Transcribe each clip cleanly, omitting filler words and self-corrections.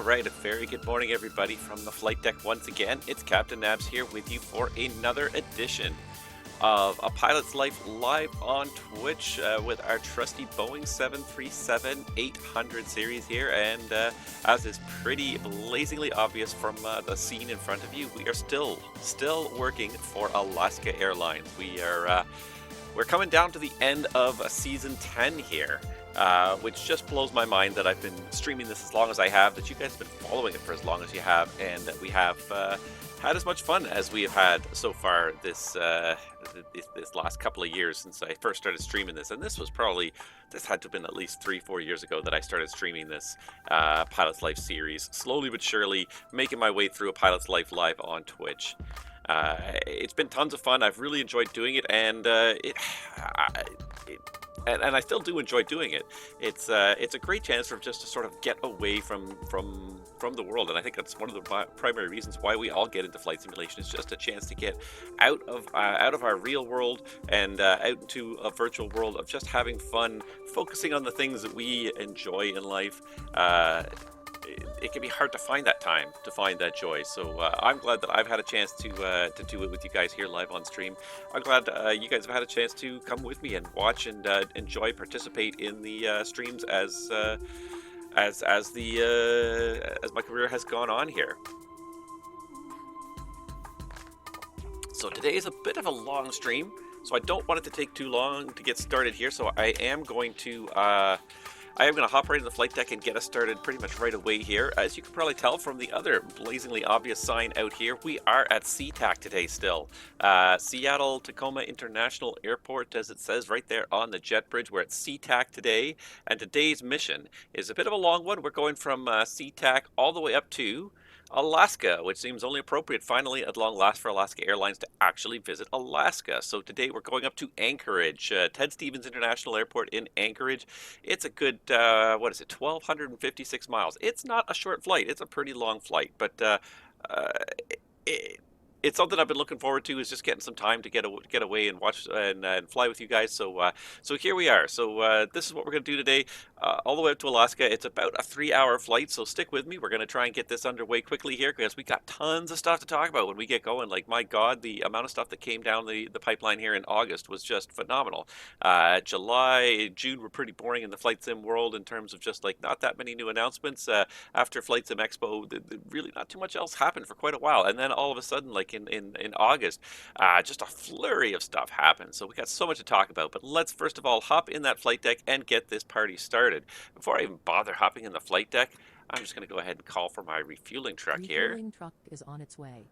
Alright, a very good morning everybody from the flight deck once again. It's Captain Nabs here with you for another edition of A Pilot's Life live on Twitch with our trusty Boeing 737-800 series here. And as is pretty blazingly obvious from the scene in front of you, we are still working for Alaska Airlines. We're coming down to the end of season 10 here. Which just blows my mind that I've been streaming this as long as I have, that you guys have been following it for as long as you have, and that we have had as much fun as we have had so far this last couple of years since I first started streaming this. And this had to have been at least 3-4 years ago that I started streaming this Pilot's Life series, slowly but surely making my way through A Pilot's Life live on Twitch. It's been tons of fun. I've really enjoyed doing it, and and I still do enjoy doing it. It's a great chance for just to sort of get away from the world, and I think that's one of the primary reasons why we all get into flight simulation. Is just a chance to get out of our real world and out into a virtual world of just having fun, focusing on the things that we enjoy in life. It can be hard to find that time, to find that joy. So I'm glad that I've had a chance to do it with you guys here live on stream. I'm glad you guys have had a chance to come with me and watch and enjoy, participate in the streams as my career has gone on here. So today is a bit of a long stream, so I don't want it to take too long to get started here. So I am going to hop right in the flight deck and get us started pretty much right away here. As you can probably tell from the other blazingly obvious sign out here, we are at SeaTac today still. Seattle Tacoma International Airport, as it says right there on the jet bridge. We're at SeaTac today, and today's mission is a bit of a long one. We're going from SeaTac all the way up to Alaska, which seems only appropriate finally at long last for Alaska Airlines to actually visit Alaska. So today we're going up to Anchorage, Ted Stevens International Airport in Anchorage. It's a good, 1,256 miles. It's not a short flight. It's a pretty long flight, but it's something I've been looking forward to, is just getting some time to get away and watch and fly with you guys. So here we are. So this is what we're going to do today, all the way up to Alaska. It's about a 3-hour flight, so stick with me. We're going to try and get this underway quickly here because we got tons of stuff to talk about when we get going. Like, my God, the amount of stuff that came down the pipeline here in August was just phenomenal. July, June were pretty boring in the flight sim world in terms of just like not that many new announcements. After Flight Sim Expo, really not too much else happened for quite a while, and then all of a sudden, like in August, just a flurry of stuff happened. So we got so much to talk about, but let's first of all hop in that flight deck and get this party started. Before I even bother hopping in the flight deck, I'm just going to go ahead and call for my refueling truck here. Refueling truck is on its way.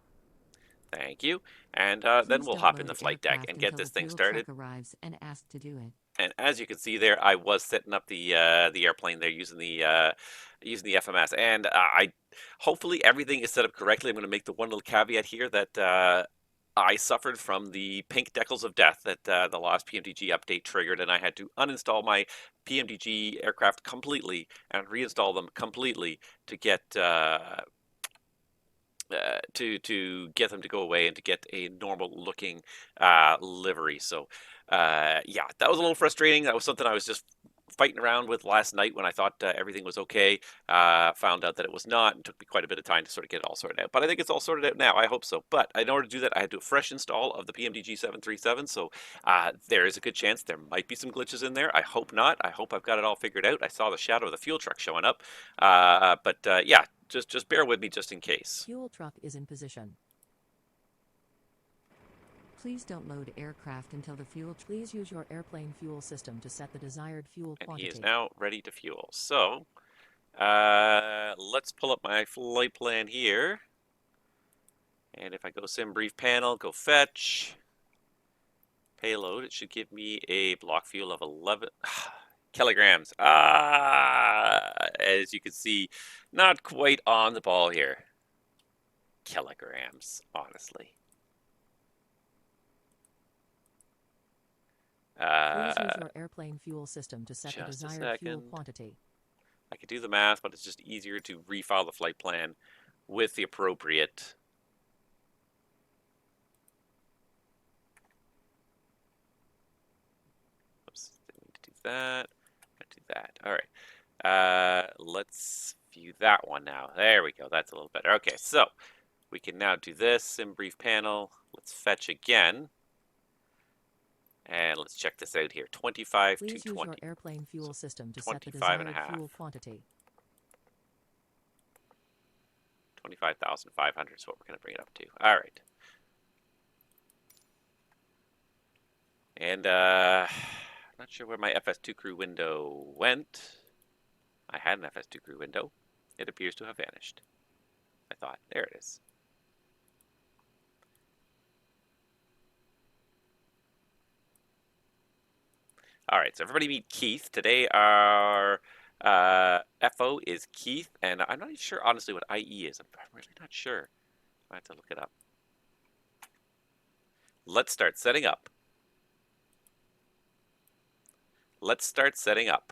Thank you. And then we'll hop in the flight deck and get this thing started. Arrives and asked to do it. And as you can see there, I was setting up the airplane there using the FMS, and hopefully everything is set up correctly. I'm going to make the one little caveat here that I suffered from the pink decals of death that the last PMDG update triggered, and I had to uninstall my PMDG aircraft completely and reinstall them completely to get to get them to go away and to get a normal looking livery. So yeah, that was a little frustrating. That was something I was just fighting around with last night when I thought everything was okay. Found out that it was not, and took me quite a bit of time to sort of get it all sorted out. But I think it's all sorted out now. I hope so. But in order to do that, I had to do a fresh install of the PMDG 737. So there is a good chance there might be some glitches in there. I hope not. I hope I've got it all figured out. I saw the shadow of the fuel truck showing up. But yeah, just bear with me just in case. Fuel truck is in position. Please don't load aircraft until the fuel. Please use your airplane fuel system to set the desired fuel quantity. And he is now ready to fuel. So let's pull up my flight plan here. And if I go SimBrief panel, go fetch payload, it should give me a block fuel of 11 kilograms. As you can see, not quite on the ball here. Kilograms, honestly. Please use your airplane fuel system to set the desired fuel quantity. I could do the math, but it's just easier to refile the flight plan with the appropriate. Oops, didn't need to do that. Do that. All right. Let's view that one now. There we go. That's a little better. Okay, so we can now do this SimBrief panel. Let's fetch again. And let's check this out here. 25 Please to use 20. your airplane fuel system to set the 25 and a desired half. fuel quantity. 25,500 is what we're going to bring it up to. All right. And I'm not sure where my FS2 crew window went. I had an FS2 crew window. It appears to have vanished. I thought, there it is. All right, so everybody meet Keith. Today our FO is Keith, and I'm not even sure, honestly, what IE is. I'm really not sure. I have to look it up. Let's start setting up. Let's start setting up.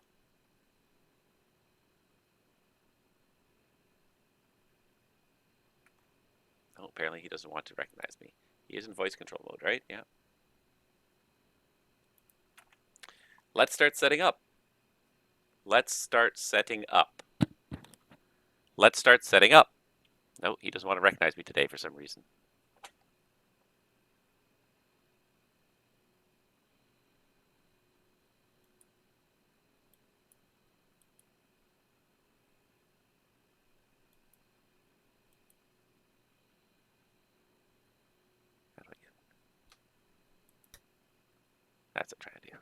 Oh, apparently he doesn't want to recognize me. He is in voice control mode, right? Yeah. Let's start setting up. Let's start setting up. Let's start setting up. No, he doesn't want to recognize me today for some reason. How do I get? That's what I'm trying to do.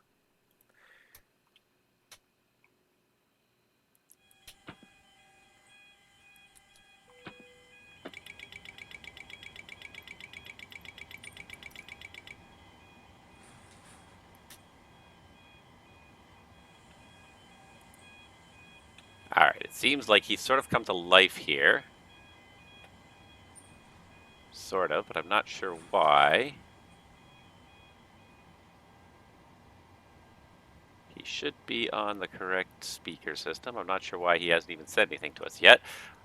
All right, it seems like he's sort of come to life here. Sort of, but I'm not sure why. He should be on the correct speaker system. I'm not sure why he hasn't even said anything to us yet.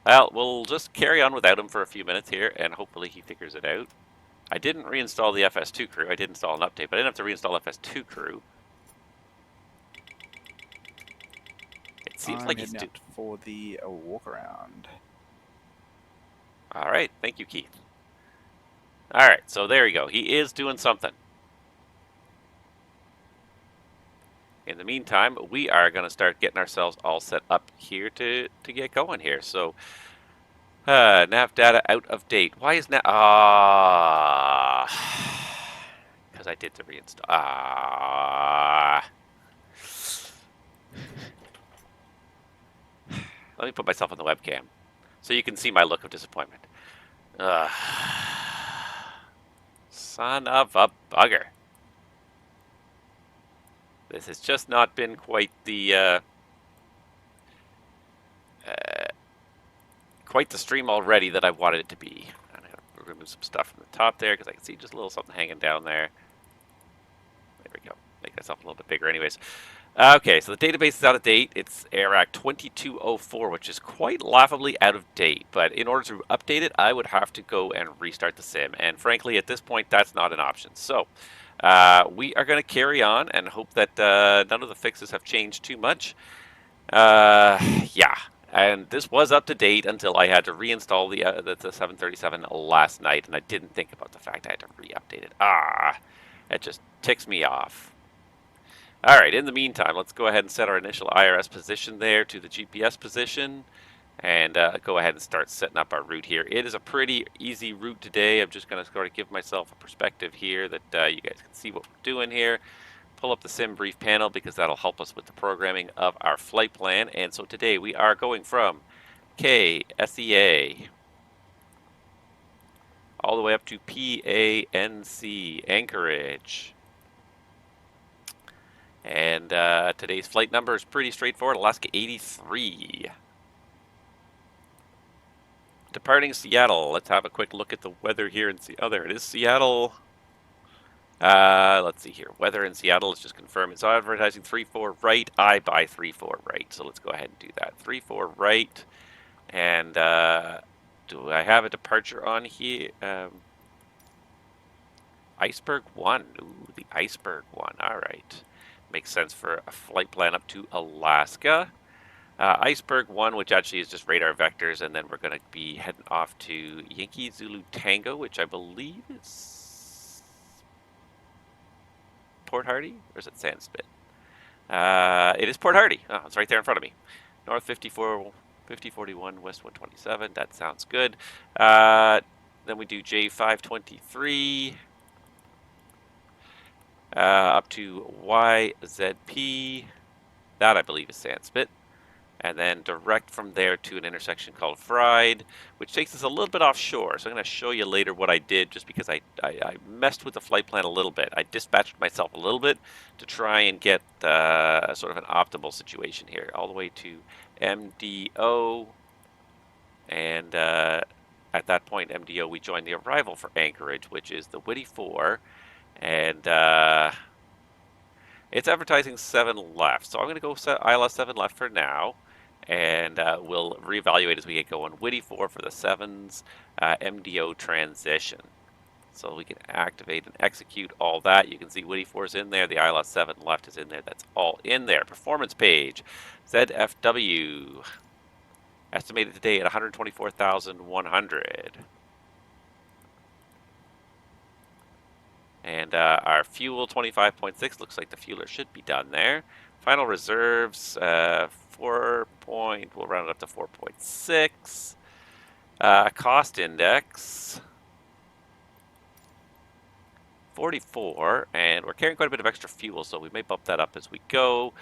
Well, we'll just carry on without him for a few minutes here, and hopefully he figures it out. I didn't reinstall the FS2 crew. I did install an update, but I didn't have to reinstall FS2 crew. It seems like he's out for the walk around. All right, thank you, Keith. All right, so there you go. He is doing something. In the meantime, we are going to start getting ourselves all set up here to get going here. So, nav data out of date. Why is nav? Because I did the reinstall. Let me put myself on the webcam so you can see my look of disappointment. Son of a bugger. This has just not been quite the stream already that I wanted it to be. I'm going to remove some stuff from the top there because I can see just a little something hanging down there. There we go. Make myself a little bit bigger anyways. Okay, so the database is out of date. It's AIRAC 2204, which is quite laughably out of date. But in order to update it, I would have to go and restart the sim. And frankly, at this point, that's not an option. So we are going to carry on and hope that none of the fixes have changed too much. Yeah, and this was up to date until I had to reinstall the 737 last night, and I didn't think about the fact I had to re-update it. It just ticks me off. All right, in the meantime, let's go ahead and set our initial IRS position there to the GPS position and go ahead and start setting up our route here. It is a pretty easy route today. I'm just going to sort of give myself a perspective here that you guys can see what we're doing here. Pull up the SimBrief panel because that'll help us with the programming of our flight plan. And so today we are going from KSEA all the way up to PANC, Anchorage. And today's flight number is pretty straightforward, Alaska 83. Departing Seattle. Let's have a quick look at the weather here and see. Oh, there it is, Seattle. Let's see here. Weather in Seattle, let's just confirm. It's advertising 3-4 right. I buy 3-4 right. So let's go ahead and do that. 3-4 right. And do I have a departure on here? Iceberg 1. Ooh, the Iceberg 1. All right. Makes sense for a flight plan up to Alaska. Iceberg 1, which actually is just radar vectors, and then we're going to be heading off to Yankee Zulu Tango, which I believe is Port Hardy, or is it Sandspit? It is Port Hardy. Oh, it's right there in front of me. North 54, 5041, West 127. That sounds good. Then we do J523 up to YZP. That I believe is Sandspit. And then direct from there to an intersection called Fried, which takes us a little bit offshore. So I'm going to show you later what I did, just because I messed with the flight plan a little bit. I dispatched myself a little bit to try and get sort of an optimal situation here, all the way to MDO. And at that point, MDO, we joined the arrival for Anchorage, which is the Whitty 4. And it's advertising 7 left. So I'm going to go set ILS 7 left for now. And we'll reevaluate as we get going. Whitty 4 for the 7's MDO transition. So we can activate and execute all that. You can see Whitty 4 is in there. The ILS 7 left is in there. That's all in there. Performance page. ZFW. Estimated today at 124,100. And our fuel 25.6. Looks like the fueler should be done there. Final reserves, 4 point, we'll round it up to 4.6. Cost index, 44, and we're carrying quite a bit of extra fuel, so we may bump that up as we go.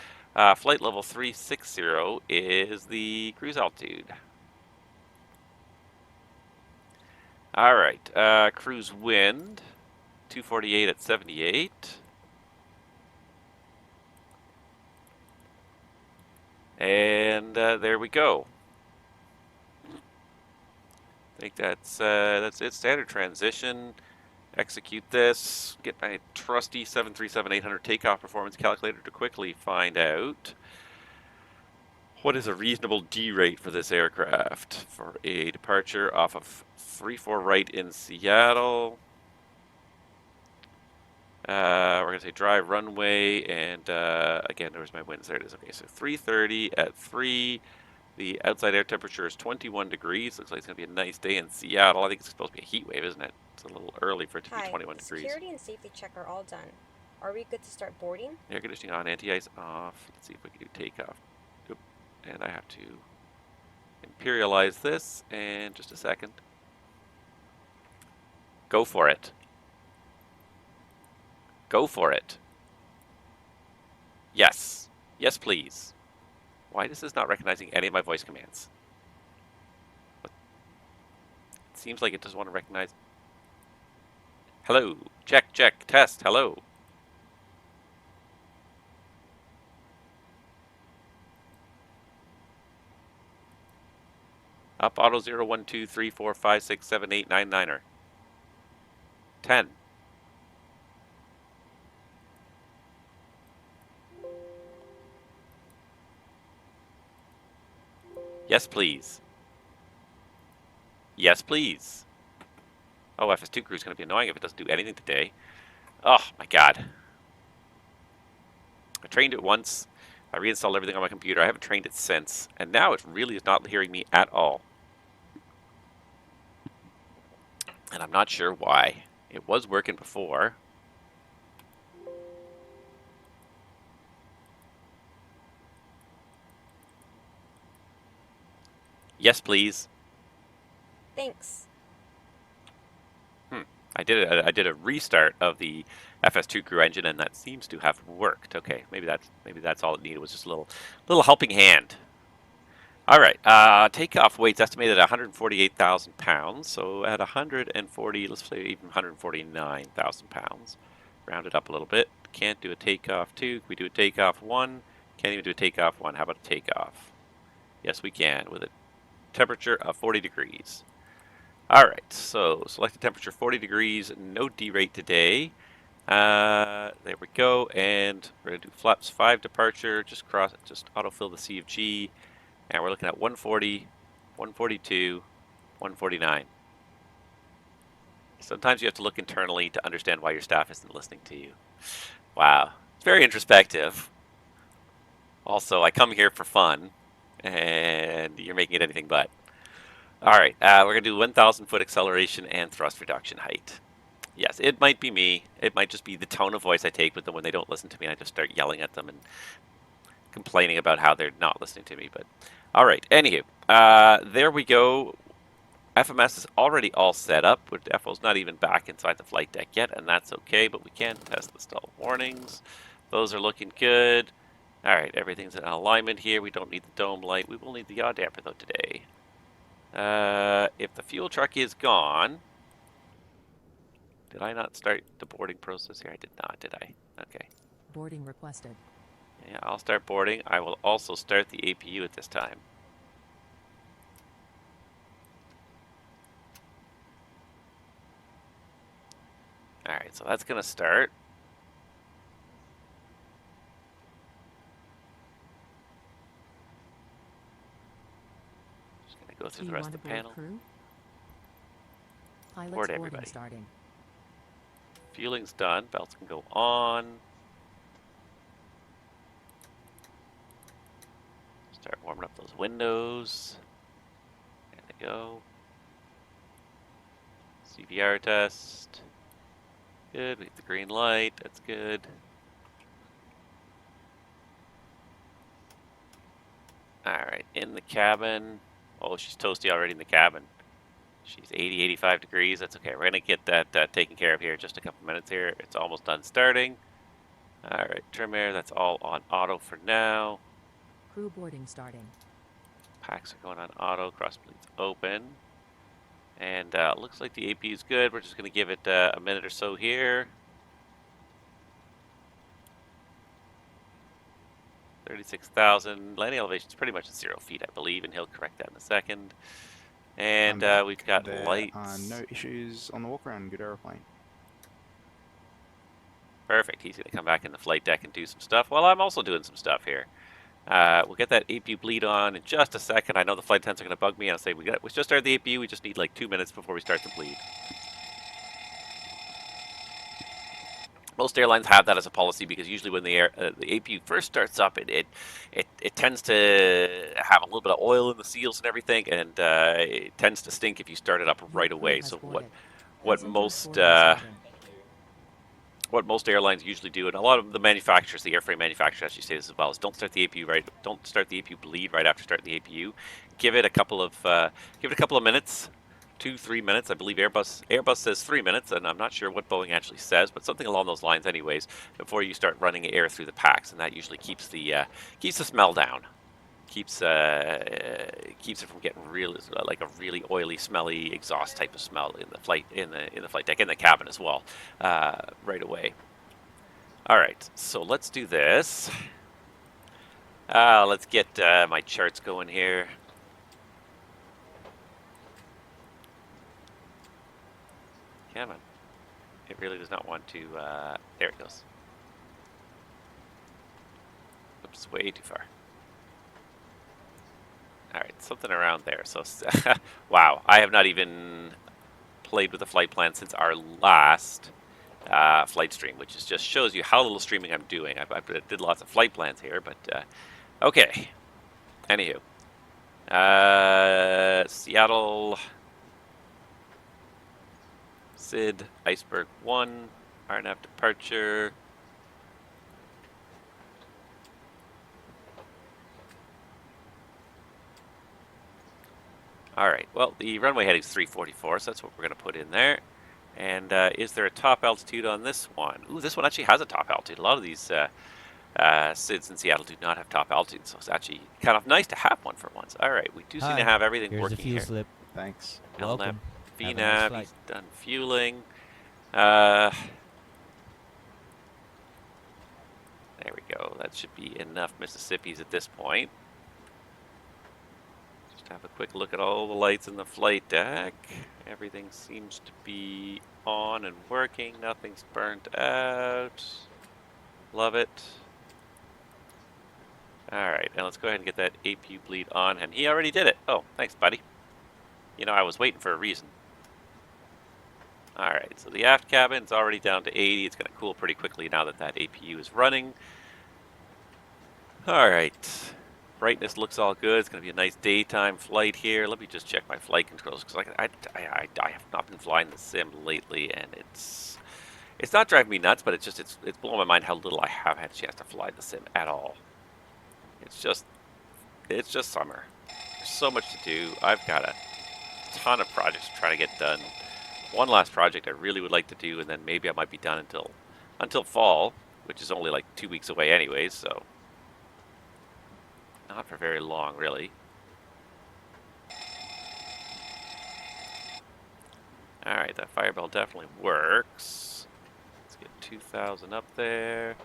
Flight level 360 is the cruise altitude. All right, cruise wind, 248 at 78. And there we go. I think that's it. Standard transition. Execute this. Get my trusty 737-800 takeoff performance calculator to quickly find out what is a reasonable D rate for this aircraft for a departure off of 34 right in Seattle. We're going to say drive runway, and again, there's my winds. There it is. Okay, so 3:30 at 3. The outside air temperature is 21 degrees. Looks like it's going to be a nice day in Seattle. I think it's supposed to be a heat wave, isn't it? It's a little early for it to be 21 degrees. Security and safety check are all done. Are we good to start boarding? Air conditioning on, anti-ice off. Let's see if we can do takeoff. Oop. And I have to imperialize this in just a second. Go for it. Go for it. Yes. Yes, please. Why is this not recognizing any of my voice commands? It seems like it doesn't want to recognize. Hello. Check, check, test. Hello. Up auto 0, 1, 2, 3, 4, 5, 6, 7, 8, 9, 9er. 10. Yes, please. Yes, please. Oh, FS2 crew is going to be annoying if it doesn't do anything today. Oh, my God. I trained it once. I reinstalled everything on my computer. I haven't trained it since. And now it really is not hearing me at all. And I'm not sure why. It was working before. Yes, please. Thanks. I did a restart of the FS2 crew engine, and that seems to have worked. Okay, maybe that's all it needed, was just a little helping hand. All right, takeoff weight's estimated at 148,000 pounds. So at 140, let's say even 149,000 pounds. Round it up a little bit. Can't do a takeoff 2. Can we do a takeoff 1? Can't even do a takeoff 1. How about a takeoff? Yes, we can, with a temperature of 40 degrees. All right, so select the temperature 40 degrees, no D rate today. There we go, and we're gonna do flaps 5 departure, just autofill the C of G, and we're looking at 140, 142, 149. Sometimes you have to look internally to understand why your staff isn't listening to you. Wow, it's very introspective. Also, I come here for fun, and you're making it anything but. All right, we're going to do 1,000 foot acceleration and thrust reduction height. Yes, it might be me. It might just be the tone of voice I take with them when they don't listen to me. I just start yelling at them and complaining about how they're not listening to me. But all right, anywho, there we go. FMS is already all set up. FO's not even back inside the flight deck yet, and that's okay, but we can test the stall warnings. Those are looking good. All right, everything's in alignment here. We don't need the dome light. We will need the yaw damper, though, today. If the fuel truck is gone... Did I not start the boarding process here? I did not, did I? Okay. Boarding requested. Yeah, I'll start boarding. I will also start the APU at this time. Alright, so that's going to start. Just going to go through the rest of the panel. Crew? Pilot's Board boarding everybody. starting. Fueling's done. Belts can go on. Start warming up those windows. There they go. CVR test. Good. We get the green light. That's good. Alright, in the cabin. Oh, she's toasty already in the cabin. She's 80, 85 degrees. That's okay. We're going to get that taken care of here in just a couple minutes here. It's almost done starting. Alright, trim air. That's all on auto for now. Crew boarding starting. Packs are going on auto. Cross bleeds open. And looks like the AP is good. We're just going to give it a minute or so here. 36,000. Landing elevation is pretty much at 0 feet, I believe, and he'll correct that in a second. And we've got lights. No issues on the walk around. Good aeroplane. Perfect. He's going to come back in the flight deck and do some stuff. Well, I'm also doing some stuff here. We'll get that APU bleed on in just a second. I know the flight attendants are going to bug me. I'll say we just started the APU. We just need like 2 minutes before we start the bleed. Most airlines have that as a policy because usually when the APU first starts up, it tends to have a little bit of oil in the seals and everything, and it tends to stink if you start it up right away. So what most airlines usually do, and a lot of the manufacturers, the airframe manufacturers actually say this as well, is don't start the APU bleed right after starting the APU. Give it a couple of minutes. 2-3 minutes. I believe Airbus says 3 minutes, and I'm not sure what Boeing actually says, but something along those lines anyways, before you start running air through the packs, and that usually keeps the smell down. Keeps it from getting like a really oily, smelly exhaust type of smell in the flight deck, in the cabin as well, right away. All right, so let's do this. Let's get my charts going here. Come on. It really does not want to... there it goes. Oops, way too far. Alright, something around there. So, wow, I have not even played with the flight plan since our last flight stream, which just shows you how little streaming I'm doing. I did lots of flight plans here, but... okay. Anywho. Seattle... SID, Iceberg 1, RNAV departure. Alright, well, the runway heading is 344, so that's what we're going to put in there. And is there a top altitude on this one? Ooh, this one actually has a top altitude. A lot of these SIDs in Seattle do not have top altitude, so it's actually kind of nice to have one for once. Alright, we do seem to have everything working here. Here's the fuel slip. Thanks. Welcome. VNAV, he's done fueling. There we go. That should be enough Mississippis at this point. Just have a quick look at all the lights in the flight deck. Everything seems to be on and working. Nothing's burnt out. Love it. Alright, now let's go ahead and get that APU bleed on. And he already did it. Oh, thanks, buddy. You know, I was waiting for a reason. Alright, so the aft cabin's already down to 80. It's going to cool pretty quickly now that APU is running. Alright. Brightness looks all good. It's going to be a nice daytime flight here. Let me just check my flight controls because I have not been flying the sim lately, and it's not driving me nuts, but it's blowing my mind how little I have had a chance to fly the sim at all. It's just summer. There's so much to do. I've got a ton of projects to try to get done. One last project I really would like to do, and then maybe I might be done until fall, which is only like 2 weeks away anyways, so not for very long, really. Alright, that fire bell definitely works. Let's get 2,000 up there.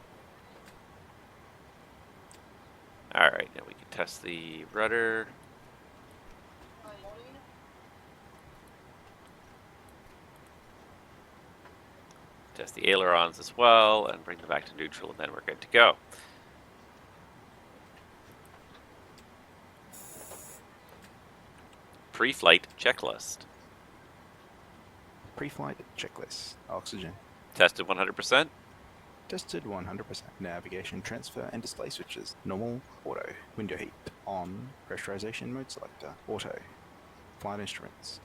Alright, now we can test the rudder. Test the ailerons as well, and bring them back to neutral, and then we're good to go. Pre-flight checklist. Pre-flight checklist. Oxygen. Tested 100%. Tested 100%. Navigation, transfer, and display switches. Normal, auto. Window heat, on. Pressurization mode selector, auto. Flight instruments.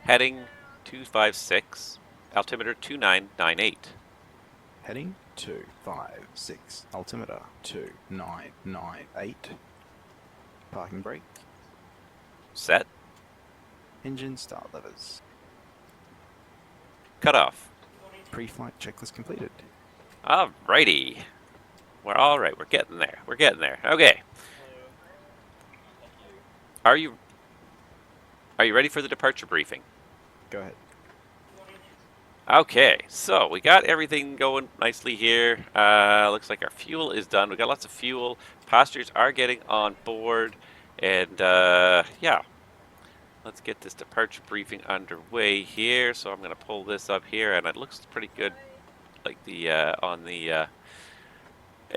Heading 256. Altimeter 2998. Heading 256. Altimeter 2998. Parking brake. Set. Engine start levers. Cutoff. Pre-flight checklist completed. Alrighty. We're alright. We're getting there. We're getting there. Okay. Are you ready for the departure briefing? Go ahead. Okay, so we got everything going nicely here. Looks like our fuel is done. We got lots of fuel. Passengers are getting on board. And yeah, let's get this departure briefing underway here. So I'm going to pull this up here, and it looks pretty good. Like the on the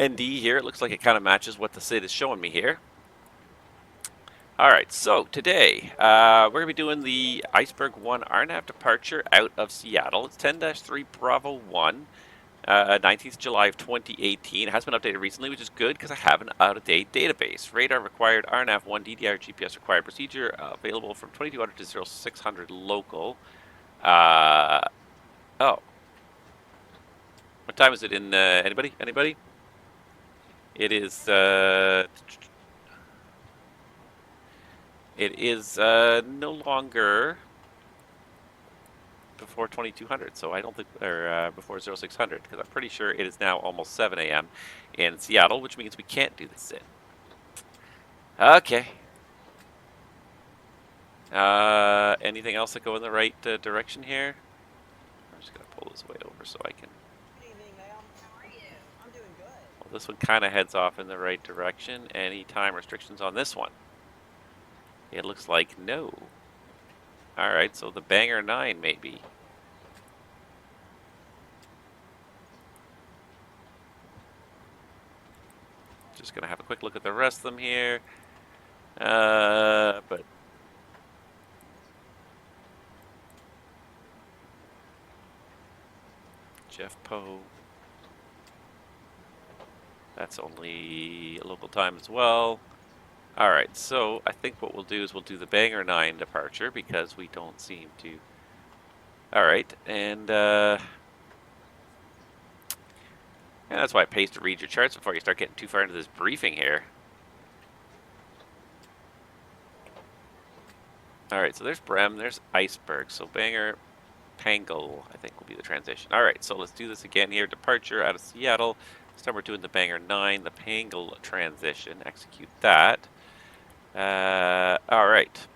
ND here, it looks like it kind of matches what the SID is showing me here. Alright, so today we're going to be doing the Iceberg 1 RNAV departure out of Seattle. It's 10-3 Bravo 1, 19th July of 2018. It has been updated recently, which is good because I have an out-of-date database. Radar required, RNAV 1, DDR GPS required. Procedure available from 2200 to 0600 local. Oh. What time is it in, anybody? Anybody? It is, no longer before 2200, so I don't think, or before 0600, because I'm pretty sure it is now almost 7 a.m. in Seattle, which means we can't do this in. Okay. Anything else that go in the right direction here? I'm just going to pull this way over so I can... Good evening, ma'am. How are you? I'm doing good. Well, this one kind of heads off in the right direction. Any time restrictions on this one? It looks like no. Alright, so the Banger 9 maybe. Just gonna have a quick look at the rest of them here. But Jeff Poe. That's only local time as well. Alright, so I think what we'll do is we'll do the Banger 9 departure because we don't seem to... Alright, and that's why it pays to read your charts before you start getting too far into this briefing here. Alright, so there's Brem, there's Iceberg, so Banger, Pangle, I think will be the transition. Alright, so let's do this again here. Departure out of Seattle. This time we're doing the Banger 9, the Pangle transition. Execute that. Alright.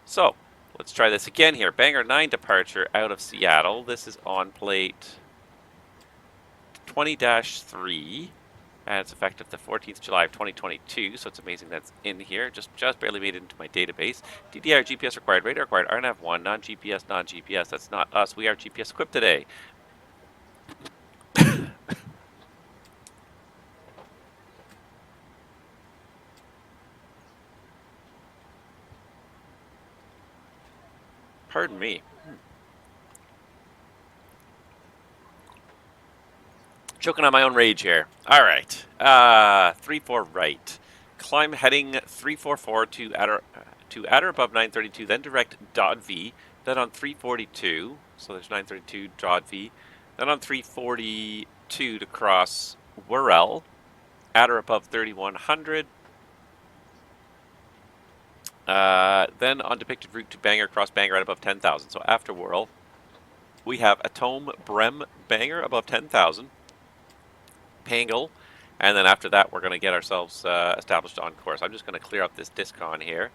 So, let's try this again here. Banger 9 departure out of Seattle. This is on plate 20-3. And it's effective the 14th July of 2022. So it's amazing that's in here. Just barely made it into my database. DDR GPS required. Radar required. RNAV 1. Non-GPS, non-GPS. That's not us. We are GPS equipped today. Pardon me. Choking on my own rage here. All right. 3-4 right. Climb heading 344 to at or above 932, then direct dot V, then on 342, so there's 932 dot V, then on 342 to cross Wirral, at or above 3100, then on depicted route to Bangor, cross Bangor at above 10,000. So after Wirral, we have Atome Brem Bangor above 10,000, Pangle, and then after that we're going to get ourselves established on course. I'm just going to clear up this discon here.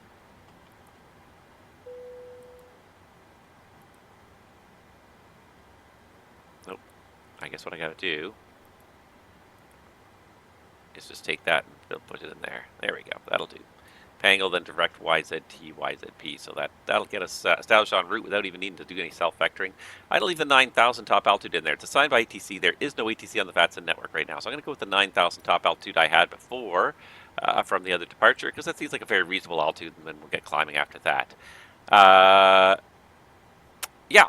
Nope. I guess what I got to do is just take that and put it in there. There we go. That'll do. Pangle, then direct YZT, YZP. So that'll get us established en route without even needing to do any self-vectoring. I'd leave the 9,000 top altitude in there. It's assigned by ATC. There is no ATC on the VATSIM network right now. So I'm going to go with the 9,000 top altitude I had before from the other departure, because that seems like a very reasonable altitude, and then we'll get climbing after that. Yeah.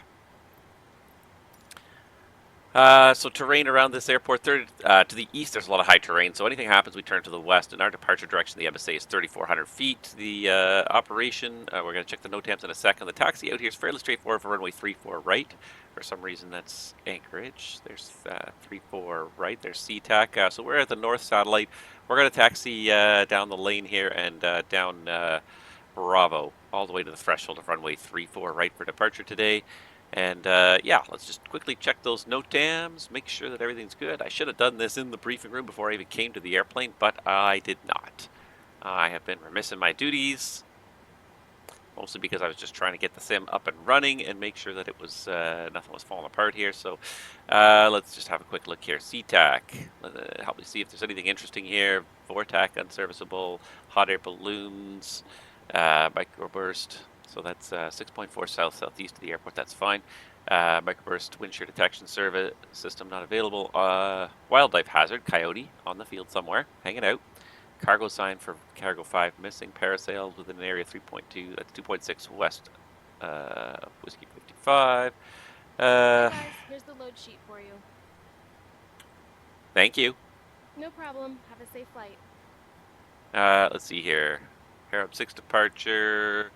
So terrain around this airport, to the east there's a lot of high terrain, so anything happens we turn to the west, and our departure direction, the MSA, is 3,400 feet. The operation, we're going to check the NOTAMs in a second. The taxi out here is fairly straightforward for runway 34 right. For some reason that's Anchorage. There's 34 right, there's SeaTac. So we're at the north satellite. We're going to taxi down the lane here and down Bravo, all the way to the threshold of runway 34 right for departure today. And yeah, let's just quickly check those NOTAMs, make sure that everything's good. I should have done this in the briefing room before I even came to the airplane, but I did not. I have been remiss in my duties, mostly because I was just trying to get the sim up and running and make sure that it was nothing was falling apart here. So let's just have a quick look here. SeaTac, help me see if there's anything interesting here. Vortac, unserviceable, hot air balloons, microburst. So that's 6.4 south, southeast of the airport. That's fine. Microburst wind shear detection service system not available. Wildlife hazard, coyote on the field somewhere, hanging out. Cargo sign for cargo 5 missing. Parasails within an area 3.2. That's 2.6 west Whiskey 55. Hey guys, here's the load sheet for you. Thank you. No problem. Have a safe flight. Let's see here. Harrop 6 departure.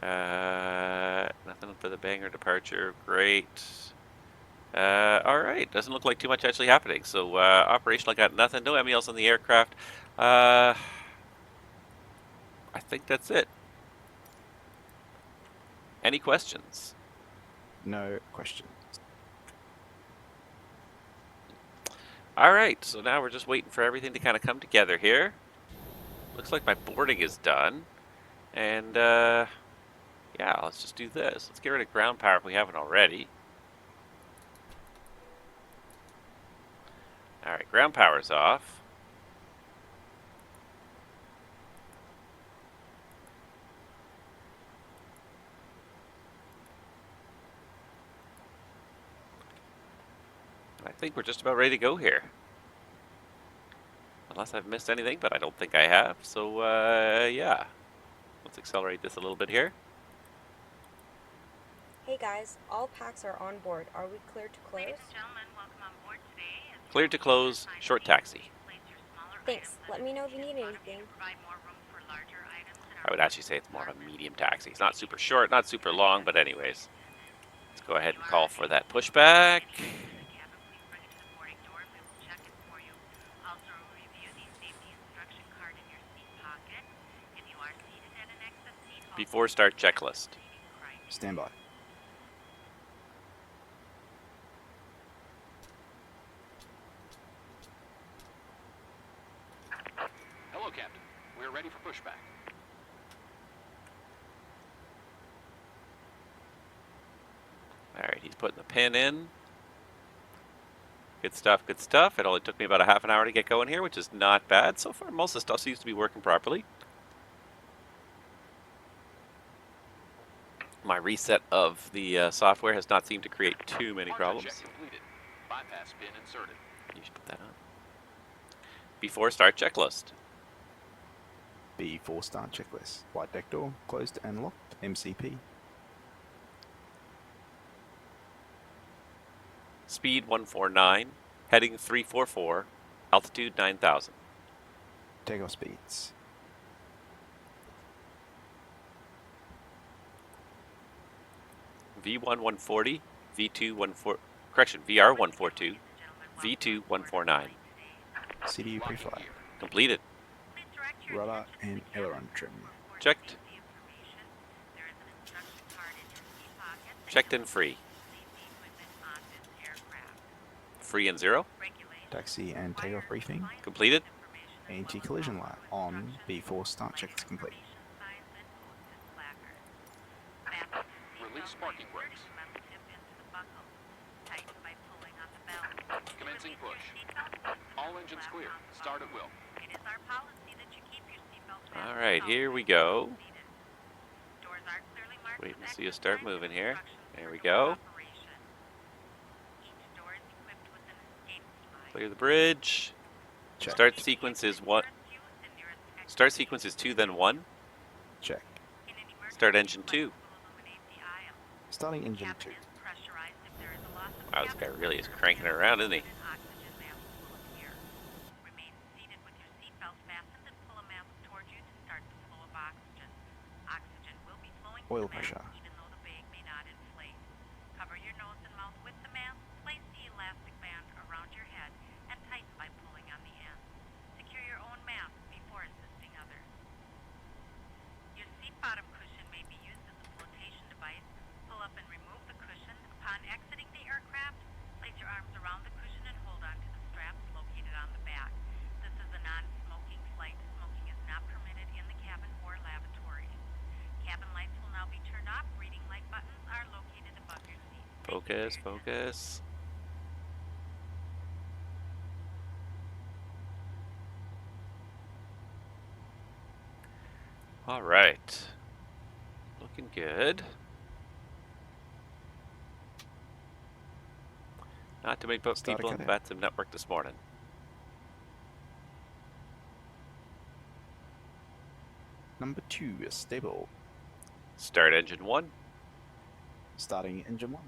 Nothing for the Bangor departure. Great. Alright, doesn't look like too much actually happening. So, operational, I got nothing. No MELs on the aircraft. I think that's it. Any questions? No questions. Alright, so now we're just waiting for everything to kind of come together here. Looks like my boarding is done. And, yeah, let's just do this. Let's get rid of ground power if we haven't already. Alright, ground power's off. I think we're just about ready to go here. Unless I've missed anything, but I don't think I have. So, yeah. Let's accelerate this a little bit here. Hey guys, all packs are on board. Are we clear to close? Ladies and gentlemen, welcome on board today. Cleared to close, short taxi. Thanks. Let me know if you need anything. I would actually say it's more of a medium taxi. It's not super short, not super long, but anyways. Let's go ahead and call for that pushback. Before start checklist. Stand by. Hello, Captain. We're ready for pushback. Alright, he's putting the pin in. Good stuff, good stuff. It only took me about a half an hour to get going here, which is not bad. So far, most of the stuff seems to be working properly. My reset of the software has not seemed to create too many problems. Check completed. Bypass pin inserted. You should put that on. Before start checklist. B4 start checklist. Flight deck door closed and locked. MCP. Speed 149. Heading 344, altitude 9,000. Takeoff speeds. V1 140, V2 14, correction, VR 142, V2 149. CDU pre-flight. Completed. Rudder and aileron trim. Checked. Checked and free. Free and 0. Taxi and takeoff briefing. Completed. Anti-collision light on before start check is complete. Release parking brakes. Commencing push. All engines clear. Start at will. All right, here we go. Wait and see you start moving here. There we go. Clear the bridge. Check. Start sequence is 1. Start sequence is 2, then 1. Check. Start engine 2. Starting engine 2. Wow, this guy really is cranking it around, isn't he? Oil pressure. Cover your nose and mouth with the mask. Place the elastic band around your head and tighten by pulling on the end. Secure your own mask before assisting others. Your seat bottom cushion may be used as a flotation device. Pull up and remove the cushion. Upon exiting the aircraft, place your arms around the cushion and hold on to the straps located on the back. This is a non-smoking flight. Smoking is not permitted in the cabin or lavatory. Cabin lights will now be turned off. Reading light buttons are located above your seat. Focus, focus. All right. Looking good. Not too many people on the VATSIM network this morning. Number 2 is stable. Start engine 1. Starting engine 1.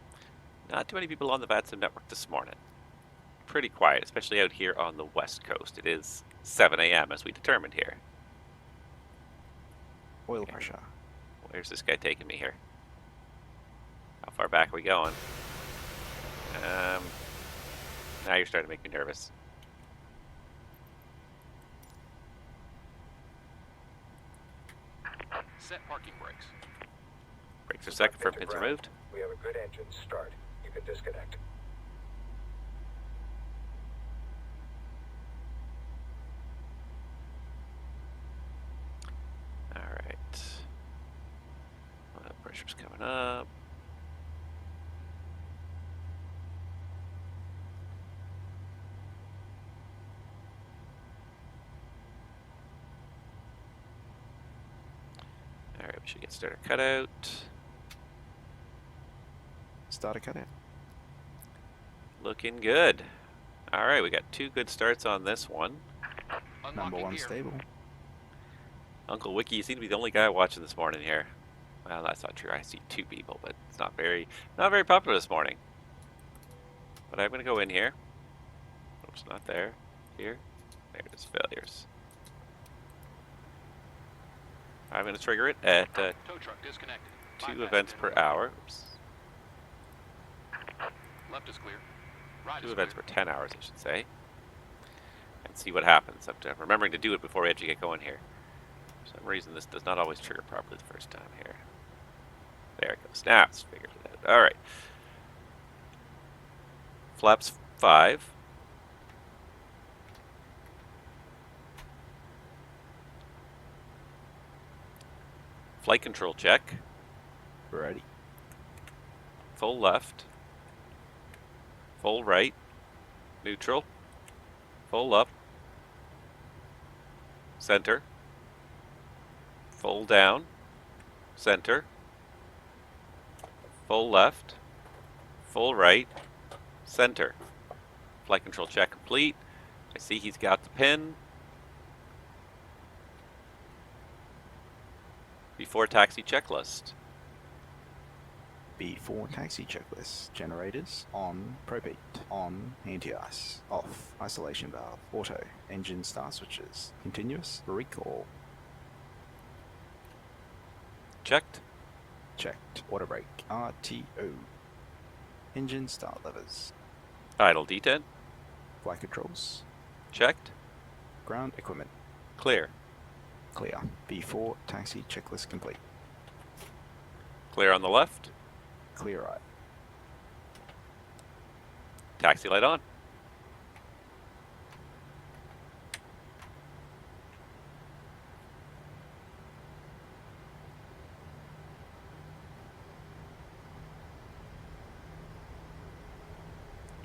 Not too many people on the VATSIM network this morning. Pretty quiet, especially out here on the west coast. It is 7 a.m. as we determined here. Oil pressure. Where's this guy taking me here? How far back are we going? Now you're starting to make me nervous. Set parking brakes. Brakes are second, for pins removed. We have a good engine start. You can disconnect. All right. Pressure's coming up. All right, we should get starter cutout. Starter cutout. Looking good. All right, we got 2 good starts on this one. Number Unlocking 1 gear. stable. Uncle Wiki, you seem to be the only guy watching this morning here. Well, that's not true. I see 2 people, but it's not very popular this morning. But I'm gonna go in here. Oops, not there. Here. There it is. Failures. I'm gonna trigger it at Tow truck disconnected. 2 Bypass events pin per removed. hour. Oops. Left is clear. Right 2 is events clear. per 10 hours, I should say. And see what happens. I'm remembering to do it before we actually get going here. For some reason, this does not always trigger properly the first time here. There it goes. Now it's figured it out. All right. Flaps 5. Flight control check. Ready. Full left. Full right. Neutral. Full up. Center. Full down. Center. Full left. Full right. Center. Flight control check complete. I see he's got the pin. Before taxi checklist. B4 taxi checklist. Generators on, propane on, anti-ice off, isolation valve, auto, engine start switches, continuous, recall. Checked. Checked. Auto brake, RTO. Engine start levers. Idle D10. Flight controls. Checked. Ground equipment. Clear. Clear. B4 taxi checklist complete. Clear on the left. Clear right. Taxi light on.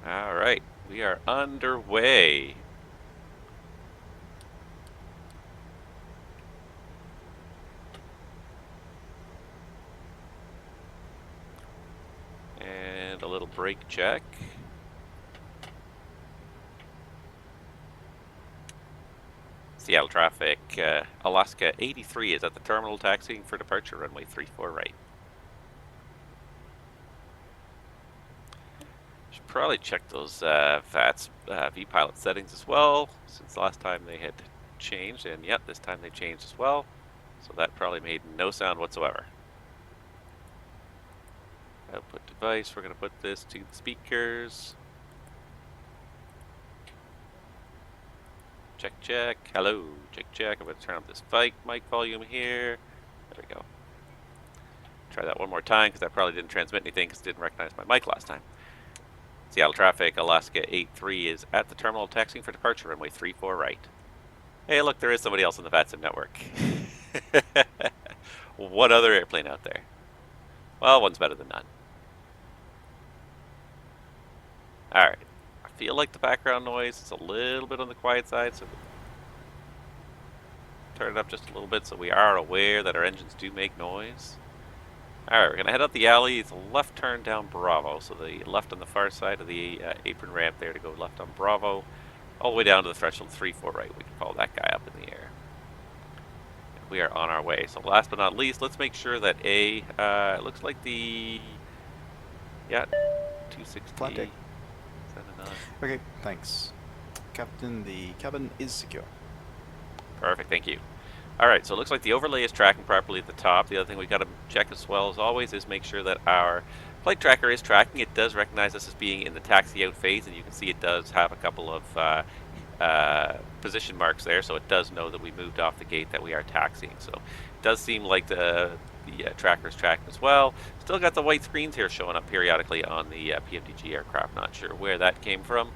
All right, we are underway. And a little brake check. Seattle traffic, Alaska 83 is at the terminal taxiing for departure, runway 34 right. Should probably check those VATS V-Pilot settings as well, since last time they had changed, and yep, this time they changed as well. So that probably made no sound whatsoever. Output device, we're going to put this to the speakers. Check, check. Hello, check, check. I'm going to turn up this mic volume here. There we go. Try that one more time because that probably didn't transmit anything because it didn't recognize my mic last time. Seattle traffic, Alaska 83 is at the terminal taxiing for departure, runway 34 right. Hey, look, there is somebody else on the VATSIM network. One other airplane out there. Well, one's better than none. Alright. I feel like the background noise is a little bit on the quiet side, so turn it up just a little bit so we are aware that our engines do make noise. Alright, we're going to head up the alley. It's a left turn down Bravo, so the left on the far side of the apron ramp there to go left on Bravo, all the way down to the threshold 3-4 right. We can follow that guy up in the air. And we are on our way. So last but not least, let's make sure that it looks like the, 260. Flight deck. Okay, thanks. Captain, the cabin is secure. Perfect, thank you. Alright, so it looks like the overlay is tracking properly at the top. The other thing we got to check as well as always is make sure that our flight tracker is tracking. It does recognize us as being in the taxi out phase, and you can see it does have a couple of position marks there, so it does know that we moved off the gate, that we are taxiing. So it does seem like the tracker is tracking as well. Still got the white screens here showing up periodically on the PMDG aircraft. Not sure where that came from.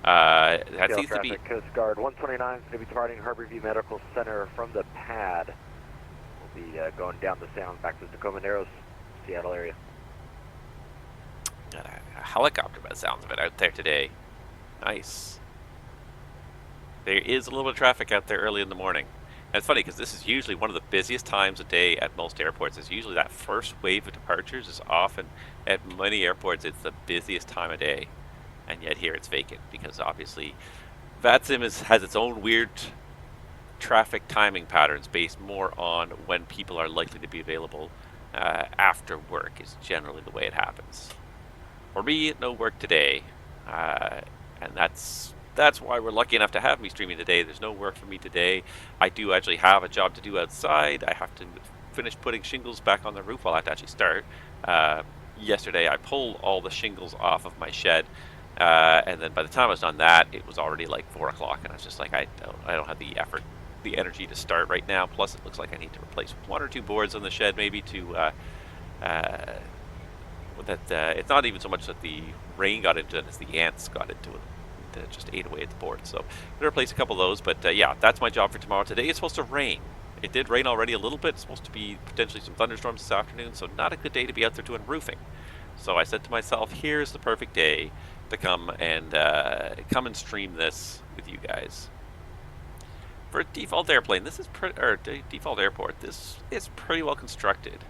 That seems to be Coast Guard 129 is going to be departing Harborview Medical Center from the pad. We'll be going down the sound back to the Tacoma Narrows, Seattle area. Got a helicopter by the sounds of it out there today. Nice. There is a little bit of traffic out there early in the morning. And it's funny because this is usually one of the busiest times of day at most airports. It's usually that first wave of departures is often, at many airports, it's the busiest time of day. And yet here it's vacant because obviously VATSIM has its own weird traffic timing patterns based more on when people are likely to be available after work is generally the way it happens. For me, no work today, and that's why we're lucky enough to have me streaming today. There's no work for me today. I do actually have a job to do outside. I have to finish putting shingles back on the roof. Well, I have to actually start. Yesterday I pulled all the shingles off of my shed. And then by the time I was done that, it was already like 4 o'clock, and I was just like, I don't have the effort, the energy to start right now. Plus, it looks like I need to replace 1 or 2 boards on the shed, maybe to it's not even so much that the rain got into it as the ants got into it. That just ate away at the board. So I'm gonna replace a couple of those. But yeah, that's my job for tomorrow. Today it's supposed to rain. It did rain already a little bit. It's supposed to be potentially some thunderstorms this afternoon, so not a good day to be out there doing roofing. So I said to myself, here's the perfect day to come and stream this with you guys. For a default airplane, this is default airport. This is pretty well constructed.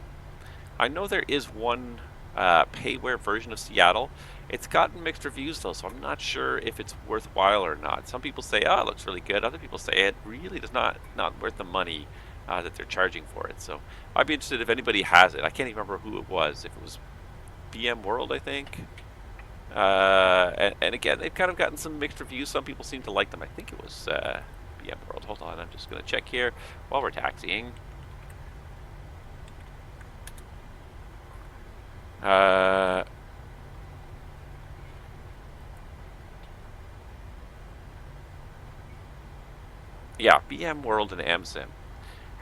I know there is one Payware version of Seattle. It's gotten mixed reviews though, so I'm not sure if it's worthwhile or not. Some people say, oh, it looks really good. Other people say it really does not worth the money that they're charging for it. So I'd be interested if anybody has it. I can't even remember who it was. If it was BM World, I think. And again, they've kind of gotten some mixed reviews. Some people seem to like them. I think it was BM World. Hold on, I'm just going to check here while we're taxiing. Yeah, BM World and AMSIM.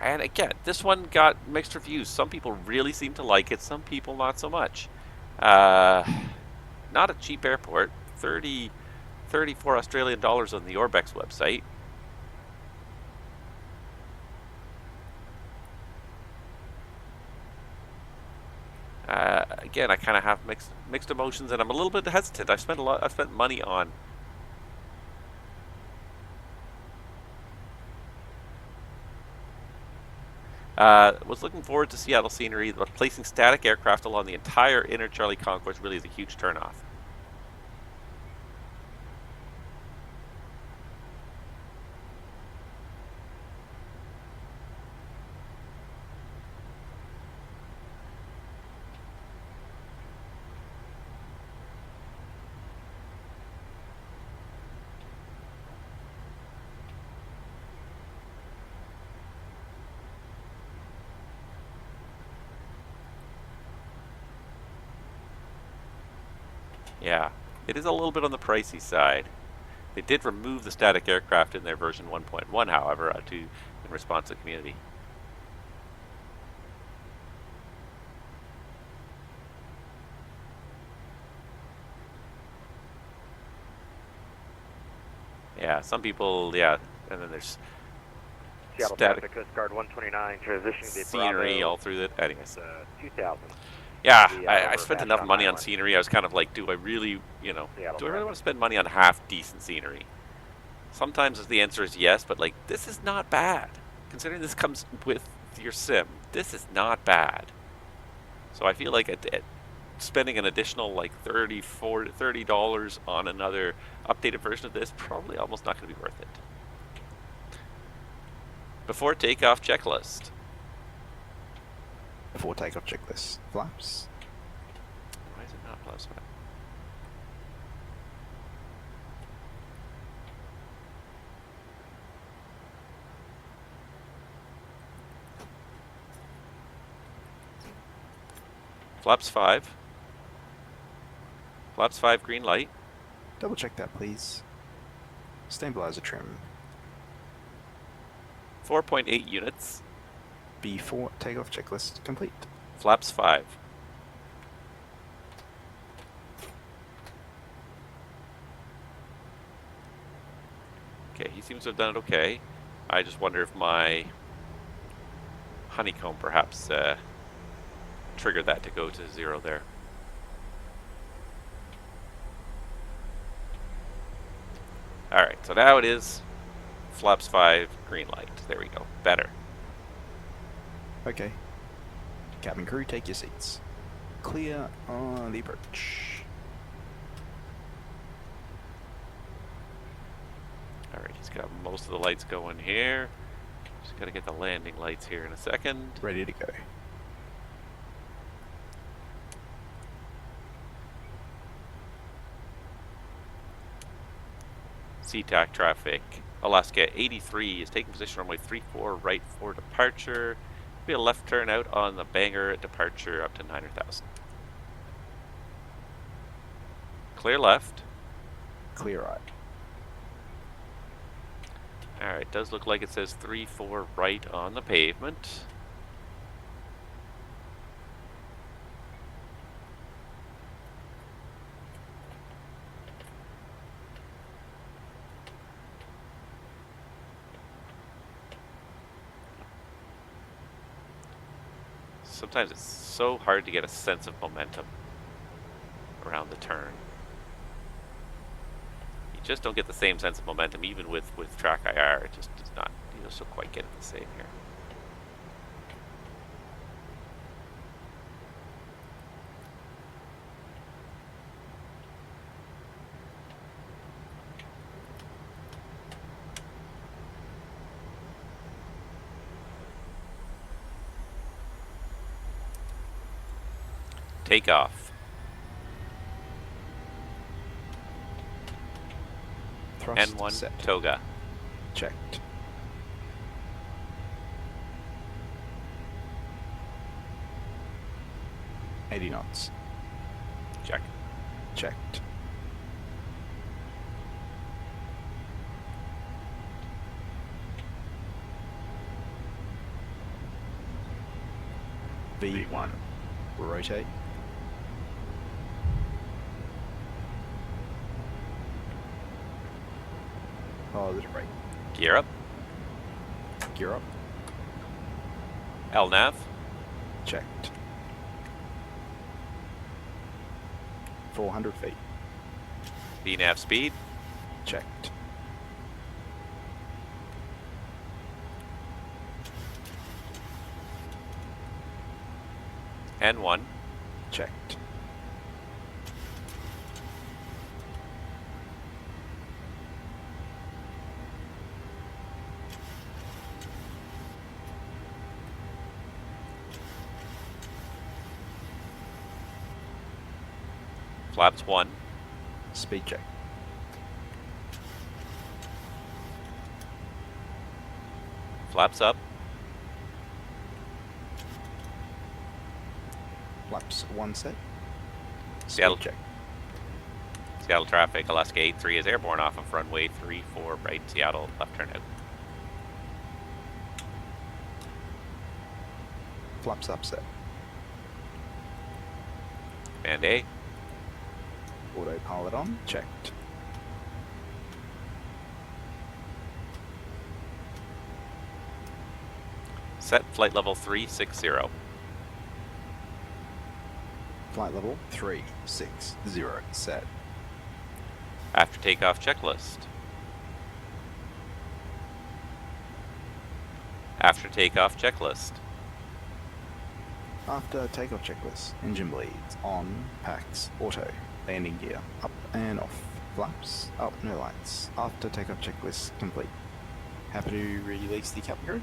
And again, this one got mixed reviews. Some people really seem to like it, some people not so much. Not a cheap airport. 34 Australian dollars on the Orbex website. Again, I kind of have mixed emotions, and I'm a little bit hesitant. I've spent money on was looking forward to Seattle scenery, but placing static aircraft along the entire inner Charlie concourse really is a huge turnoff. Yeah, it is a little bit on the pricey side. They did remove the static aircraft in their version 1.1, however, in response to the community. Yeah, some people, yeah, and then there's Seattle static Coast Guard 129 transitioning the scenery Bravo, all through it. Anyways. 2000. Yeah, I over spent Vashon enough money on Island. scenery. I was kind of like, do I really, you know, Seattle do I really traffic. want to spend money on half decent scenery? Sometimes the answer is yes, but like, this is not bad. Considering this comes with your sim, this is not bad. So I feel like at spending an additional like $30 on another updated version of this, probably almost not going to be worth it. Before takeoff checklist. Before takeoff checklist. Flaps. Why is it not plus one? Flaps 5. Flaps 5 green light. Double check that, please. Stabilizer trim. 4.8 units. Before takeoff checklist complete. Flaps 5. Okay, he seems to have done it okay. I just wonder if my honeycomb perhaps triggered that to go to 0 there. Alright, so now it is flaps 5, green light. There we go. Better. Okay. Cabin crew, take your seats. Clear on the approach. Alright, he's got most of the lights going here. Just gotta get the landing lights here in a second. Ready to go. SeaTac traffic. Alaska 83 is taking position runway 34 right for departure. Be a left turn out on the Bangor at departure up to 9,000. Clear left. Clear right. Alright, does look like it says 34 right on the pavement. Sometimes it's so hard to get a sense of momentum around the turn. You just don't get the same sense of momentum even with track IR. It just does not, you know, so quite get it the same here. Takeoff. Thrust N1 set. toga. Checked. $80 knots. Check. Checked. V1. Rotate. Oh, there's a brake. Gear up. Gear up. LNAV. Checked. 400 feet. VNAV speed. Checked. N1. Checked. Flaps 1. Speed check. Flaps up. Flaps 1 set. Seattle Speed check. Seattle traffic, Alaska 83 is airborne off of runway 34 right, Seattle, left turn out. Flaps up set. Band A. Autopilot on. Checked. Set flight level 360. Flight level 360 set. After takeoff checklist. After takeoff checklist. After takeoff checklist. Engine bleeds. On. Packs. Auto. Landing gear. Up and off. Flaps. Up. No lights. After takeoff checklist complete. Happy to release the cabin crew.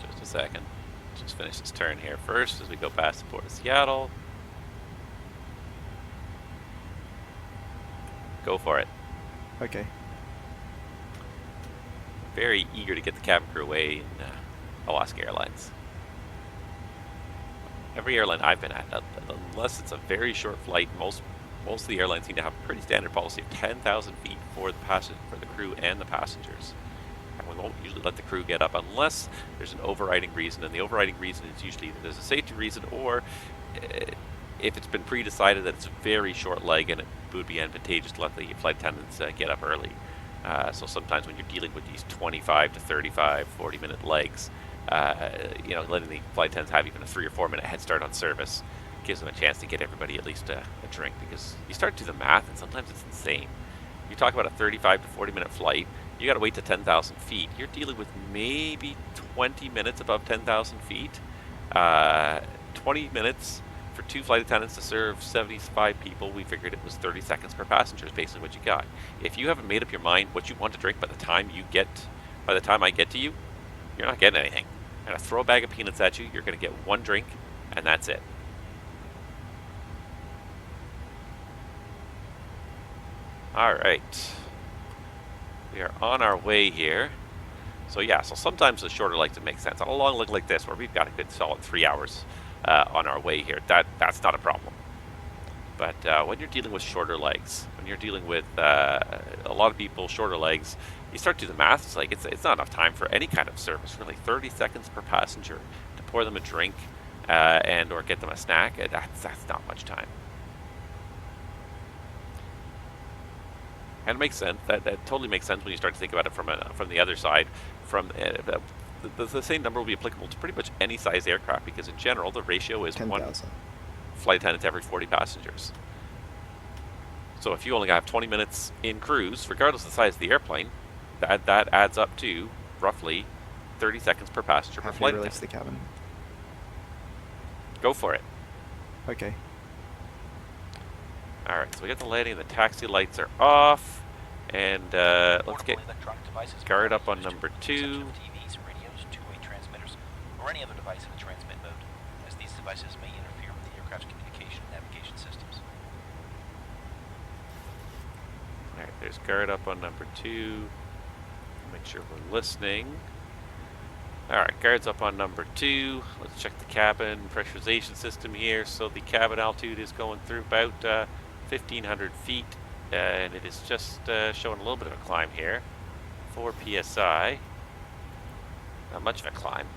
Just a second. Just finish this turn here first as we go past the Port of Seattle. Go for it. Okay. Very eager to get the cabin crew away in Alaska Airlines. Every airline I've been at, unless it's a very short flight, most of the airlines seem to have a pretty standard policy of 10,000 feet for the crew and the passengers. And we won't usually let the crew get up unless there's an overriding reason, and the overriding reason is usually either there's a safety reason or if it's been pre-decided that it's a very short leg and it would be advantageous to let the flight attendants get up early. So sometimes when you're dealing with these 25 to 35, 40-minute legs, letting the flight attendants have even a 3 or 4 minute head start on service gives them a chance to get everybody at least a drink, because you start to do the math and sometimes it's insane. You talk about a 35 to 40-minute flight, you got to wait to 10,000 feet. You're dealing with maybe 20 minutes above 10,000 feet. 20 minutes for 2 flight attendants to serve 75 people. We figured it was 30 seconds per passenger based on what you got. If you haven't made up your mind what you want to drink by the time I get to you, you're not getting anything. I'm going to throw a bag of peanuts at you. You're going to get 1 drink, and that's it. All right. We are on our way here. So yeah, so sometimes the shorter legs, it makes sense. On a long leg like this, where we've got a good solid 3 hours on our way here, that's not a problem. But when you're dealing with shorter legs, when you're dealing with a lot of people, shorter legs, you start to do the math. It's like it's not enough time for any kind of service. Really, 30 seconds per passenger to pour them a drink and or get them a snack. That's not much time. And it makes sense. That totally makes sense when you start to think about it from the other side. The same number will be applicable to pretty much any size aircraft, because in general the ratio is 10,000. 1 flight attendant to every 40 passengers. So if you only have 20 minutes in cruise, regardless of the size of the airplane, that adds up to roughly 30 seconds per passenger per flight release attendant. the cabin. Go for it. Okay. Alright, so we got the landing, the taxi lights are off, and let's get guard up on number 2. TVs, radios, two-way transmitters, or any other device in the transmit mode, as these devices may interfere with the aircraft's communication and navigation systems. Alright, there's guard up on number 2. Make sure we're listening. Alright, guards up on number 2. Let's check the cabin pressurization system here. So the cabin altitude is going through about 1,500 feet. And it is just showing a little bit of a climb here. 4 psi. Not much of a climb.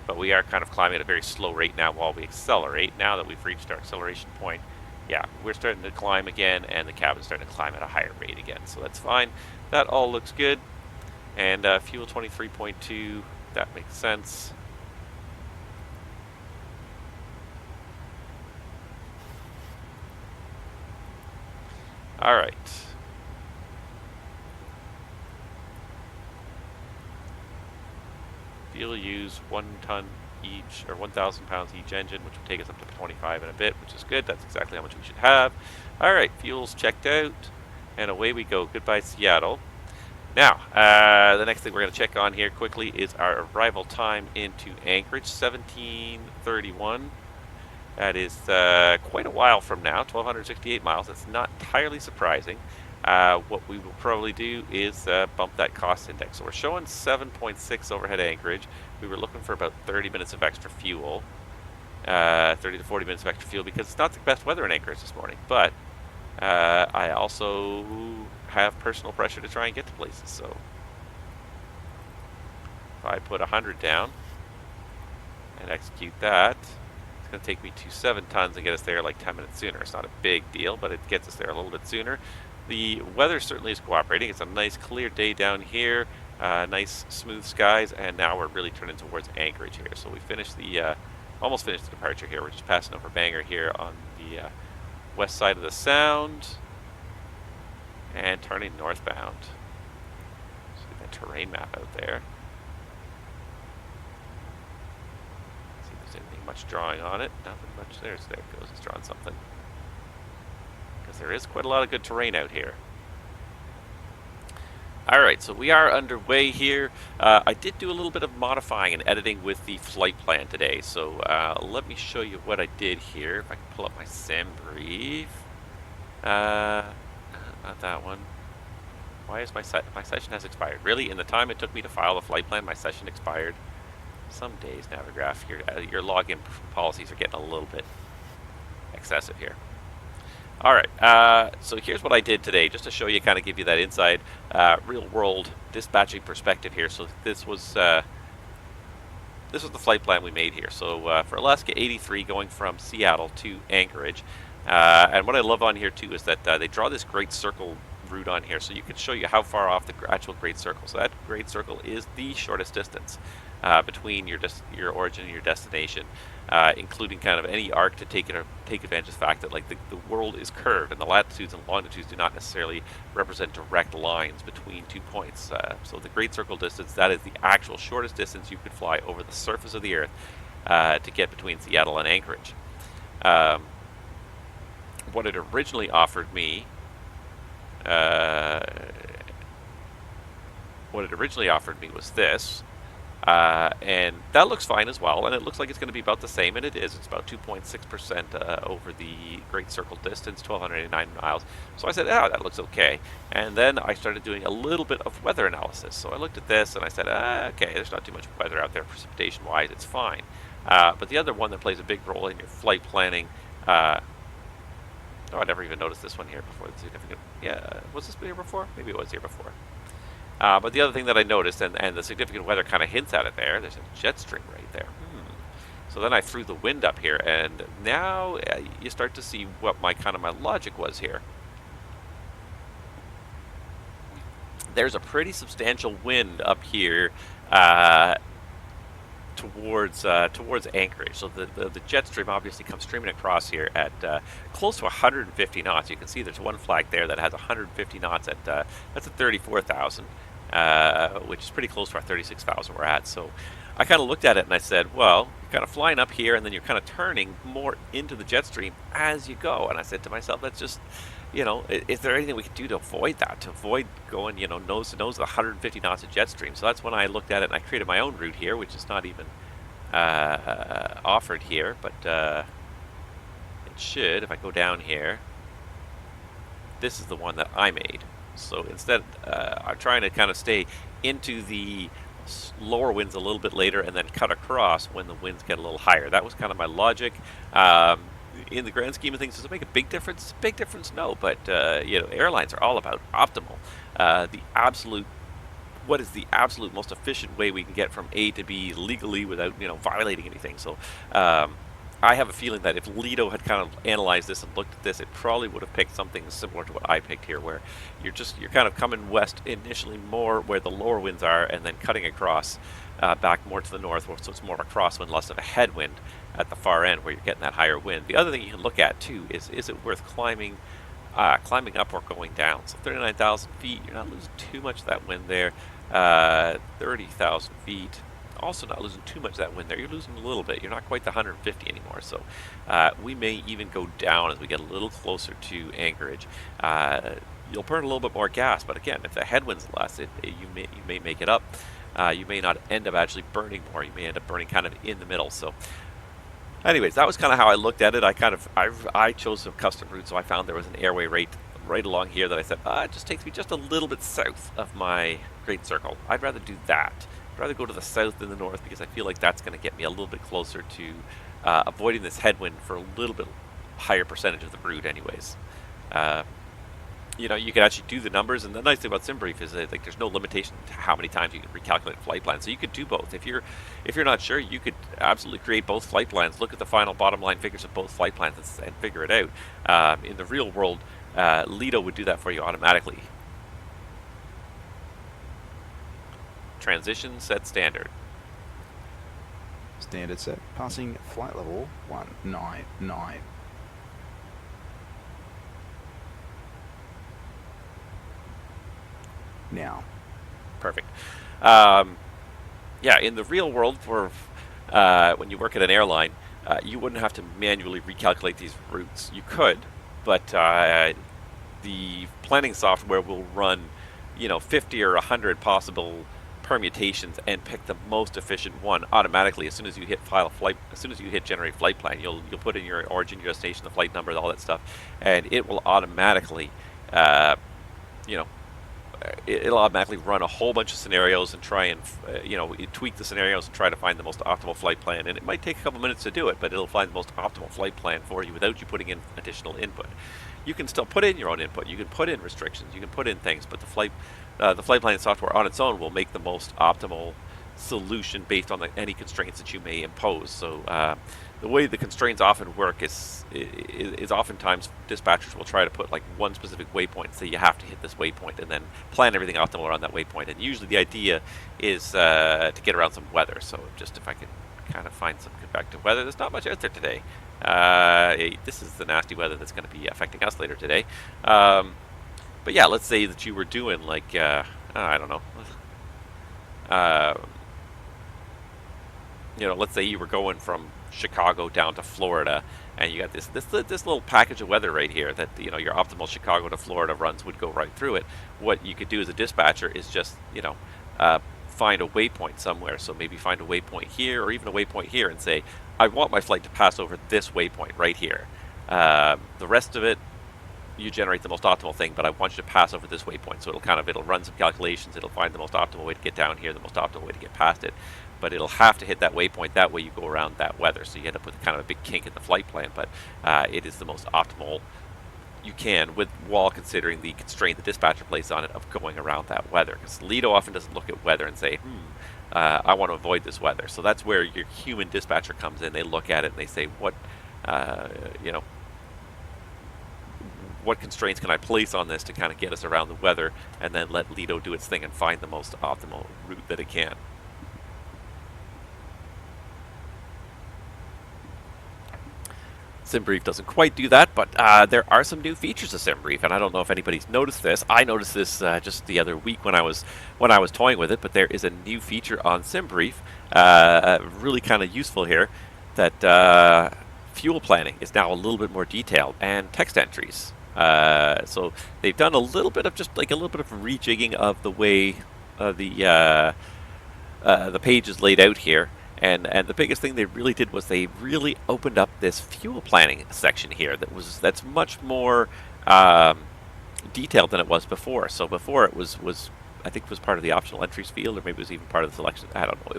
But we are kind of climbing at a very slow rate now while we accelerate. Now that we've reached our acceleration point, yeah, we're starting to climb again, and the cabin's starting to climb at a higher rate again. So that's fine. That all looks good. And fuel 23.2, that makes sense. All right. Fuel use 1 ton each, or 1,000 pounds each engine, which will take us up to 25 in a bit, which is good. That's exactly how much we should have. All right, fuel's checked out, and away we go. Goodbye, Seattle. Now, the next thing we're going to check on here quickly is our arrival time into Anchorage, 17:31. That is quite a while from now, 1,268 miles. That's not entirely surprising. What we will probably do is bump that cost index. So we're showing 7.6 overhead Anchorage. We were looking for about 30 minutes of extra fuel, 30 to 40 minutes of extra fuel, because it's not the best weather in Anchorage this morning. But I also have personal pressure to try and get to places. So if I put 100 down and execute that, it's going to take me to 7 tons and get us there like 10 minutes sooner. It's not a big deal, but it gets us there a little bit sooner. The weather certainly is cooperating. It's a nice clear day down here, nice smooth skies, and now we're really turning towards Anchorage here. So we finished the, almost finished the departure here. We're just passing over Bangor here on the west side of the Sound and turning northbound. See that terrain map out there. See if there's anything much drawing on it. Nothing much. There it goes. It's drawing something. There is quite a lot of good terrain out here. Alright, so we are underway here. I did do a little bit of modifying and editing with the flight plan today. So let me show you what I did here. If I can pull up my SimBrief. Not that one. Why is my session has expired? Really? In the time it took me to file the flight plan, my session expired? Some days, Navigraph, your login policies are getting a little bit excessive here. Alright, so here's what I did today, just to show you, kind of give you that inside real-world dispatching perspective here. So this was the flight plan we made here. So for Alaska 83 going from Seattle to Anchorage, and what I love on here too is that they draw this Great Circle route on here, so you can show you how far off the actual Great Circle. So that Great Circle is the shortest distance between your origin and your destination, including kind of any arc to take advantage of the fact that like the world is curved and the latitudes and longitudes do not necessarily represent direct lines between 2 points. So the Great Circle distance, that is the actual shortest distance you could fly over the surface of the Earth to get between Seattle and Anchorage. What it originally offered me was this. And that looks fine as well, and it looks like it's going to be about the same, and it is. It's about 2.6% over the Great Circle distance, 1,289 miles. So I said, oh, that looks okay. And then I started doing a little bit of weather analysis. So I looked at this, and I said, okay, there's not too much weather out there precipitation-wise. It's fine. But the other one that plays a big role in your flight planning, I never even noticed this one here before. The significant, yeah, was this here before? Maybe it was here before. But the other thing that I noticed, and the significant weather kind of hints at it there, there's a jet stream right there. So then I threw the wind up here, and now you start to see what my logic was here. There's a pretty substantial wind up here towards Anchorage. So the jet stream obviously comes streaming across here at close to 150 knots. You can see there's one flag there that has 150 knots at that's at 34,000, which is pretty close to our 36,000 we're at. So I kind of looked at it and I said, well, you're kind of flying up here and then you're kind of turning more into the jet stream as you go. And I said to myself, let's just, is there anything we can do to avoid that, to avoid going, nose to nose with 150 knots of jet stream? So that's when I looked at it and I created my own route here, which is not even offered here, but it should, if I go down here, this is the one that I made. So instead, I'm trying to kind of stay into the lower winds a little bit later and then cut across when the winds get a little higher. That was kind of my logic. In the grand scheme of things, does it make a big difference? Big difference, no. But you know, airlines are all about optimal. What is the absolute most efficient way we can get from A to B legally without, you know, violating anything? So I have a feeling that if Lido had kind of analyzed this and looked at this, it probably would have picked something similar to what I picked here, where you're kind of coming west initially more where the lower winds are, and then cutting across back more to the north, so it's more of a crosswind, less of a headwind at the far end where you're getting that higher wind. The other thing you can look at too is it worth climbing up or going down? So 39,000 feet, you're not losing too much of that wind there. 30,000 feet, also not losing too much of that wind there. You're losing a little bit. You're not quite the 150 anymore. So we may even go down as we get a little closer to Anchorage. You'll burn a little bit more gas, but again, if the headwind's less, you may make it up. You may not end up actually burning more. You may end up burning kind of in the middle. So anyways, that was kind of how I looked at it. I chose some custom routes, so I found there was an airway rate right along here that I said, it just takes me just a little bit south of my Great Circle. I'd rather do that. I'd rather go to the south than the north, because I feel like that's going to get me a little bit closer to avoiding this headwind for a little bit higher percentage of the route anyways. You know, you can actually do the numbers, and the nice thing about SimBrief is that, like, there's no limitation to how many times you can recalculate a flight plan. So you could do both. If you're not sure, you could absolutely create both flight plans, look at the final bottom line figures of both flight plans, and figure it out. In the real world, Lido would do that for you automatically. Transition set standard. Standard set. Passing flight level 199. Now. Perfect. Yeah, in the real world, when you work at an airline, you wouldn't have to manually recalculate these routes. You could, but the planning software will run, 50 or 100 possible permutations and pick the most efficient one automatically as soon as you hit generate flight plan. You'll put in your origin, your destination, the flight number, all that stuff, and it will automatically it'll automatically run a whole bunch of scenarios and try and tweak the scenarios and try to find the most optimal flight plan. And it might take a couple minutes to do it, but it'll find the most optimal flight plan for you without you putting in additional input. You can still put in your own input. You can put in restrictions. You can put in things, but the flight planning software on its own will make the most optimal solution based on any constraints that you may impose. So the way the constraints often work is oftentimes dispatchers will try to put like one specific waypoint, say you have to hit this waypoint, and then plan everything optimal around that waypoint. And usually the idea is to get around some weather. So just if I could kind of find some convective weather, there's not much out there today. This is the nasty weather that's going to be affecting us later today. But yeah, let's say that you were doing like, I don't know. Let's say you were going from Chicago down to Florida, and you got this little package of weather right here that your optimal Chicago to Florida runs would go right through it. What you could do as a dispatcher is just find a waypoint somewhere. So maybe find a waypoint here, or even a waypoint here, and say, I want my flight to pass over this waypoint right here. The rest of it, you generate the most optimal thing, but I want you to pass over this waypoint. So it'll run some calculations. It'll find the most optimal way to get down here, the most optimal way to get past it. But it'll have to hit that waypoint. That way you go around that weather. So you end up with kind of a big kink in the flight plan, but it is the most optimal you can, while considering the constraint the dispatcher places on it of going around that weather. Because Lido often doesn't look at weather and say, I want to avoid this weather. So that's where your human dispatcher comes in. They look at it and they say, what constraints can I place on this to kind of get us around the weather, and then let Lido do its thing and find the most optimal route that it can. SimBrief doesn't quite do that, but there are some new features of SimBrief, and I don't know if anybody's noticed this. I noticed this just the other week when I was toying with it, but there is a new feature on SimBrief, really kind of useful here, that fuel planning is now a little bit more detailed, and text entries. So they've done a little bit of rejigging of the way the page is laid out here. And the biggest thing they really did was they really opened up this fuel planning section here that's much more detailed than it was before. So before it was I think it was part of the optional entries field, or maybe it was even part of the selection. I don't know.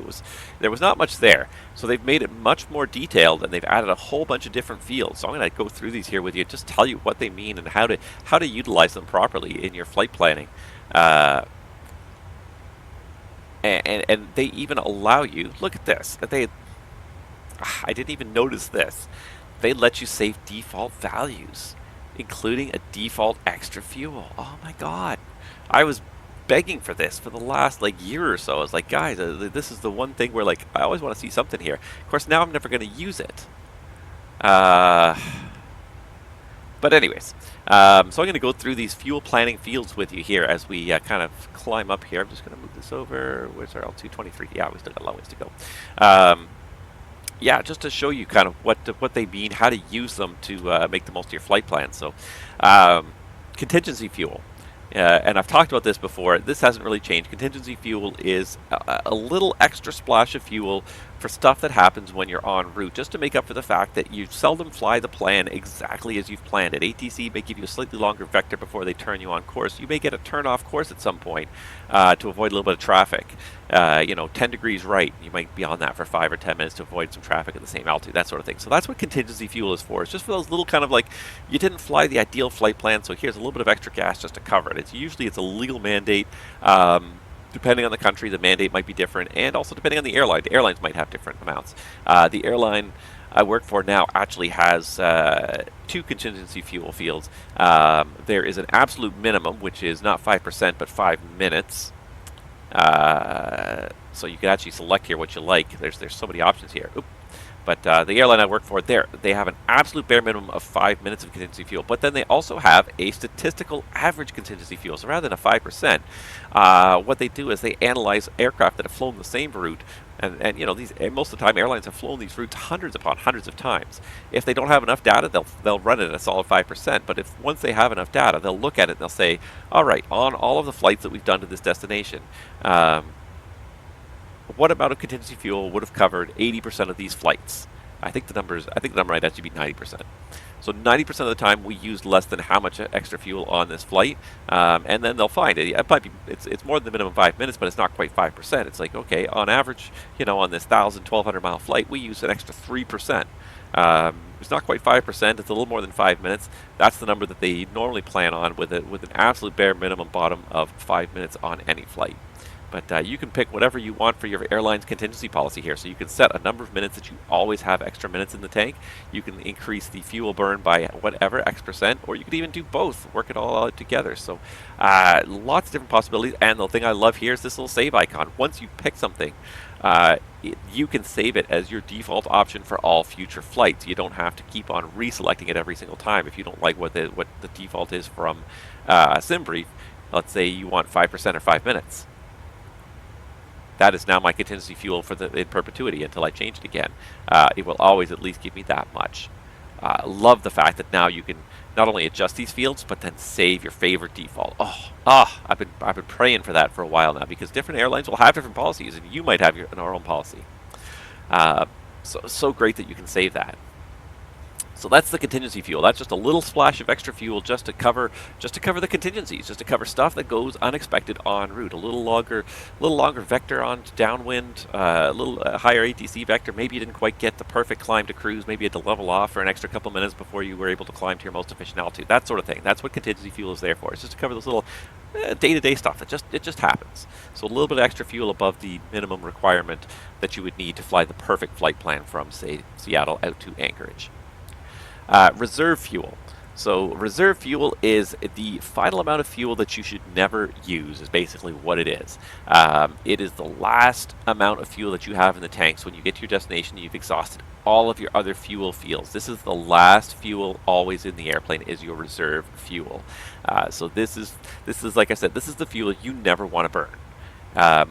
There was not much there. So they've made it much more detailed, and they've added a whole bunch of different fields. So I'm going to go through these here with you, just tell you what they mean and how to utilize them properly in your flight planning. And they even allow you, look at this, I didn't even notice this. They let you save default values, including a default extra fuel. Oh my God. I was begging for this for the last year or so. I was like, guys, this is the one thing where I always want to see something here. Of course, now I'm never going to use it. But anyways, so I'm going to go through these fuel planning fields with you here as we kind of climb up here. I'm just going to move this over. Where's our L223? Yeah, we still got a long ways to go. Yeah, just to show you kind of what they mean, how to use them to make the most of your flight plan. So, contingency fuel. And I've talked about this before. This hasn't really changed. Contingency fuel is a little extra splash of fuel for stuff that happens when you're en route, just to make up for the fact that you seldom fly the plan exactly as you've planned it. ATC may give you a slightly longer vector before they turn you on course. You may get a turn off course at some point to avoid a little bit of traffic. 10 degrees right, you might be on that for 5 or 10 minutes to avoid some traffic at the same altitude, that sort of thing. So that's what contingency fuel is for. It's just for those little kind of you didn't fly the ideal flight plan, so here's a little bit of extra gas just to cover it. It's a legal mandate. Depending on the country, the mandate might be different, and also depending on the airline. The airlines might have different amounts. The airline I work for now actually has 2 contingency fuel fields. There is an absolute minimum, which is not 5%, but 5 minutes. So you can actually select here what you like. There's so many options here. Oop. But the airline I work for, they have an absolute bare minimum of 5 minutes of contingency fuel. But then they also have a statistical average contingency fuel. So rather than a 5%, what they do is they analyze aircraft that have flown the same route. And most of the time airlines have flown these routes hundreds upon hundreds of times. If they don't have enough data, they'll run it at a solid 5%. But once they have enough data, they'll look at it and they'll say, all right, on all of the flights that we've done to this destination, what amount of contingency fuel would have covered 80% of these flights? I think the number might actually be 90%. So 90% of the time we used less than how much extra fuel on this flight, and then they'll find it. It might be it's more than the minimum 5 minutes, but it's not quite 5%. It's like, okay, on average, on this 1,200 mile flight, we use an extra 3%. It's not quite 5%. It's a little more than 5 minutes. That's the number that they normally plan on with an absolute bare minimum bottom of 5 minutes on any flight. But you can pick whatever you want for your airline's contingency policy here. So you can set a number of minutes that you always have extra minutes in the tank. You can increase the fuel burn by whatever X%, or you could even do both, work it all out together. So lots of different possibilities. And the thing I love here is this little save icon. Once you pick something, you can save it as your default option for all future flights. You don't have to keep on reselecting it every single time if you don't like what the default is from SimBrief. Let's say you want 5% or 5 minutes. That is now my contingency fuel in perpetuity until I change it again. It will always at least give me that much. Love the fact that now you can not only adjust these fields, but then save your favorite default. I've been praying for that for a while now, because different airlines will have different policies, and you might have your own policy. So great that you can save that. So that's the contingency fuel. That's just a little splash of extra fuel just to cover the contingencies, just to cover stuff that goes unexpected en route. A little longer vector on downwind, a little higher ATC vector. Maybe you didn't quite get the perfect climb to cruise. Maybe you had to level off for an extra couple minutes before you were able to climb to your most efficient altitude. That sort of thing. That's what contingency fuel is there for. It's just to cover those little day-to-day stuff that just happens. So a little bit of extra fuel above the minimum requirement that you would need to fly the perfect flight plan from, say, Seattle out to Anchorage. Reserve fuel. So reserve fuel is the final amount of fuel that you should never use, is basically what it is. It is the last amount of fuel that you have in the tanks when you get to your destination. You've exhausted all of your other fuel fields. This is the last fuel always in the airplane, is your reserve fuel. So this is like I said, this is the fuel you never want to burn.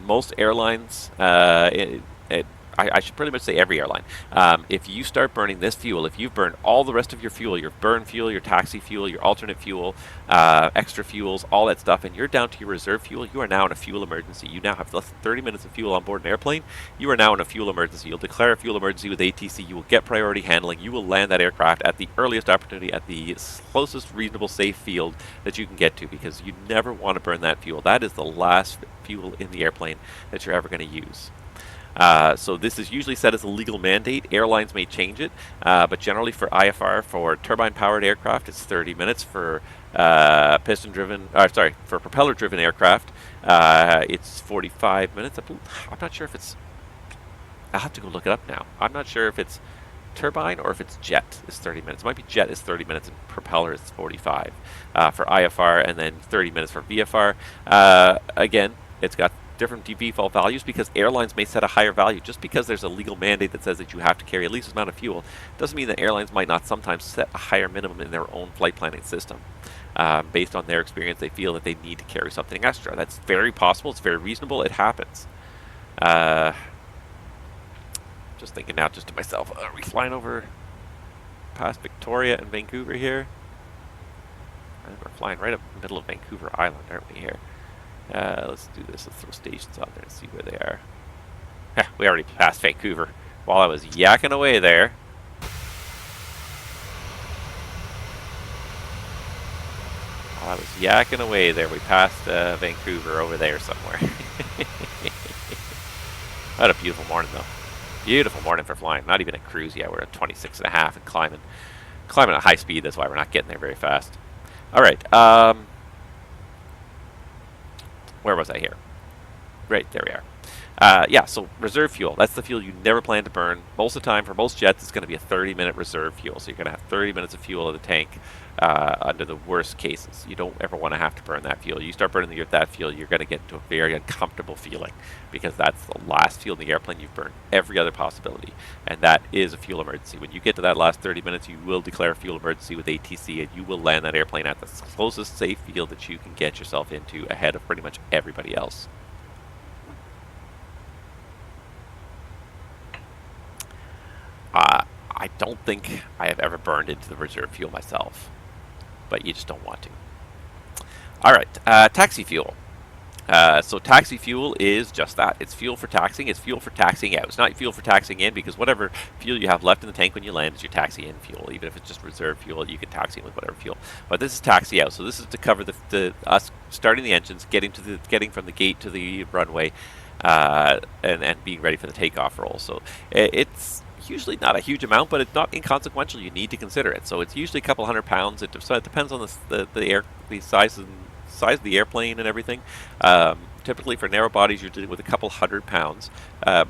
Most airlines, I should pretty much say every airline, if you start burning this fuel, if you've burned all the rest of your fuel, your burn fuel, your taxi fuel, your alternate fuel, extra fuels, all that stuff, and you're down to your reserve fuel, you are now in a fuel emergency. You now have less than 30 minutes of fuel on board an airplane. You are now in a fuel emergency. You'll declare a fuel emergency with ATC. You will get priority handling. You will land that aircraft at the earliest opportunity at the closest reasonable safe field that you can get to, because you never want to burn that fuel. That is the last fuel in the airplane that you're ever going to use. So this is usually set as a legal mandate. Airlines may change it, but generally for IFR, for turbine-powered aircraft, it's 30 minutes. For for propeller-driven aircraft, it's 45 minutes. I'm not sure if it's. I'll have to go look it up now. I'm not sure if it's turbine or if it's jet is 30 minutes. It might be jet is 30 minutes and propeller is 45 for IFR, and then 30 minutes for VFR. Again, it's got different default values because airlines may set a higher value. Just because there's a legal mandate that says that you have to carry at least this amount of fuel doesn't mean that airlines might not sometimes set a higher minimum in their own flight planning system. Based on their experience, they feel that they need to carry something extra. That's very possible. It's very reasonable. It happens. Just thinking now just to myself, are we flying over past Victoria and Vancouver here? And we're flying right up in the middle of Vancouver Island, aren't we here? Let's do this. Let's throw stations out there and see where they are. We already passed Vancouver while I was yakking away there. While I was yakking away there, we passed Vancouver over there somewhere. What a beautiful morning, though. Beautiful morning for flying. Not even a cruise yet. We're at 26.5 and climbing at high speed. That's why we're not getting there very fast. All right. Where was I here? Right, there we are. Yeah, so reserve fuel. That's the fuel you never plan to burn. Most of the time, for most jets, it's going to be a 30-minute reserve fuel. So you're going to have 30 minutes of fuel in the tank under the worst cases. You don't ever want to have to burn that fuel. You start burning that fuel, you're going to get into a very uncomfortable feeling, because that's the last fuel in the airplane. You've burned every other possibility, and that is a fuel emergency. When you get to that last 30 minutes, you will declare a fuel emergency with ATC, and you will land that airplane at the closest safe field that you can get yourself into, ahead of pretty much everybody else. I don't think I have ever burned into the reserve fuel myself, but you just don't want to. All right, taxi fuel. So taxi fuel is just that. It's fuel for taxiing. It's fuel for taxiing out. It's not fuel for taxiing in, because whatever fuel you have left in the tank when you land is your taxi in fuel. Even if it's just reserve fuel, you can taxi in with whatever fuel. But this is taxi out. So this is to cover us starting the engines, getting from the gate to the runway, and being ready for the takeoff roll. So it's usually not a huge amount, but it's not inconsequential. You need to consider it. So it's usually a couple $100. It depends on the size of the airplane and everything. Typically for narrow bodies, you're dealing with a couple £100.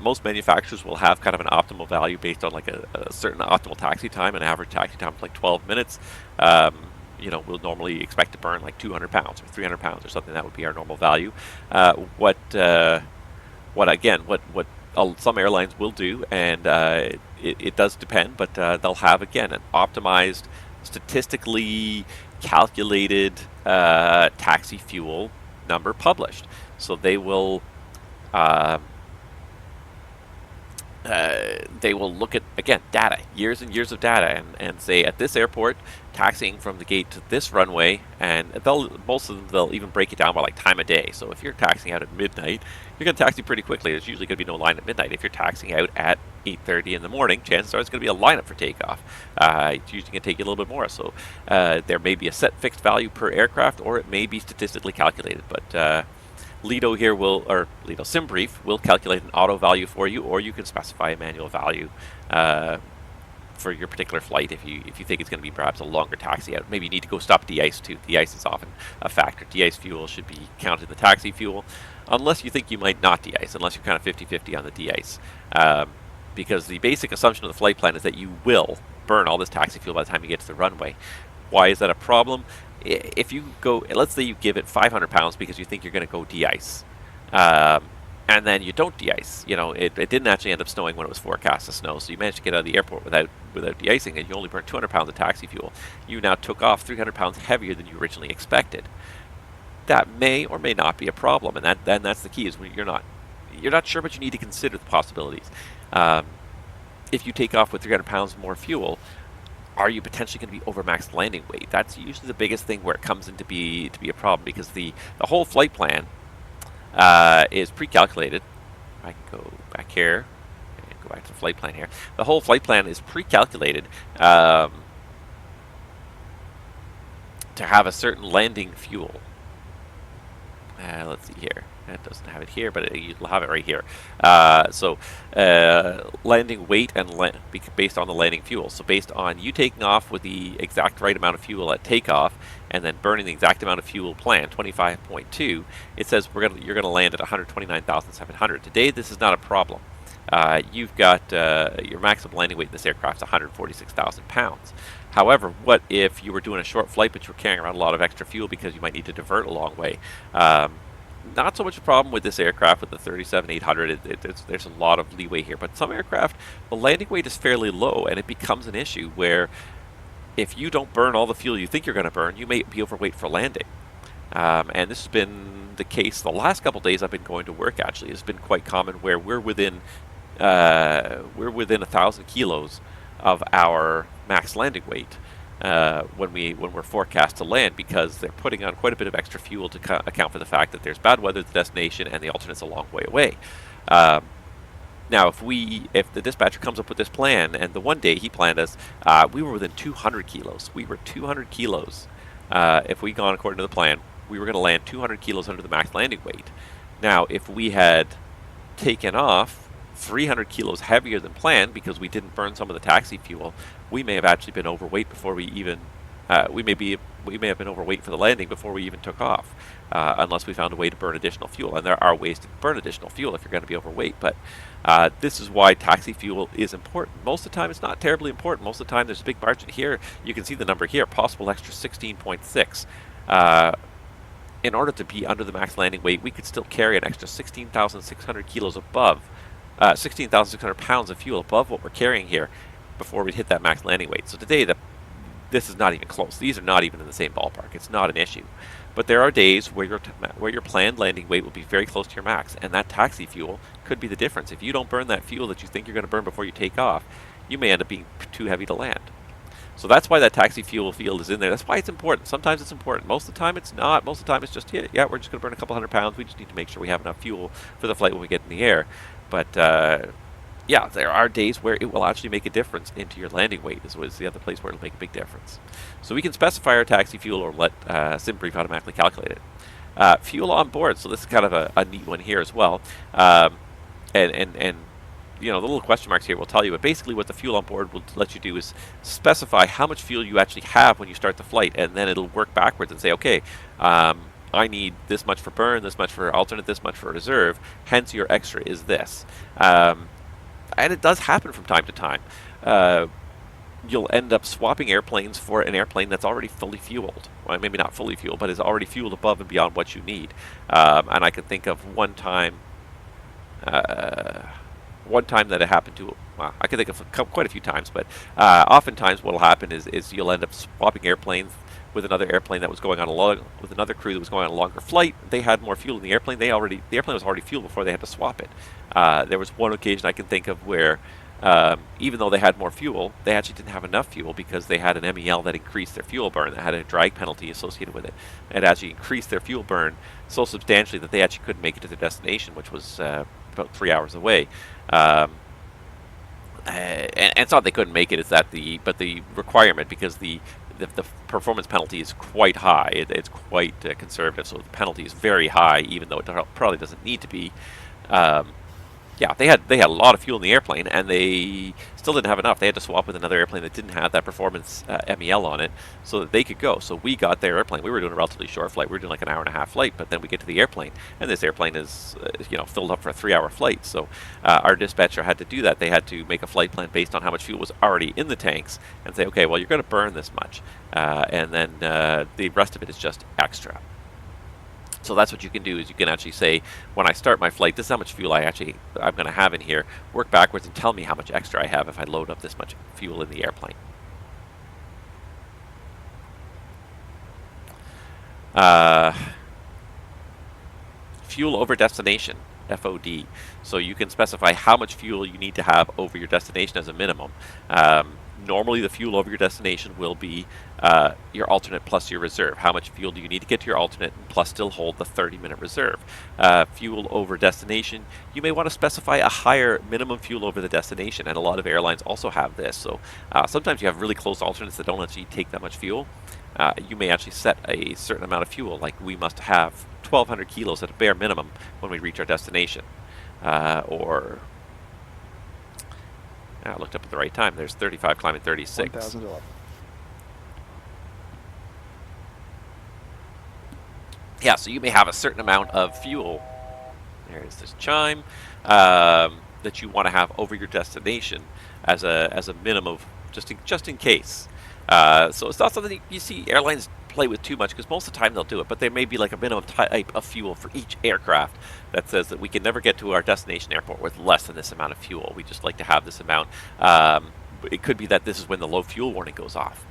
Most manufacturers will have kind of an optimal value based on like a certain optimal taxi time. An average taxi time is like 12 minutes. We'll normally expect to burn like 200 pounds or 300 pounds or something. That would be our normal value. What some airlines will do, and it does depend, but they'll have, again, an optimized, statistically calculated taxi fuel number published. So they will look at, again, data, years and years of data, and say at this airport, taxiing from the gate to this runway, and most of them, they'll even break it down by like time of day. So if you're taxiing out at midnight, you're going to taxi pretty quickly. There's usually going to be no line at midnight. If you're taxiing out at 8:30 in the morning, chances are it's going to be a lineup for takeoff. It's usually going to take you a little bit more. So there may be a set fixed value per aircraft, or it may be statistically calculated. But Lido here SimBrief will calculate an auto value for you, or you can specify a manual value for your particular flight if you think it's going to be perhaps a longer taxi out. Maybe you need to go stop de-ice too. De-ice is often a factor. De-ice fuel should be counted in the taxi fuel, unless you think you might not de-ice, unless you're kind of 50-50 on the de-ice. Because the basic assumption of the flight plan is that you will burn all this taxi fuel by the time you get to the runway. Why is that a problem? If you go, let's say you give it 500 pounds because you think you're going to go de-ice, and then you don't de-ice. It didn't actually end up snowing when it was forecast to snow, so you managed to get out of the airport without de-icing, and you only burned 200 pounds of taxi fuel. You now took off 300 pounds heavier than you originally expected. That may or may not be a problem, and that's the key, is when you're not sure, but you need to consider the possibilities. If you take off with 300 pounds more fuel, are you potentially going to be over max landing weight? That's usually the biggest thing where it comes into be a problem, because the whole flight plan is pre-calculated. I can go back here and go back to the flight plan here. The whole flight plan is pre-calculated to have a certain landing fuel. Let's see here. It doesn't have it here, but you'll have it right here. Landing weight and based on the landing fuel. So based on you taking off with the exact right amount of fuel at takeoff, and then burning the exact amount of fuel planned, 25.2, it says you're gonna land at 129,700. Today, this is not a problem. You've got your maximum landing weight in this aircraft is 146,000 pounds. However, what if you were doing a short flight, but you were carrying around a lot of extra fuel because you might need to divert a long way? Not so much a problem with this aircraft, with the 37-800. There's a lot of leeway here. But some aircraft, the landing weight is fairly low, and it becomes an issue where if you don't burn all the fuel you think you're going to burn, you may be overweight for landing. And this has been the case the last couple days I've been going to work. Actually, it's been quite common where we're within 1,000 kilos of our max landing weight when we're forecast to land, because they're putting on quite a bit of extra fuel to account for the fact that there's bad weather at the destination and the alternate's a long way away. Now, if the dispatcher comes up with this plan, and the one day he planned us, we were within 200 kilos. We were 200 kilos. If we gone according to the plan, we were going to land 200 kilos under the max landing weight. Now, if we had taken off 300 kilos heavier than planned because we didn't burn some of the taxi fuel, we may have actually been overweight before we even we may have been overweight for the landing before we even took off, unless we found a way to burn additional fuel. And there are ways to burn additional fuel if you're going to be overweight, but this is why taxi fuel is important. Most of the time it's not terribly important. Most of the time there's a big margin here. You can see the number here, possible extra 16.6. In order to be under the max landing weight, we could still carry an extra 16,600 kilos above 16,600 pounds of fuel above what we're carrying here before we hit that max landing weight. So today, this is not even close. These are not even in the same ballpark. It's not an issue. But there are days where your planned landing weight will be very close to your max, and that taxi fuel could be the difference. If you don't burn that fuel that you think you're going to burn before you take off, you may end up being too heavy to land. So that's why that taxi fuel field is in there. That's why it's important. Sometimes it's important. Most of the time it's not. Most of the time it's just, yeah, we're just going to burn a couple hundred pounds. We just need to make sure we have enough fuel for the flight when we get in the air. But yeah, there are days where it will actually make a difference into your landing weight. This was the other place where it'll make a big difference. So we can specify our taxi fuel or let SimBrief automatically calculate it. Fuel on board. So this is kind of a neat one here as well. And you know, the little question marks here will tell you, but basically what the fuel on board will let you do is specify how much fuel you actually have when you start the flight, and then it'll work backwards and say, okay, I need this much for burn, this much for alternate, this much for reserve, hence your extra is this. And it does happen from time to time. You'll end up swapping airplanes for an airplane that's already fully fueled. Well, maybe not fully fueled, but is already fueled above and beyond what you need. And I can think of one time that it happened to, well, I can think of quite a few times, but oftentimes what will happen is you'll end up swapping airplanes with another airplane that was going on with another crew that was going on a longer flight. They had more fuel in the airplane. The airplane was already fueled before they had to swap it. There was one occasion I can think of where even though they had more fuel, they actually didn't have enough fuel because they had an MEL that increased their fuel burn, that had a drag penalty associated with it. It actually increased their fuel burn so substantially that they actually couldn't make it to their destination, which was about 3 hours away. And it's not they couldn't make it, it's that but the requirement, because the performance penalty is quite high. It's quite conservative, so the penalty is very high, even though it probably doesn't need to be. Yeah, they had a lot of fuel in the airplane, and they still didn't have enough. They had to swap with another airplane that didn't have that performance MEL on it, so that they could go. So we got their airplane. We were doing a relatively short flight. We were doing like an hour and a half flight, but then we get to the airplane, and this airplane is filled up for a 3-hour flight. So our dispatcher had to do that. They had to make a flight plan based on how much fuel was already in the tanks, and say, okay, well, you're going to burn this much, and then the rest of it is just extra. So that's what you can do, is you can actually say, when I start my flight, this is how much fuel I'm going to have in here. Work backwards and tell me how much extra I have if I load up this much fuel in the airplane. Fuel over destination. FOD. So you can specify how much fuel you need to have over your destination as a minimum. Normally the fuel over your destination will be your alternate plus your reserve. How much fuel do you need to get to your alternate and plus still hold the 30-minute reserve? Fuel over destination, you may want to specify a higher minimum fuel over the destination, and a lot of airlines also have this. So sometimes you have really close alternates that don't actually take that much fuel. You may actually set a certain amount of fuel, like we must have 1,200 kilos at a bare minimum when we reach our destination. I looked up at the right time. There's 35 climbing 36. 1,011. Yeah, so you may have a certain amount of fuel. There's this chime that you want to have over your destination as a minimum, just in case. So it's not something you see airlines play with too much, because most of the time they'll do it, but there may be like a minimum type of fuel for each aircraft that says that we can never get to our destination airport with less than this amount of fuel. We just like to have this amount. It could be that this is when the low fuel warning goes off.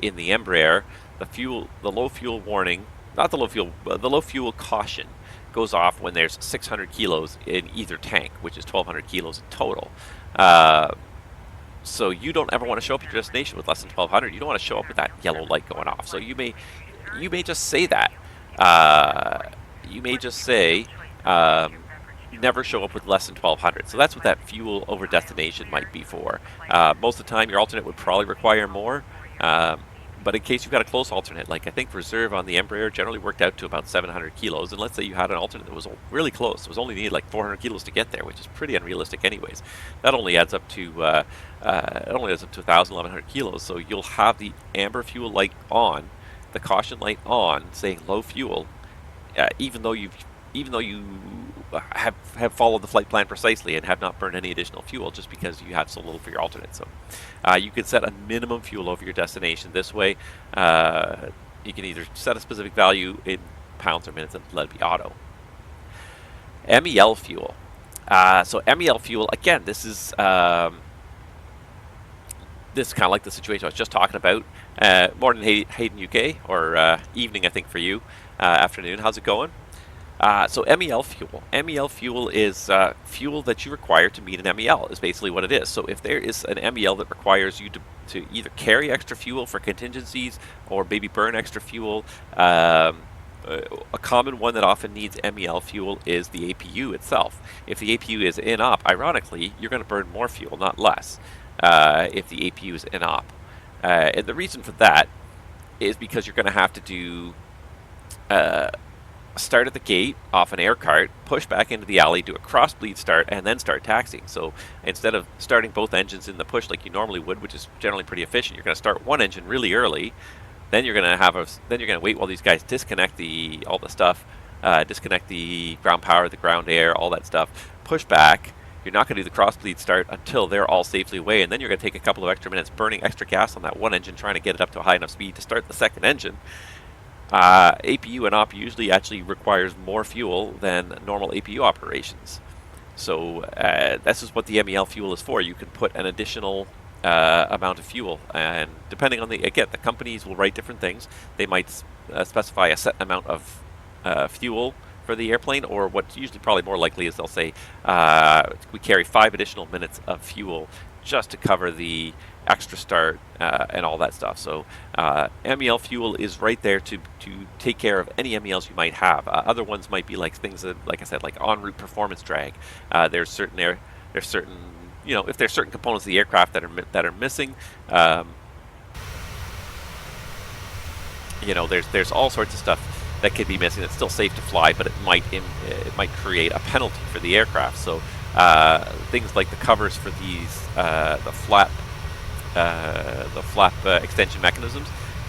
In the Embraer, the low fuel warning, not the low fuel, the low fuel caution goes off when there's 600 kilos in either tank, which is 1,200 kilos in total. So you don't ever want to show up at your destination with less than 1,200. You don't want to show up with that yellow light going off. So you may just say that. You may just say never show up with less than 1,200. So that's what that fuel over destination might be for. Most of the time, your alternate would probably require more. But in case you've got a close alternate, like I think reserve on the Embraer generally worked out to about 700 kilos. And let's say you had an alternate that was really close. It was only needed like 400 kilos to get there, which is pretty unrealistic anyways. That only adds up to 1,000, 1,100 kilos. So you'll have the amber fuel light on, the caution light on, saying low fuel, even though you have followed the flight plan precisely and have not burned any additional fuel, just because you have so little for your alternate. So you can set a minimum fuel over your destination this way. You can either set a specific value in pounds or minutes and let it be auto. MEL fuel. So MEL fuel, again, this is kind of like the situation I was just talking about. Morning, Hayden, UK, or evening, I think, for you. Afternoon, how's it going? So MEL fuel. MEL fuel is fuel that you require to meet an MEL, is basically what it is. So if there is an MEL that requires you to either carry extra fuel for contingencies or maybe burn extra fuel, a common one that often needs MEL fuel is the APU itself. If the APU is in op, ironically, you're going to burn more fuel, not less, if the APU is in op. And the reason for that is because you're going to have to do start at the gate off an air cart, push back into the alley, do a cross bleed start, and then start taxiing. So instead of starting both engines in the push like you normally would, which is generally pretty efficient, you're going to start one engine really early. Then you're going to wait while these guys disconnect all the stuff, disconnect the ground power, the ground air, all that stuff. Push back. You're not going to do the cross bleed start until they're all safely away, and then you're going to take a couple of extra minutes burning extra gas on that one engine, trying to get it up to a high enough speed to start the second engine. APU and op usually actually requires more fuel than normal APU operations. So this is what the MEL fuel is for. You can put an additional amount of fuel, and depending on the companies will write different things. They might specify a set amount of fuel for the airplane, or what's usually probably more likely is they'll say we carry 5 additional minutes of fuel just to cover the extra start and all that stuff. So MEL fuel is right there to take care of any MELs you might have. Other ones might be like things that, like I said, like en route performance drag. There's certain if there's certain components of the aircraft that are missing. There's all sorts of stuff that could be missing. It's still safe to fly, but it might create a penalty for the aircraft. So things like the covers for these the flap extension mechanisms,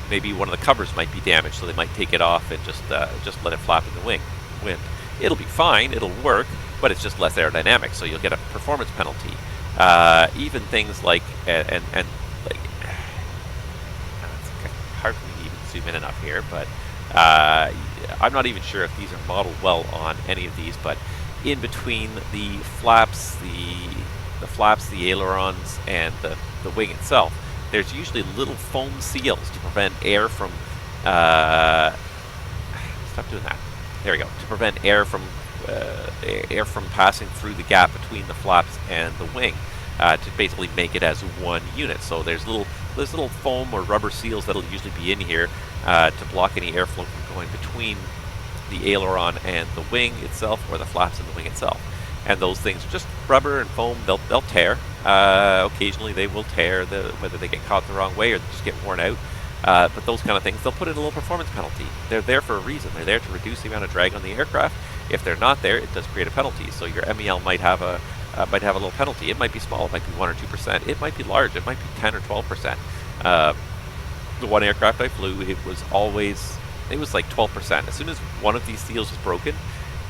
maybe one of the covers might be damaged, so they might take it off and just let it flap in the wind. It'll be fine, it'll work, but it's just less aerodynamic, so you'll get a performance penalty. Even things like it's hard for me to even zoom in enough here, but I'm not even sure if these are modeled well on any of these, but in between the flaps, the ailerons, and the wing itself, there's usually little foam seals to prevent air from stop doing that. There we go. To prevent air from air from passing through the gap between the flaps and the wing to basically make it as one unit. So there's little foam or rubber seals that'll usually be in here to block any airflow from going between the aileron and the wing itself, or the flaps and the wing itself. And those things are just rubber and foam. They'll tear. Occasionally they will tear, whether they get caught the wrong way or they just get worn out. But those kind of things, they'll put in a little performance penalty. They're there for a reason. They're there to reduce the amount of drag on the aircraft. If they're not there, it does create a penalty. So your MEL might have a little penalty. It might be small. It might be 1 or 2%. It might be large. It might be 10 or 12%. The one aircraft I flew, it was like 12%. As soon as one of these seals was broken,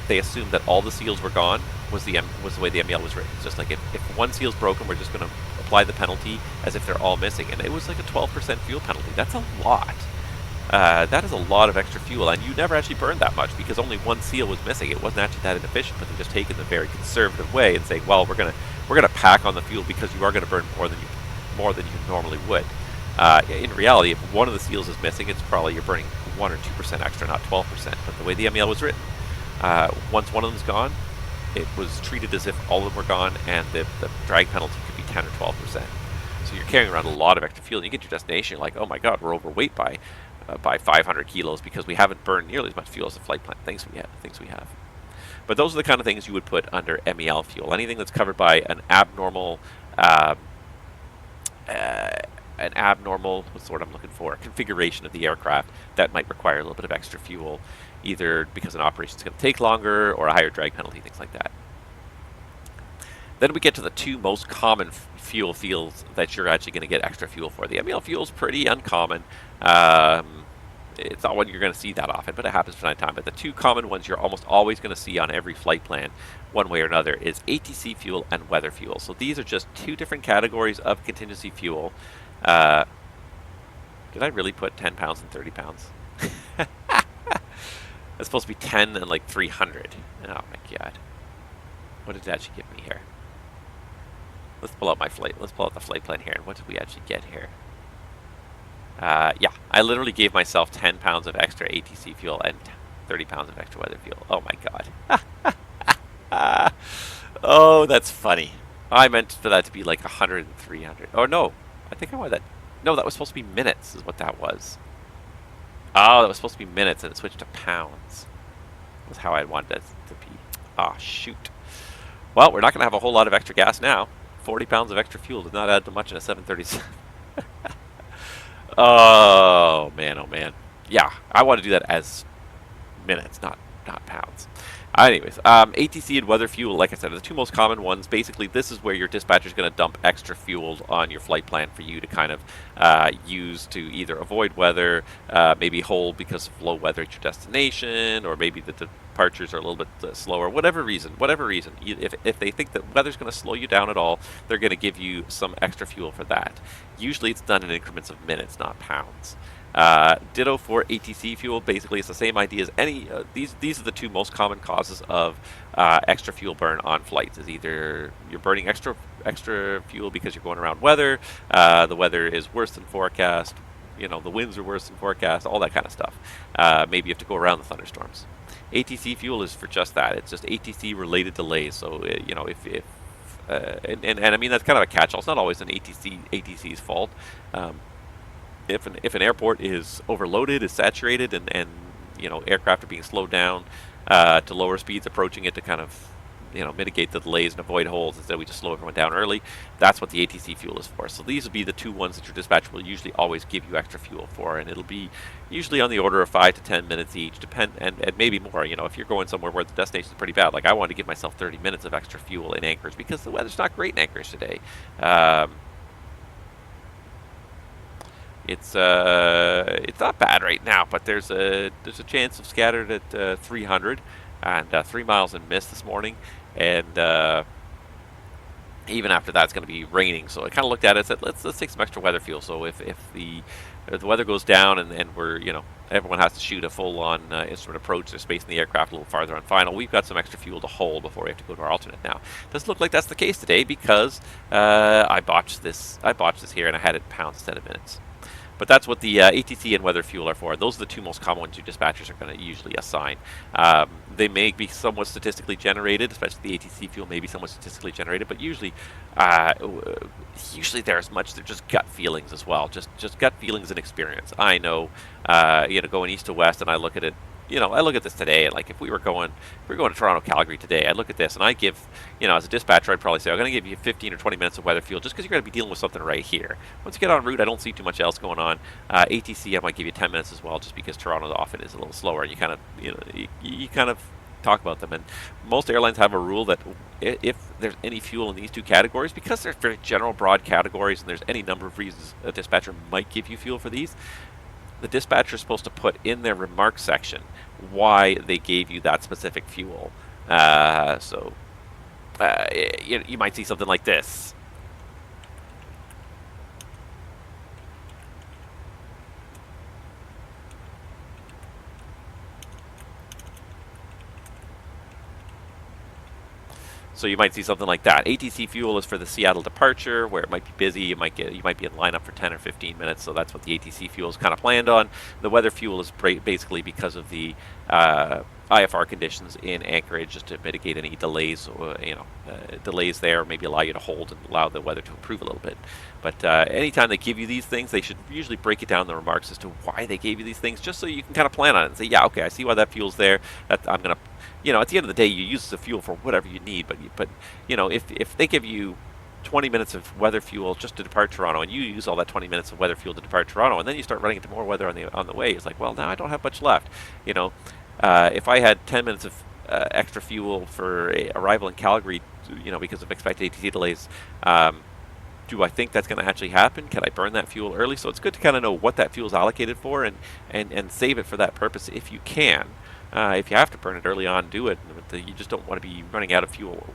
they assumed that all the seals were gone. Was the way the MEL was written. It's just like if one seal's broken, we're just going to apply the penalty as if they're all missing. And it was like a 12% fuel penalty. That's a lot. That is a lot of extra fuel, and you never actually burned that much because only one seal was missing. It wasn't actually that inefficient, but they're just taking the very conservative way and saying, well, we're gonna pack on the fuel because you are going to burn more than you normally would. In reality, if one of the seals is missing, it's probably you're burning 1 or 2% extra, not 12%. But the way the MEL was written, once one of them's gone, it was treated as if all of them were gone, and the drag penalty could be 10 or 12%. So you're carrying around a lot of extra fuel, and you get to your destination, you're like, oh my god, we're overweight by 500 kilos because we haven't burned nearly as much fuel as the flight plan thinks we have. But those are the kind of things you would put under MEL fuel. Anything that's covered by an abnormal, what's the word I'm looking for, configuration of the aircraft that might require a little bit of extra fuel, either because an operation is going to take longer or a higher drag penalty, things like that. Then we get to the two most common fuel fields that you're actually going to get extra fuel for. The MEL fuel is pretty uncommon. It's not one you're going to see that often, but it happens from time to time. But the two common ones you're almost always going to see on every flight plan, one way or another, is ATC fuel and weather fuel. So these are just two different categories of contingency fuel. Did I really put 10 pounds and 30 pounds? It's supposed to be 10 and like 300. Oh my god. What did it actually give me here? Let's pull out my flight. Let's pull out the flight plan here. And what did we actually get here? Yeah, I literally gave myself 10 pounds of extra ATC fuel and 30 pounds of extra weather fuel. Oh my god. Oh, that's funny. I meant for that to be like 100 and 300. Oh no, I think I wanted that. No, that was supposed to be minutes is what that was. Oh, that was supposed to be minutes and it switched to pounds. Was how I wanted it to be. Ah, shoot. Well, we're not going to have a whole lot of extra gas now. 40 pounds of extra fuel did not add to much in a 737. Oh man. Yeah, I want to do that as minutes, not pounds. Anyways, ATC and weather fuel, like I said, are the two most common ones. Basically, this is where your dispatcher is going to dump extra fuel on your flight plan for you to kind of use to either avoid weather, maybe hold because of low weather at your destination, or maybe the departures are a little bit slower. Whatever reason, if they think that weather's going to slow you down at all, they're going to give you some extra fuel for that. Usually, it's done in increments of minutes, not pounds. Ditto for ATC fuel. Basically, it's the same idea as any. These are the two most common causes of extra fuel burn on flights. Is either you're burning extra fuel because you're going around weather, the weather is worse than forecast, the winds are worse than forecast, all that kind of stuff. Maybe you have to go around the thunderstorms. ATC fuel is for just that. It's just ATC related delays. So if I mean that's kind of a catch-all. It's not always an ATC's fault. If an airport is overloaded, is saturated, and aircraft are being slowed down to lower speeds, approaching it to kind of mitigate the delays and avoid holes, instead we just slow everyone down early. That's what the ATC fuel is for. So these will be the two ones that your dispatcher will usually always give you extra fuel for, and it'll be usually on the order of 5 to 10 minutes each, and maybe more. If you're going somewhere where the destination is pretty bad, like I wanted to give myself 30 minutes of extra fuel in Anchorage because the weather's not great in Anchorage today. It's not bad right now, but there's a chance of scattered at 300 and 3 miles in mist this morning, and even after that it's going to be raining. So I kind of looked at it and said, let's take some extra weather fuel. So if the weather goes down and we're everyone has to shoot a full-on instrument approach, there's space in the aircraft a little farther on final, we've got some extra fuel to hold before we have to go to our alternate now. Doesn't look like that's the case today because I botched this here and I had it in pounds instead of minutes. But that's what the ATC and weather fuel are for. Those are the two most common ones your dispatchers are going to usually assign. They may be somewhat statistically generated, especially the ATC fuel may be somewhat statistically generated, but usually they're as much, they're just gut feelings as well, just gut feelings and experience. I know, going east to west, and I look at it, I look at this today, and like if we were going to Toronto, Calgary today, I'd look at this and I give, as a dispatcher, I'd probably say, I'm going to give you 15 or 20 minutes of weather fuel just because you're going to be dealing with something right here. Once you get en route, I don't see too much else going on. ATC, I might give you 10 minutes as well, just because Toronto often is a little slower, and you kind of, you kind of talk about them. And most airlines have a rule that if there's any fuel in these two categories, because they're very general, broad categories, and there's any number of reasons a dispatcher might give you fuel for these, the dispatcher is supposed to put in their remarks section why they gave you that specific fuel. You might see something like this. So you might see something like that. ATC fuel is for the Seattle departure, where it might be busy. You might be in lineup for 10 or 15 minutes. So that's what the ATC fuel is kind of planned on. The weather fuel is basically because of the IFR conditions in Anchorage, just to mitigate any delays. Delays there, maybe allow you to hold and allow the weather to improve a little bit. But anytime they give you these things, they should usually break it down in the remarks as to why they gave you these things, just so you can kind of plan on it and say, yeah, okay, I see why that fuel's there. I'm gonna. At the end of the day, you use the fuel for whatever you need, but if they give you 20 minutes of weather fuel just to depart Toronto, and you use all that 20 minutes of weather fuel to depart Toronto, and then you start running into more weather on the way, it's like, well, now I don't have much left. If I had 10 minutes of extra fuel for arrival in Calgary, because of expected ATC delays, do I think that's going to actually happen? Can I burn that fuel early? So it's good to kind of know what that fuel is allocated for, and save it for that purpose if you can. If you have to burn it early on, do it. You just don't want to be running out of fuel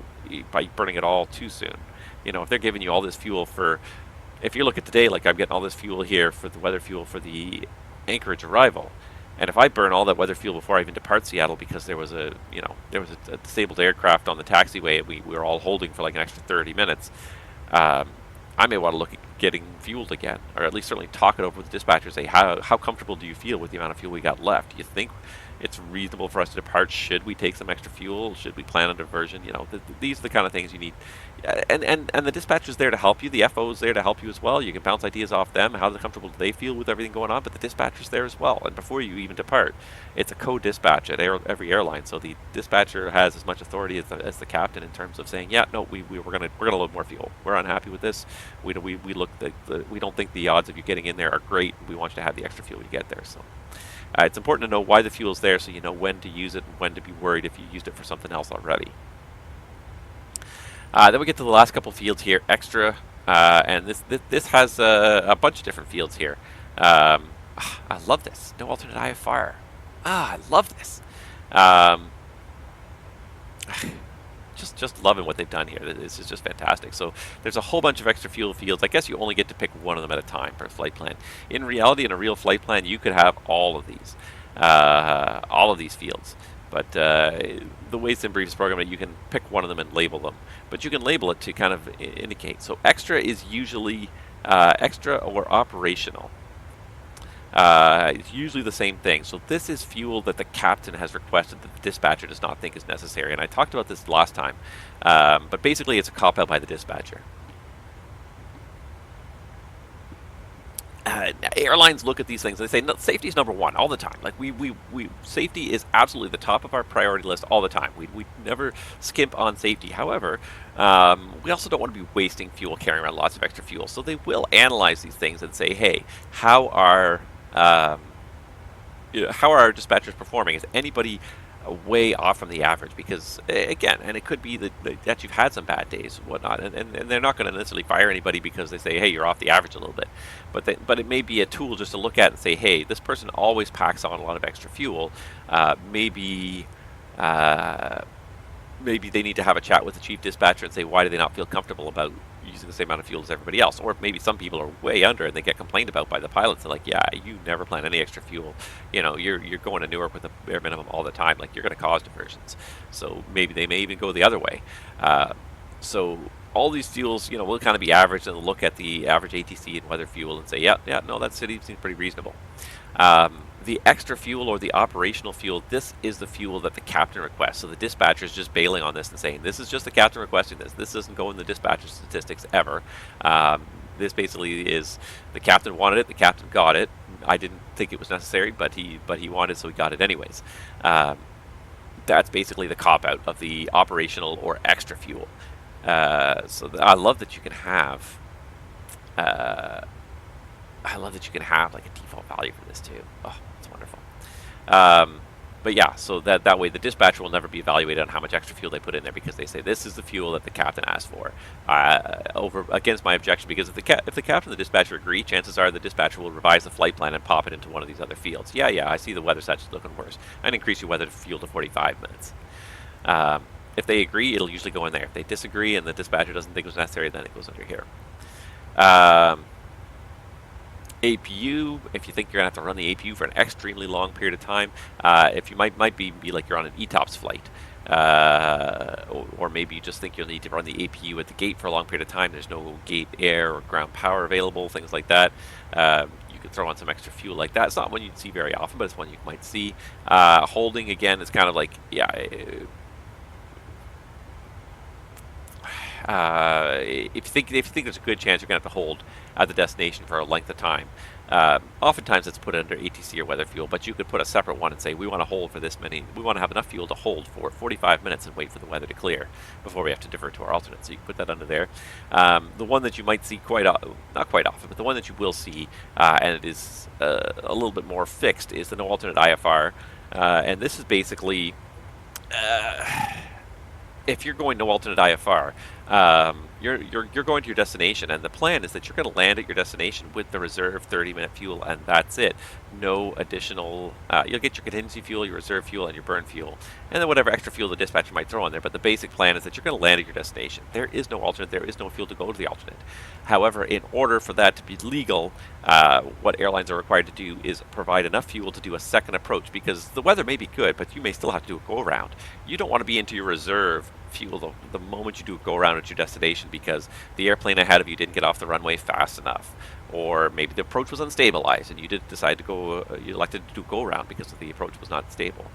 by burning it all too soon. If they're giving you all this fuel if you look at today, like I'm getting all this fuel here for the weather fuel for the Anchorage arrival, and if I burn all that weather fuel before I even depart Seattle because there was a disabled aircraft on the taxiway and we were all holding for like an extra 30 minutes, I may want to look at getting fueled again, or at least certainly talk it over with the dispatcher. Say, how comfortable do you feel with the amount of fuel we got left? Do you think it's reasonable for us to depart? Should we take some extra fuel? Should we plan a diversion? These are the kind of things you need. And the dispatcher's there to help you. The FO's there to help you as well. You can bounce ideas off them. How comfortable do they feel with everything going on? But the dispatcher's there as well. And before you even depart, it's a co-dispatch at every airline. So the dispatcher has as much authority as the captain in terms of saying, yeah, no, we're gonna load more fuel. We're unhappy with this. We don't think the odds of you getting in there are great. We want you to have the extra fuel you get there. So. It's important to know why the fuel's there, so you know when to use it and when to be worried if you used it for something else already. Then we get to the last couple fields here, extra, and this has a bunch of different fields here. I love this. No alternate IFR. I love this. Just loving what they've done here. This is just fantastic. So there's a whole bunch of extra fuel fields. I guess you only get to pick one of them at a time per flight plan. In reality, in a real flight plan, you could have all of these fields. But the way SimBrief is programmed, you can pick one of them and label them. But you can label it to kind of indicate. So extra is usually extra or operational. It's usually the same thing. So this is fuel that the captain has requested that the dispatcher does not think is necessary. And I talked about this last time. But basically it's a cop-out by the dispatcher. Airlines look at these things. They say, no, safety is number one all the time. Like safety is absolutely the top of our priority list all the time. We never skimp on safety. However, we also don't want to be wasting fuel, carrying around lots of extra fuel. So they will analyze these things and say, hey, how are our dispatchers performing? Is anybody way off from the average? Because again, and it could be that you've had some bad days and whatnot, and they're not going to necessarily fire anybody because they say, hey, you're off the average a little bit, but it may be a tool just to look at and say, hey, this person always packs on a lot of extra fuel. Maybe they need to have a chat with the chief dispatcher and say, why do they not feel comfortable about using the same amount of fuel as everybody else? Or maybe some people are way under and they get complained about by the pilots. They're like, yeah, you never plan any extra fuel. You're going to Newark with a bare minimum all the time. Like, you're going to cause diversions. So maybe they may even go the other way. So all these fuels, you know, will kind of be averaged, and look at the average ATC and weather fuel and say, yeah, no, that city seems pretty reasonable. The extra fuel or the operational fuel, this is the fuel that the captain requests. So the dispatcher is just bailing on this and saying, this is just the captain requesting this. This doesn't go in the dispatcher statistics ever. This basically is the captain wanted it, the captain got it. I didn't think it was necessary, but he wanted, so he got it anyways. That's basically the cop-out of the operational or extra fuel. I love that you can have like a default value for this too. Oh, it's wonderful. But yeah, so that way the dispatcher will never be evaluated on how much extra fuel they put in there, because they say this is the fuel that the captain asked for, over against my objection, because if the captain and the dispatcher agree, chances are the dispatcher will revise the flight plan and pop it into one of these other fields. Yeah, I see the weather stats looking worse, and increase your weather fuel to 45 minutes. If they agree, it'll usually go in there. If they disagree and the dispatcher doesn't think it was necessary, then it goes under here. APU, if you think you're going to have to run the APU for an extremely long period of time, if you might be like you're on an ETOPS flight, or maybe you just think you'll need to run the APU at the gate for a long period of time, there's no gate air or ground power available, things like that, you could throw on some extra fuel like that. It's not one you'd see very often, but it's one you might see. Holding, again, is kind of like, if you think there's a good chance you're going to have to hold at the destination for a length of time, oftentimes it's put under ATC or weather fuel, but you could put a separate one and say we want to hold for this many, we want to have enough fuel to hold for 45 minutes and wait for the weather to clear before we have to divert to our alternate. So you can put that under there. The one that you might see not quite often, but the one that you will see, and it is a little bit more fixed, is the no alternate IFR, and this is basically if you're going no alternate IFR, you're going to your destination, and the plan is that you're going to land at your destination with the reserve 30-minute fuel, and that's it. No additional. You'll get your contingency fuel, your reserve fuel, and your burn fuel, and then whatever extra fuel the dispatcher might throw on there. But the basic plan is that you're going to land at your destination. There is no alternate. There is no fuel to go to the alternate. However, in order for that to be legal, what airlines are required to do is provide enough fuel to do a second approach, because the weather may be good, but you may still have to do a go-around. You don't want to be into your reserve fuel the moment you do a go-around at your destination, because the airplane ahead of you didn't get off the runway fast enough, or maybe the approach was unstabilized and you did decide to go, you elected to do go-around because the approach was not stable.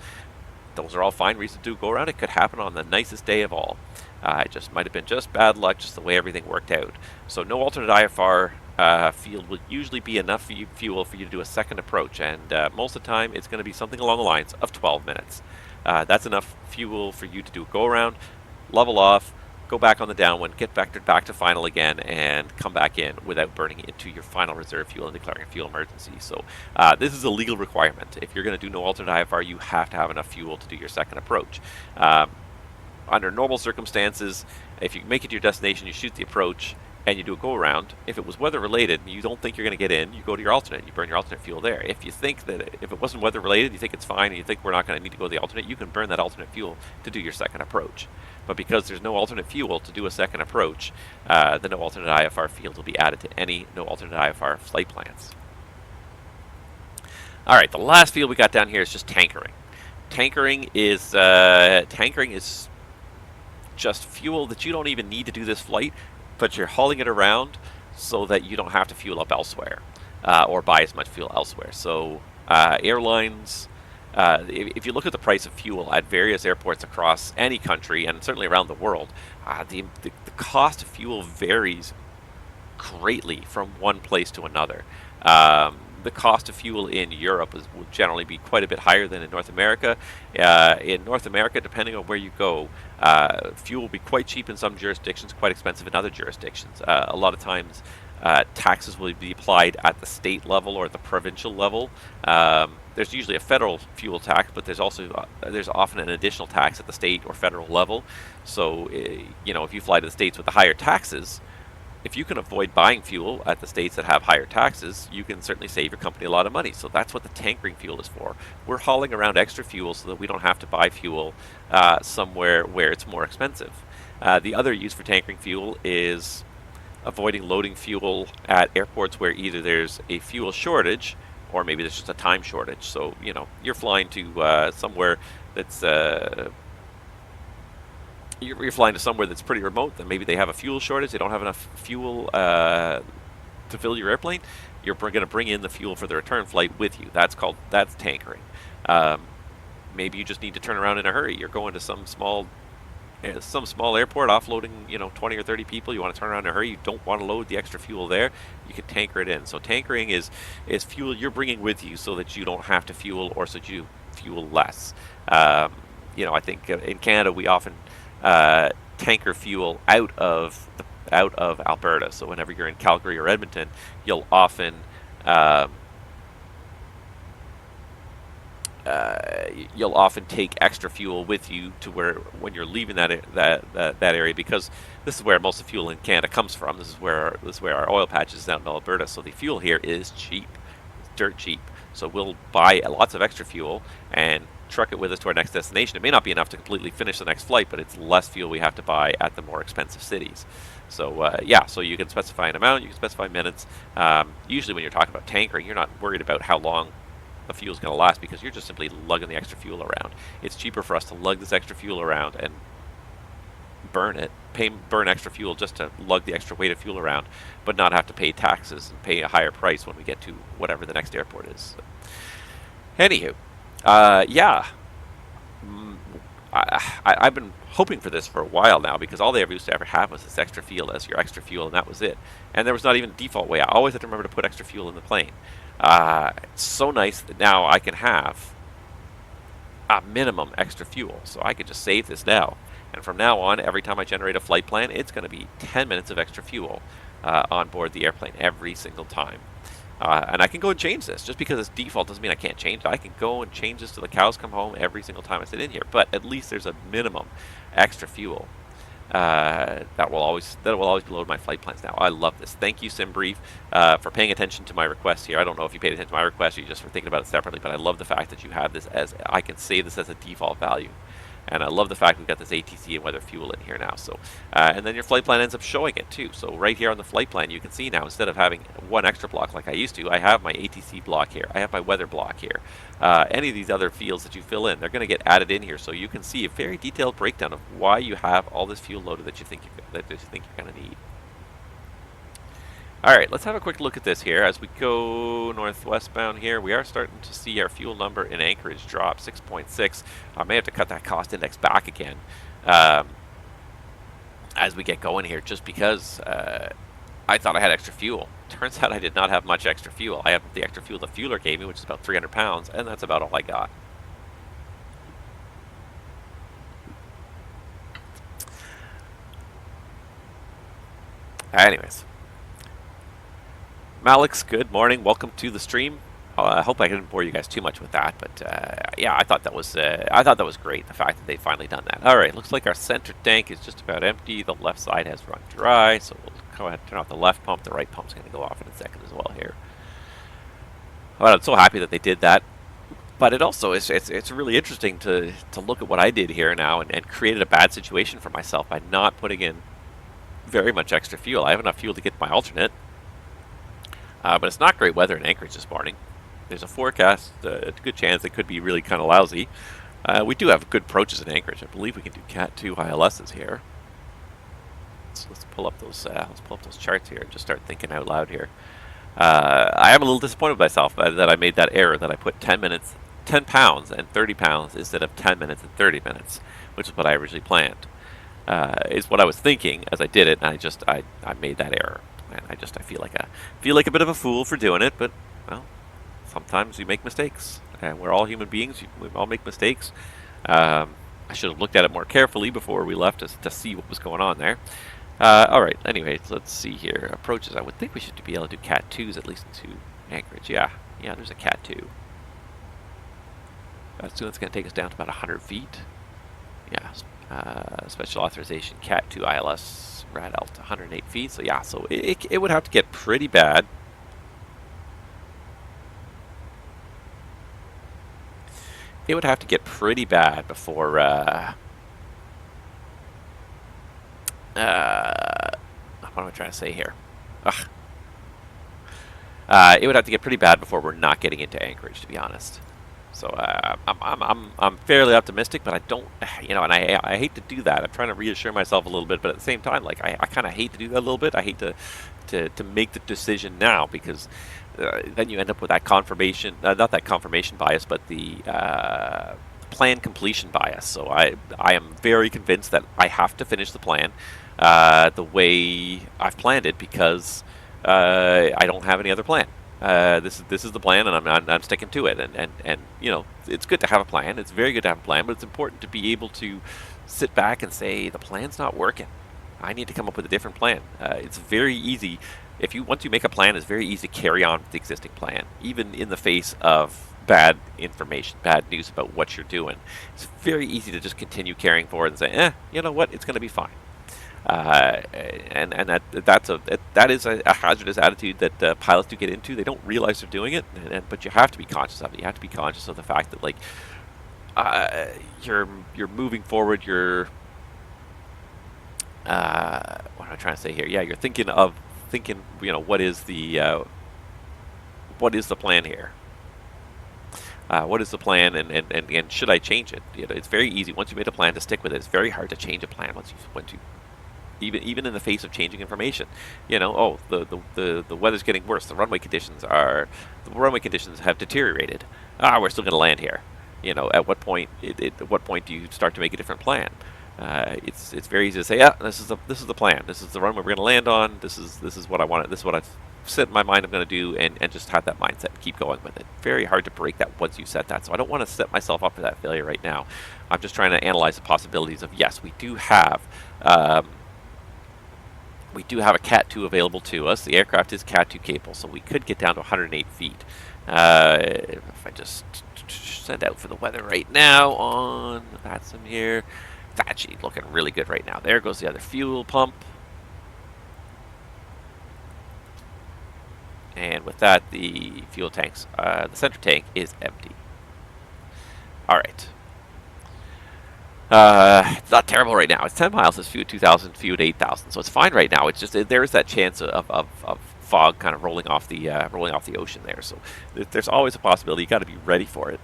Those are all fine reasons to do go-around. It could happen on the nicest day of all. It just might have been just bad luck, just the way everything worked out. So no alternate IFR field will usually be enough fuel for you to do a second approach, and most of the time it's going to be something along the lines of 12 minutes. That's enough fuel for you to do a go-around, level off, go back on the downwind, get vectored back to final again, and come back in without burning into your final reserve fuel and declaring a fuel emergency. So this is a legal requirement. If you're going to do no alternate IFR, you have to have enough fuel to do your second approach. Under normal circumstances, if you make it to your destination, you shoot the approach, and you do a go-around. If it was weather-related and you don't think you're going to get in, you go to your alternate, you burn your alternate fuel there. If you think that if it wasn't weather-related, you think it's fine, and you think we're not going to need to go to the alternate, you can burn that alternate fuel to do your second approach. But because there's no alternate fuel to do a second approach, the no alternate IFR field will be added to any no alternate IFR flight plans. All right, the last field we got down here is just tankering. Tankering is just fuel that you don't even need to do this flight, but you're hauling it around so that you don't have to fuel up elsewhere, or buy as much fuel elsewhere. So airlines, if you look at the price of fuel at various airports across any country, and certainly around the world, the cost of fuel varies greatly from one place to another. The cost of fuel in Europe will generally be quite a bit higher than in North America. In North America, depending on where you go, fuel will be quite cheap in some jurisdictions, quite expensive in other jurisdictions. A lot of times, taxes will be applied at the state level or the provincial level. There's usually a federal fuel tax, but there's often an additional tax at the state or federal level. So, if you fly to the states with the higher taxes, if you can avoid buying fuel at the states that have higher taxes, you can certainly save your company a lot of money. So that's what the tankering fuel is for. We're hauling around extra fuel so that we don't have to buy fuel somewhere where it's more expensive. The other use for tankering fuel is avoiding loading fuel at airports where either there's a fuel shortage or maybe there's just a time shortage. So, you're flying to somewhere that's you're flying to somewhere that's pretty remote, then maybe they have a fuel shortage, they don't have enough fuel to fill your airplane, you're going to bring in the fuel for the return flight with you. That's tankering. Maybe you just need to turn around in a hurry. You're going to some small airport, offloading 20 or 30 people. You want to turn around in a hurry. You don't want to load the extra fuel there. You can tanker it in. So tankering is fuel you're bringing with you so that you don't have to fuel, or so that you fuel less. I think in Canada we often tanker fuel out of Alberta. So whenever you're in Calgary or Edmonton, you'll often take extra fuel with you to when you're leaving that area, because this is where most of the fuel in Canada comes from. This is where our oil patch is out in Alberta. So the fuel here is cheap, it's dirt cheap. So we'll buy lots of extra fuel and truck it with us to our next destination. It may not be enough to completely finish the next flight, but it's less fuel we have to buy at the more expensive cities. So so you can specify an amount, you can specify minutes. Usually when you're talking about tankering, you're not worried about how long the fuel's going to last, because you're just simply lugging the extra fuel around. It's cheaper for us to lug this extra fuel around and burn extra fuel just to lug the extra weight of fuel around, but not have to pay taxes and pay a higher price when we get to whatever the next airport is. So, anywho, I've been hoping for this for a while now, because all they ever used to ever have was this extra fuel as your extra fuel, and that was it. And there was not even a default way. I always had to remember to put extra fuel in the plane. It's so nice that now I can have a minimum extra fuel. So I could just save this now. And from now on, every time I generate a flight plan, it's going to be 10 minutes of extra fuel on board the airplane every single time. And I can go and change this. Just because it's default doesn't mean I can't change it. I can go and change this till the cows come home every single time I sit in here. But at least there's a minimum extra fuel that will always be loaded my flight plans now. I love this. Thank you, SimBrief, for paying attention to my request here. I don't know if you paid attention to my request or you just were thinking about it separately, but I love the fact that you have this as, I can save this as a default value. And I love the fact we've got this ATC and weather fuel in here now. So, and then your flight plan ends up showing it too. So right here on the flight plan, you can see now, instead of having one extra block like I used to, I have my ATC block here. I have my weather block here. Any of these other fields that you fill in, they're going to get added in here. So you can see a very detailed breakdown of why you have all this fuel loaded that you think you're going to need. All right, let's have a quick look at this here. As we go northwestbound here, we are starting to see our fuel number in Anchorage drop 6.6. I may have to cut that cost index back again as we get going here, just because I thought I had extra fuel. Turns out I did not have much extra fuel. I have the extra fuel the fueler gave me, which is about 300 pounds, and that's about all I got. Anyways. Malix, good morning. Welcome to the stream. I hope I didn't bore you guys too much with that, but yeah, I thought that was great. The fact that they finally done that. All right, looks like our center tank is just about empty. The left side has run dry, so we'll go ahead and turn off the left pump. The right pump's going to go off in a second as well here. Well, I'm so happy that they did that. But it also is it's really interesting to look at what I did here now and created a bad situation for myself by not putting in very much extra fuel. I have enough fuel to get my alternate. But it's not great weather in Anchorage this morning. There's a forecast, a good chance it could be really kind of lousy. We do have good approaches in Anchorage. I believe we can do Cat 2 ILSs here. So let's pull up those charts here and just start thinking out loud here. I am a little disappointed with myself that I made that error, that I put 10 pounds and 30 pounds instead of 10 minutes and 30 minutes, which is what I originally planned. Is what I was thinking as I did it, and I made that error. And I feel like a bit of a fool for doing it, but well, sometimes we make mistakes, and we're all human beings. We all make mistakes. I should have looked at it more carefully before we left to see what was going on there. All right. Anyway, let's see here. Approaches. I would think we should be able to do Cat 2s at least into Anchorage. Yeah. There's a Cat 2. So that's going to take us down to about 100 feet. Yeah. Special authorization Cat 2 ILS. Rad Alt 108 feet, so yeah, so it would have to get pretty bad. It would have to get pretty bad before what am I trying to say here? It would have to get pretty bad before we're not getting into Anchorage, to be honest. So I'm fairly optimistic, but I don't, and I hate to do that. I'm trying to reassure myself a little bit, but at the same time, like I kind of hate to do that a little bit. I hate to make the decision now, because then you end up with that confirmation, not that confirmation bias, but the plan completion bias. So I am very convinced that I have to finish the plan the way I've planned it, because I don't have any other plan. This is the plan, and I'm sticking to it. And it's good to have a plan. It's very good to have a plan, but it's important to be able to sit back and say, the plan's not working. I need to come up with a different plan. It's very easy. Once you make a plan, it's very easy to carry on with the existing plan, even in the face of bad information, bad news about what you're doing. It's very easy to just continue carrying forward and say, you know what, it's going to be fine. And that is a hazardous attitude that pilots do get into. They don't realize they're doing it, but you have to be conscious of it. You have to be conscious of the fact that, like, you're moving forward. You're what am I trying to say here? Yeah, you're thinking. What is the plan here? What is the plan, and should I change it? It's very easy once you made a plan to stick with it. It's very hard to change a plan once you even in the face of changing information. The weather's getting worse. The runway conditions have deteriorated. We're still going to land here. At what point do you start to make a different plan? It's very easy to say, this is the plan. This is the runway we're going to land on. This is what I want. This is what I've set in my mind I'm going to do, and just have that mindset and keep going with it. Very hard to break that once you set that. So I don't want to set myself up for that failure right now. I'm just trying to analyze the possibilities of, yes, we do have a Cat 2 available to us. The aircraft is Cat 2 capable, so we could get down to 108 feet. If I just send out for the weather right now on VATSIM here, it's actually looking really good right now. There goes the other fuel pump. And with that, the fuel tanks, the center tank is empty. All right. It's not terrible right now. It's 10 miles. It's fuel 2,000, fuel 8,000. So it's fine right now. It's just there is that chance of fog kind of rolling off the ocean there. So there's always a possibility. You got to be ready for it.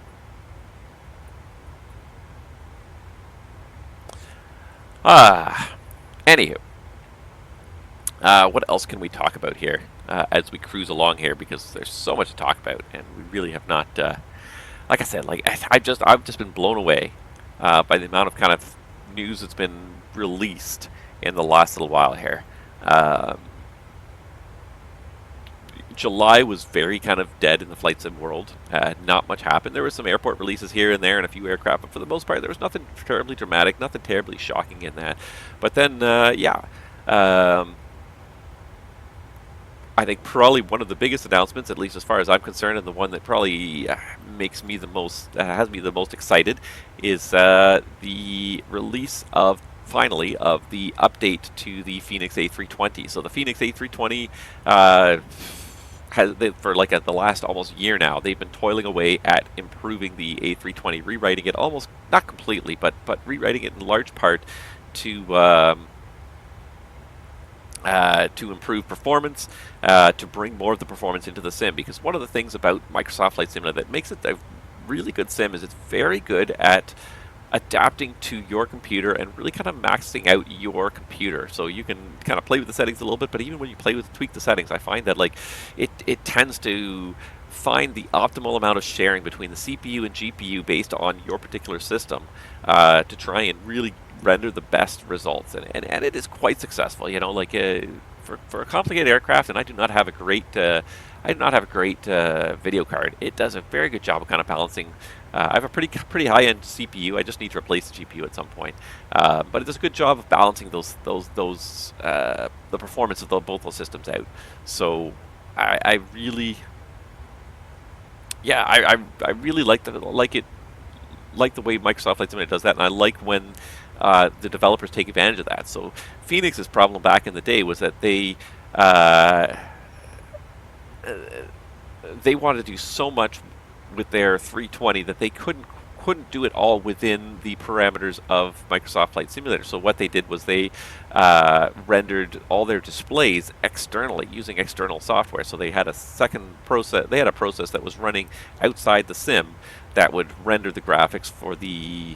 Anywho, what else can we talk about here as we cruise along here? Because there's so much to talk about, and we really have not. Like I said, I've just been blown away by the amount of kind of news that's been released in the last little while here. July was very kind of dead in the flight sim world. Not much happened. There were some airport releases here and there and a few aircraft, but for the most part there was nothing terribly dramatic, nothing terribly shocking in that. But then, I think probably one of the biggest announcements, at least as far as I'm concerned, and the one that probably makes me the most, has me the most excited, is the release of, finally, of the update to the Fenix A320. So the Fenix A320 for the last almost year now, they've been toiling away at improving the A320, rewriting it almost, not completely, but rewriting it in large part to improve performance, to bring more of the performance into the sim. Because one of the things about Microsoft Flight Simulator that makes it a really good sim is it's very good at adapting to your computer and really kind of maxing out your computer. So you can kind of play with the settings a little bit, but even when you tweak the settings, I find that it tends to find the optimal amount of sharing between the CPU and GPU based on your particular system to try and really render the best results, and it is quite successful. For a complicated aircraft, and I do not have a great video card. It does a very good job of kind of balancing. I have a pretty high-end CPU. I just need to replace the GPU at some point, but it does a good job of balancing the performance of both those systems out. So I really like the way Microsoft Flight Simulator does that, and I like when the developers take advantage of that. So Fenix's problem back in the day was that they wanted to do so much with their 320 that they couldn't do it all within the parameters of Microsoft Flight Simulator. So what they did was they rendered all their displays externally using external software. So they had a second process. They had a process that was running outside the sim that would render the graphics for the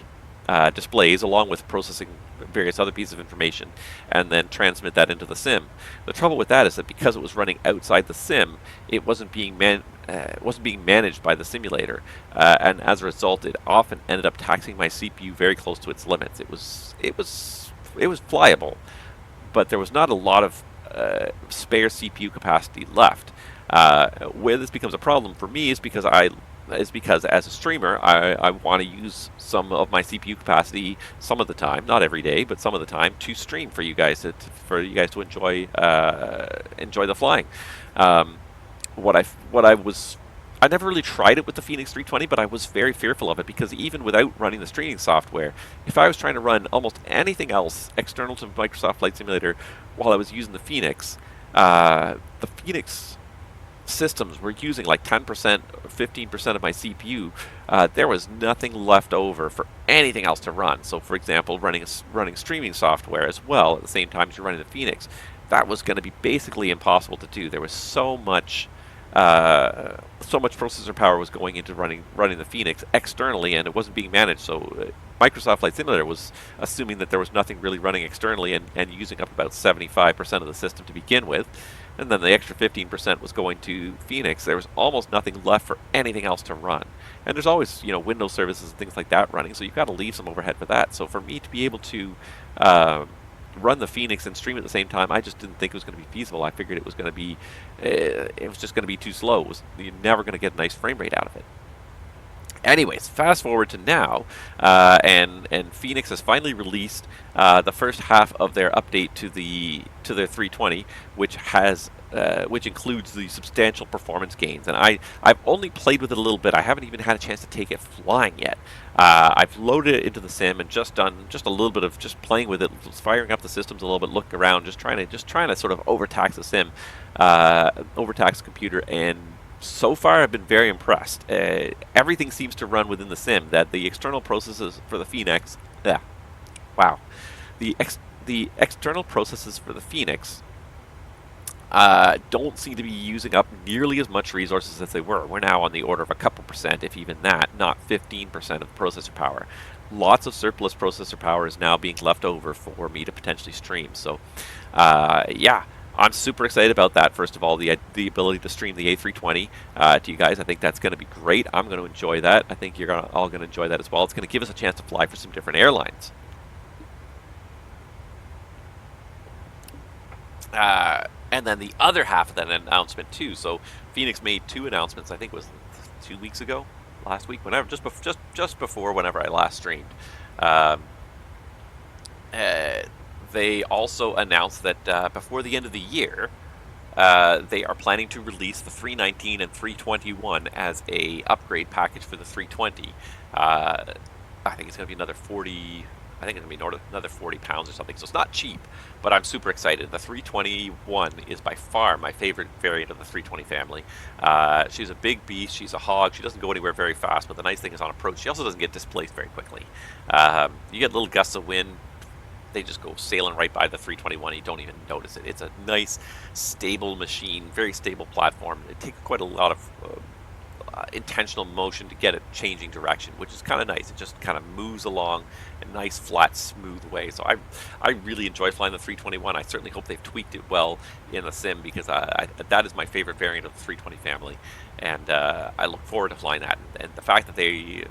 displays along with processing various other pieces of information and then transmit that into the sim. The trouble with that is that because it was running outside the sim, it wasn't being managed by the simulator, and as a result, it often ended up taxing my CPU very close to its limits. It was flyable, but there was not a lot of spare CPU capacity left. Where this becomes a problem for me is because as a streamer, I want to use some of my CPU capacity some of the time, not every day, but some of the time, to stream for you guys to enjoy the flying. I never really tried it with the Fenix 320, but I was very fearful of it because even without running the streaming software, if I was trying to run almost anything else external to Microsoft Flight Simulator while I was using the Fenix systems were using like 10% or 15% of my CPU. There was nothing left over for anything else to run. So for example, running streaming software as well at the same time as you're running the Fenix, that was going to be basically impossible to do. There was so much processor power was going into running the Fenix externally, and it wasn't being managed. So Microsoft Flight Simulator was assuming that there was nothing really running externally and using up about 75% of the system to begin with. And then the extra 15% was going to Fenix. There was almost nothing left for anything else to run. And there's always, Windows services and things like that running, so you've got to leave some overhead for that. So for me to be able to run the Fenix and stream at the same time, I just didn't think it was going to be feasible. I figured it was going to be, just going to be too slow. You're never going to get a nice frame rate out of it. Anyways, fast forward to now, and Fenix has finally released the first half of their update to their 320, which includes the substantial performance gains. And I've only played with it a little bit. I haven't even had a chance to take it flying yet. I've loaded it into the sim and just done just a little bit of just playing with it, firing up the systems a little bit, looking around, just trying to sort of overtax the sim, overtax the computer. And so far, I've been very impressed. Everything seems to run within the sim. That the external processes for the Fenix, wow, the external processes for the Fenix don't seem to be using up nearly as much resources as they were. We're now on the order of a couple percent, if even that, not 15% of the processor power. Lots of surplus processor power is now being left over for me to potentially stream. So, yeah. I'm super excited about that. First of all, the ability to stream the A320 to you guys. I think that's going to be great. I'm going to enjoy that. I think you're all going to enjoy that as well. It's going to give us a chance to fly for some different airlines. And then the other half of that announcement too. So Fenix made two announcements. I think it was 2 weeks ago, last week, whenever, just before whenever I last streamed. They also announced that before the end of the year, they are planning to release the 319 and 321 as a upgrade package for the 320. I think it's going to be another 40. I think it's going to be another 40 pounds or something. So it's not cheap, but I'm super excited. The 321 is by far my favorite variant of the 320 family. She's a big beast. She's a hog. She doesn't go anywhere very fast, but the nice thing is on approach, she also doesn't get displaced very quickly. You get little gusts of wind. They just go sailing right by the 321. You don't even notice it. It's a nice, stable machine, very stable platform. It takes quite a lot of intentional motion to get it changing direction, which is kind of nice. It just kind of moves along a nice, flat, smooth way. So I really enjoy flying the 321. I certainly hope they've tweaked it well in the sim because that is my favorite variant of the 320 family. And I look forward to flying that. And the fact that they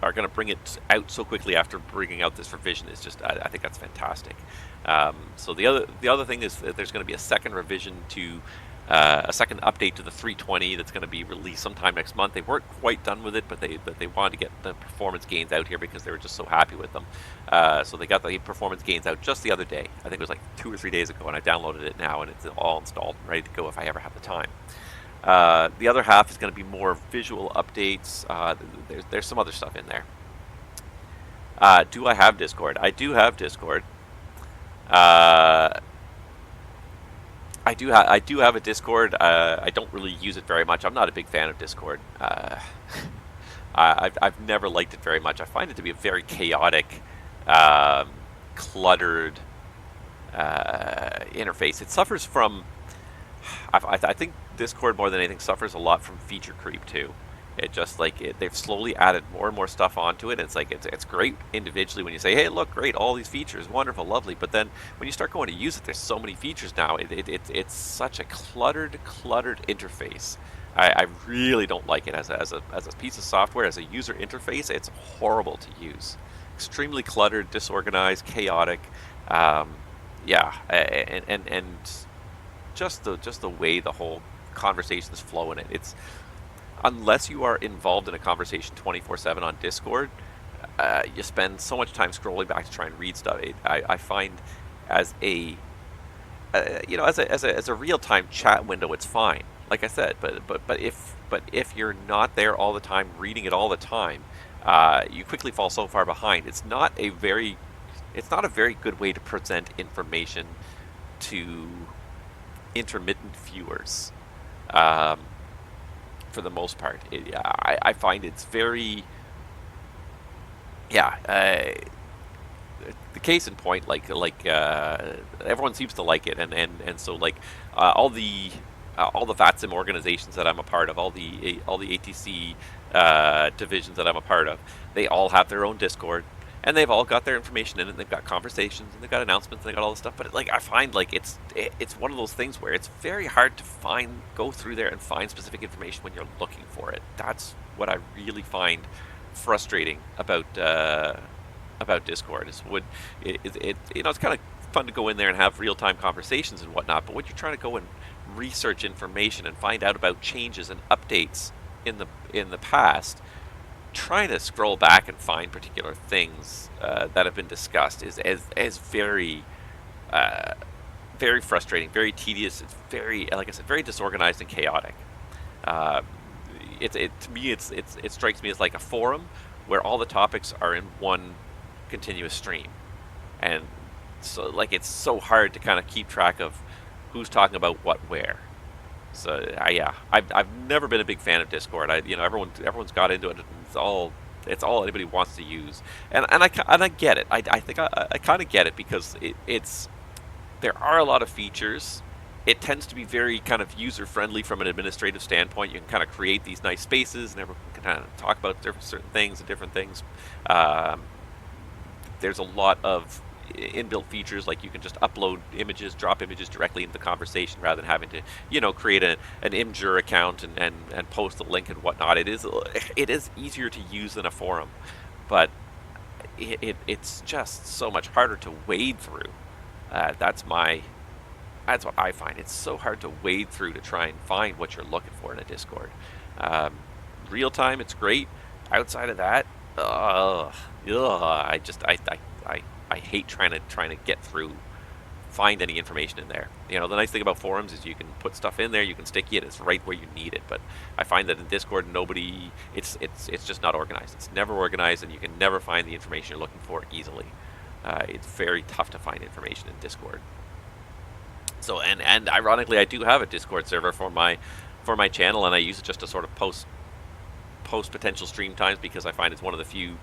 are going to bring it out so quickly after bringing out this revision is just, I think that's fantastic. So the other thing is that there's going to be a second revision to a second update to the 320 that's going to be released sometime next month. They weren't quite done with it, but they wanted to get the performance gains out here because they were just so happy with them. So they got the performance gains out just the other day. I think it was like 2 or 3 days ago, and I downloaded it now, and it's all installed and ready to go if I ever have the time. The other half is going to be more visual updates. There's some other stuff in there. Do I have Discord? I do have Discord. I do have a Discord. I don't really use it very much. I'm not a big fan of Discord. I've never liked it very much. I find it to be a very chaotic, cluttered interface. It suffers from, I think Discord more than anything suffers a lot from feature creep too. It just they've slowly added more and more stuff onto it. It's like it's great individually when you say, hey, look, great, all these features, wonderful, lovely. But then when you start going to use it, there's so many features now. It's such a cluttered interface. I really don't like it as a piece of software, as a user interface. It's horrible to use. Extremely cluttered, disorganized, chaotic. Yeah, and just the way the whole conversations flow in it. It's unless you are involved in a conversation 24/7 on Discord, you spend so much time scrolling back to try and read stuff. I find as a as a real-time chat window, it's fine. Like I said, but if you're not there all the time, reading it all the time, you quickly fall so far behind. It's not a very good way to present information to intermittent viewers. For the most part, I find it's very, the case in point, everyone seems to like it, and so all the VATSIM organizations that I'm a part of, all the ATC divisions that I'm a part of, they all have their own Discord. And they've all got their information in it. They've got conversations, and they've got announcements, and they've got all this stuff. But I find it's one of those things where it's very hard to go through there and find specific information when you're looking for it. That's what I really find frustrating about Discord. It's kind of fun to go in there and have real-time conversations and whatnot. But when you're trying to go and research information and find out about changes and updates in the past, trying to scroll back and find particular things that have been discussed is very frustrating, very tedious. It's very, like I said, very disorganized and chaotic. To me, it strikes me as like a forum where all the topics are in one continuous stream, and so it's so hard to kind of keep track of who's talking about what where. So I've never been a big fan of Discord. Everyone's got into it. It's all anybody wants to use, and I get it. I think I kind of get it because there are a lot of features. It tends to be very kind of user friendly from an administrative standpoint. You can kind of create these nice spaces, and everyone can kind of talk about certain things and different things. There's a lot of inbuilt features, like you can just upload images, drop images directly into the conversation rather than having to create an Imgur account and post a link and whatnot. It is easier to use than a forum, but it's just so much harder to wade through. That's what I find. It's so hard to wade through to try and find what you're looking for in a Discord. Real time, it's great. Outside of that, I hate trying to get through, find any information in there. The nice thing about forums is you can put stuff in there, you can stick it, it's right where you need it. But I find that in Discord, it's just not organized. It's never organized, and you can never find the information you're looking for easily. It's very tough to find information in Discord. So, and ironically, I do have a Discord server for my channel, and I use it just to sort of post potential stream times, because I find it's one of the few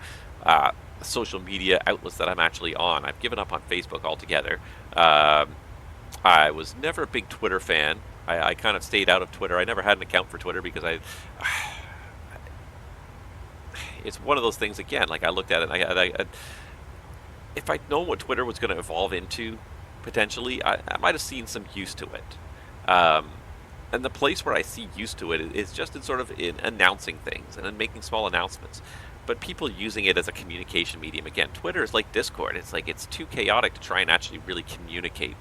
social media outlets that I'm actually on. I've given up on Facebook altogether. I was never a big Twitter fan. I kind of stayed out of Twitter. I never had an account for Twitter because it's one of those things, again, I looked at it and if I'd known what Twitter was going to evolve into, potentially, I might have seen some use to it. And the place where I see use to it is just in announcing things and in making small announcements. But people using it as a communication medium, again, Twitter is like Discord. It's too chaotic to try and actually really communicate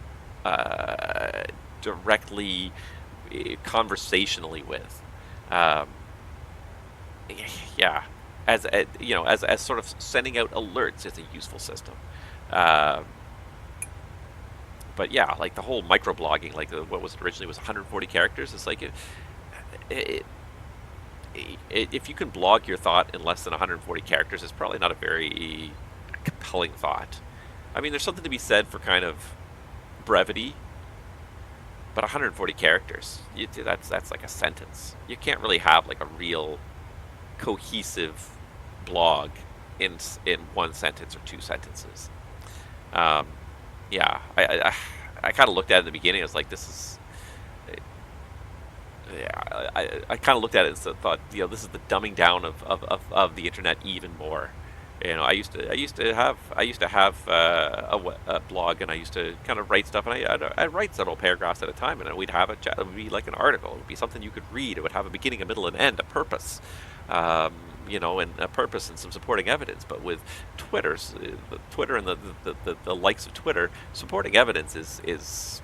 directly, conversationally with. As sort of sending out alerts is a useful system. But yeah, the whole microblogging, what was it originally was 140 characters. It's if you can blog your thought in less than 140 characters, it's probably not a very compelling thought. I mean, there's something to be said for kind of brevity, but 140 characters, that's like a sentence. You can't really have a real cohesive blog in one sentence or two sentences. I kind of looked at it in the beginning. I was like, this is I kind of looked at it and thought, this is the dumbing down of the internet even more. I used to have a blog, and I used to kind of write stuff, and I'd write several paragraphs at a time, and we'd have it would be like an article. It would be something you could read. It would have a beginning, a middle, and end, a purpose, and a purpose and some supporting evidence. But with Twitter and the likes of Twitter, supporting evidence is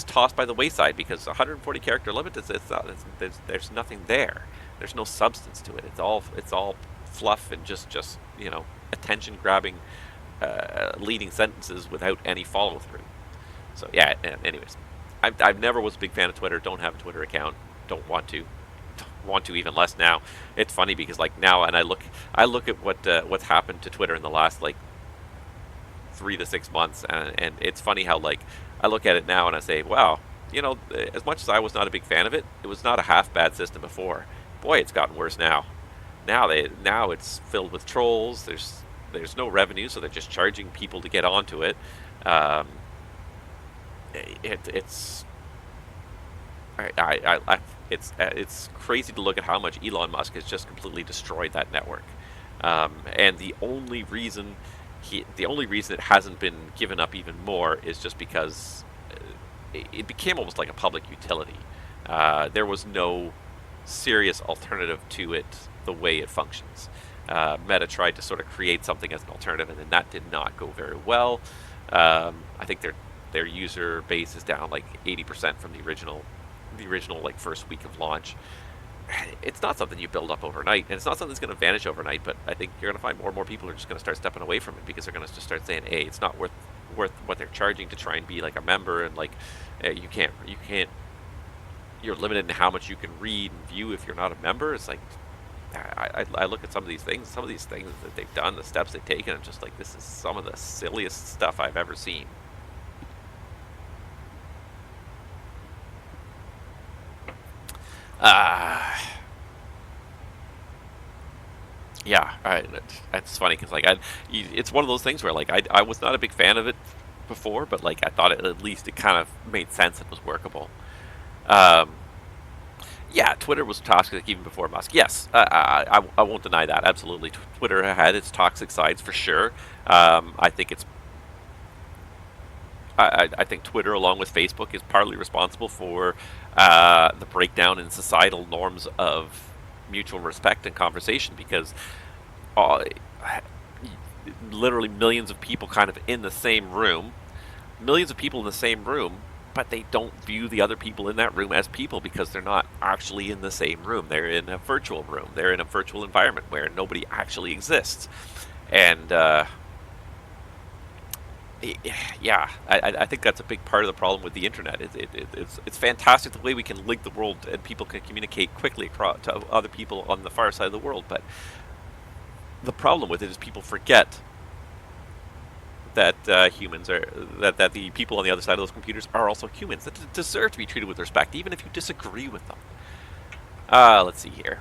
tossed by the wayside because 140 character limit there's nothing there. There's no substance to it. It's all fluff and just attention grabbing leading sentences without any follow through. So yeah. Anyways, I never was a big fan of Twitter. Don't have a Twitter account. Don't want to. Want to even less now. It's funny because now, and I look at what's happened to Twitter in the last 3 to 6 months, and it's funny how I look at it now and I say, wow, as much as I was not a big fan of it, it was not a half bad system before. Boy, it's gotten worse now. Now it's filled with trolls. There's no revenue, so they're just charging people to get onto it. It's crazy to look at how much Elon Musk has just completely destroyed that network. And the only reason it hasn't been given up even more is just because it became almost like a public utility. There was no serious alternative to it the way it functions. Meta tried to sort of create something as an alternative, and then that did not go very well. I think their user base is down 80% from the original first week of launch. It's not something you build up overnight, and it's not something that's going to vanish overnight, but I think you're going to find more and more people are just going to start stepping away from it because they're going to just start saying, hey, it's not worth what they're charging to try and be a member, and you can't you're limited in how much you can read and view if you're not a member. It's I look at some of these things that they've done, the steps they've taken, and I'm just this is some of the silliest stuff I've ever seen. Yeah, it's funny because it's one of those things where I was not a big fan of it before, but I thought at least it kind of made sense and was workable. Yeah, Twitter was toxic even before Musk. Yes, I won't deny that. Absolutely, Twitter had its toxic sides for sure. I think I think Twitter, along with Facebook, is partly responsible for the breakdown in societal norms of mutual respect and conversation, because literally millions of people kind of in the same room, but they don't view the other people in that room as people because they're not actually in the same room. They're in a virtual room. They're in a virtual environment where nobody actually exists. And yeah, I think that's a big part of the problem with the internet. It's fantastic the way we can link the world and people can communicate quickly across to other people on the far side of the world. But the problem with it is people forget that that the people on the other side of those computers are also humans that deserve to be treated with respect, even if you disagree with them. Let's see here.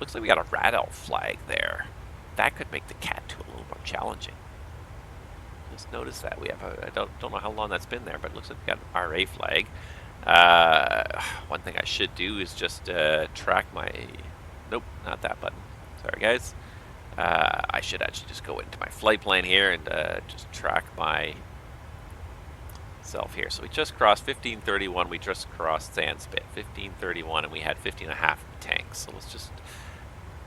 Looks like we got a rat elf flag there. That could make the Cat 2 a little more challenging. Just noticed that we have I don't know how long that's been there, but it looks like we got an RA flag. One thing I should do is just track my. Nope, not that button. Sorry, guys. I should actually just go into my flight plan here and just track my self here. So we just crossed 1531. We just crossed Sandspit 1531, and we had 15.5 in the tank. So let's just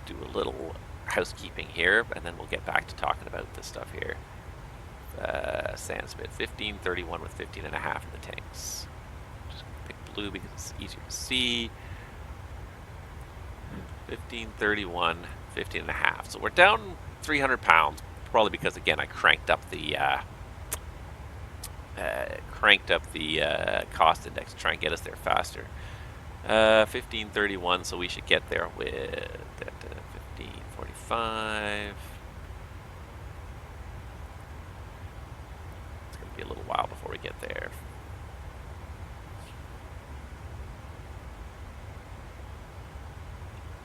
do a little housekeeping here, and then we'll get back to talking about this stuff here. Sandspit 1531 with 15.5 in the tanks. Just pick blue because it's easier to see. 1531, 15.5. So we're down 300 pounds, probably because again I cranked up the cost index to try and get us there faster. 1531, so we should get there with 1545. It's going to be a little while before we get there.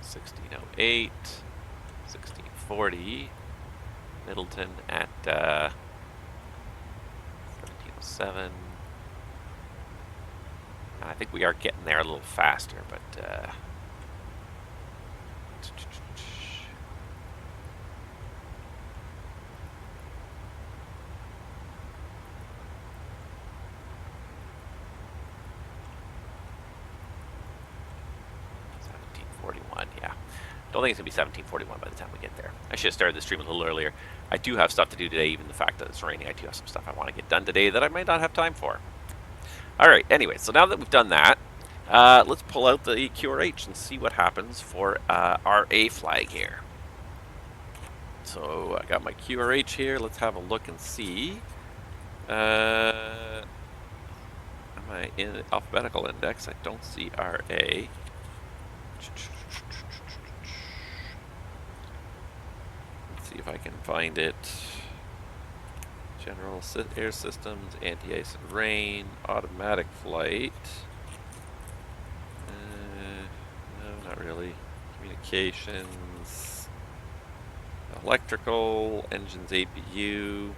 $16.08, 16.40. Middleton at 13.07. I think we are getting there a little faster, but 1741, yeah. Don't think it's gonna be 1741 by the time we get there. I should have started the stream a little earlier. I do have stuff to do today, even the fact that it's raining. I do have some stuff I want to get done today that I might not have time for. All right, anyway, so now that we've done that, let's pull out the QRH and see what happens for our A flag here. So I got my QRH here. Let's have a look and see. Am I in alphabetical index? I don't see RA. Let's see if I can find it. General air systems, anti-ice and rain, automatic flight. No, not really. Communications, electrical, engines, APU,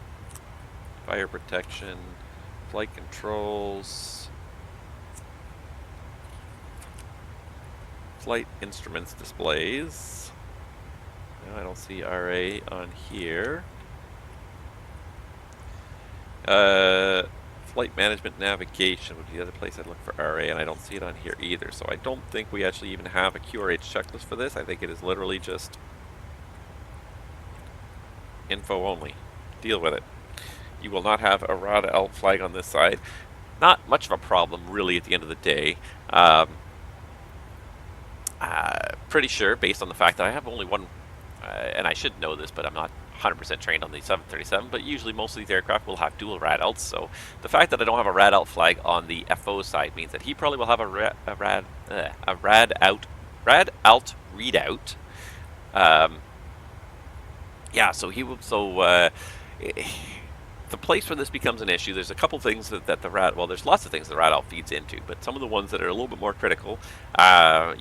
fire protection, flight controls, flight instruments displays. No, I don't see RA on here. Flight management navigation would be the other place I'd look for RA, and I don't see it on here either. So I don't think we actually even have a QRH checklist for this. I think it is literally just info only. Deal with it. You will not have a RAD flag on this side. Not much of a problem, really, at the end of the day. Pretty sure, based on the fact that I have only one, and I should know this, but I'm not 100% trained on the 737, but usually most of these aircraft will have dual RAD-ALTs, so the fact that I don't have a RAD-ALT flag on the FO side means that he probably will have a RAD-ALT readout. Yeah, so he will. So the place where this becomes an issue, there's a couple things that the RAD. Well, there's lots of things the RAD-ALT feeds into, but some of the ones that are a little bit more critical,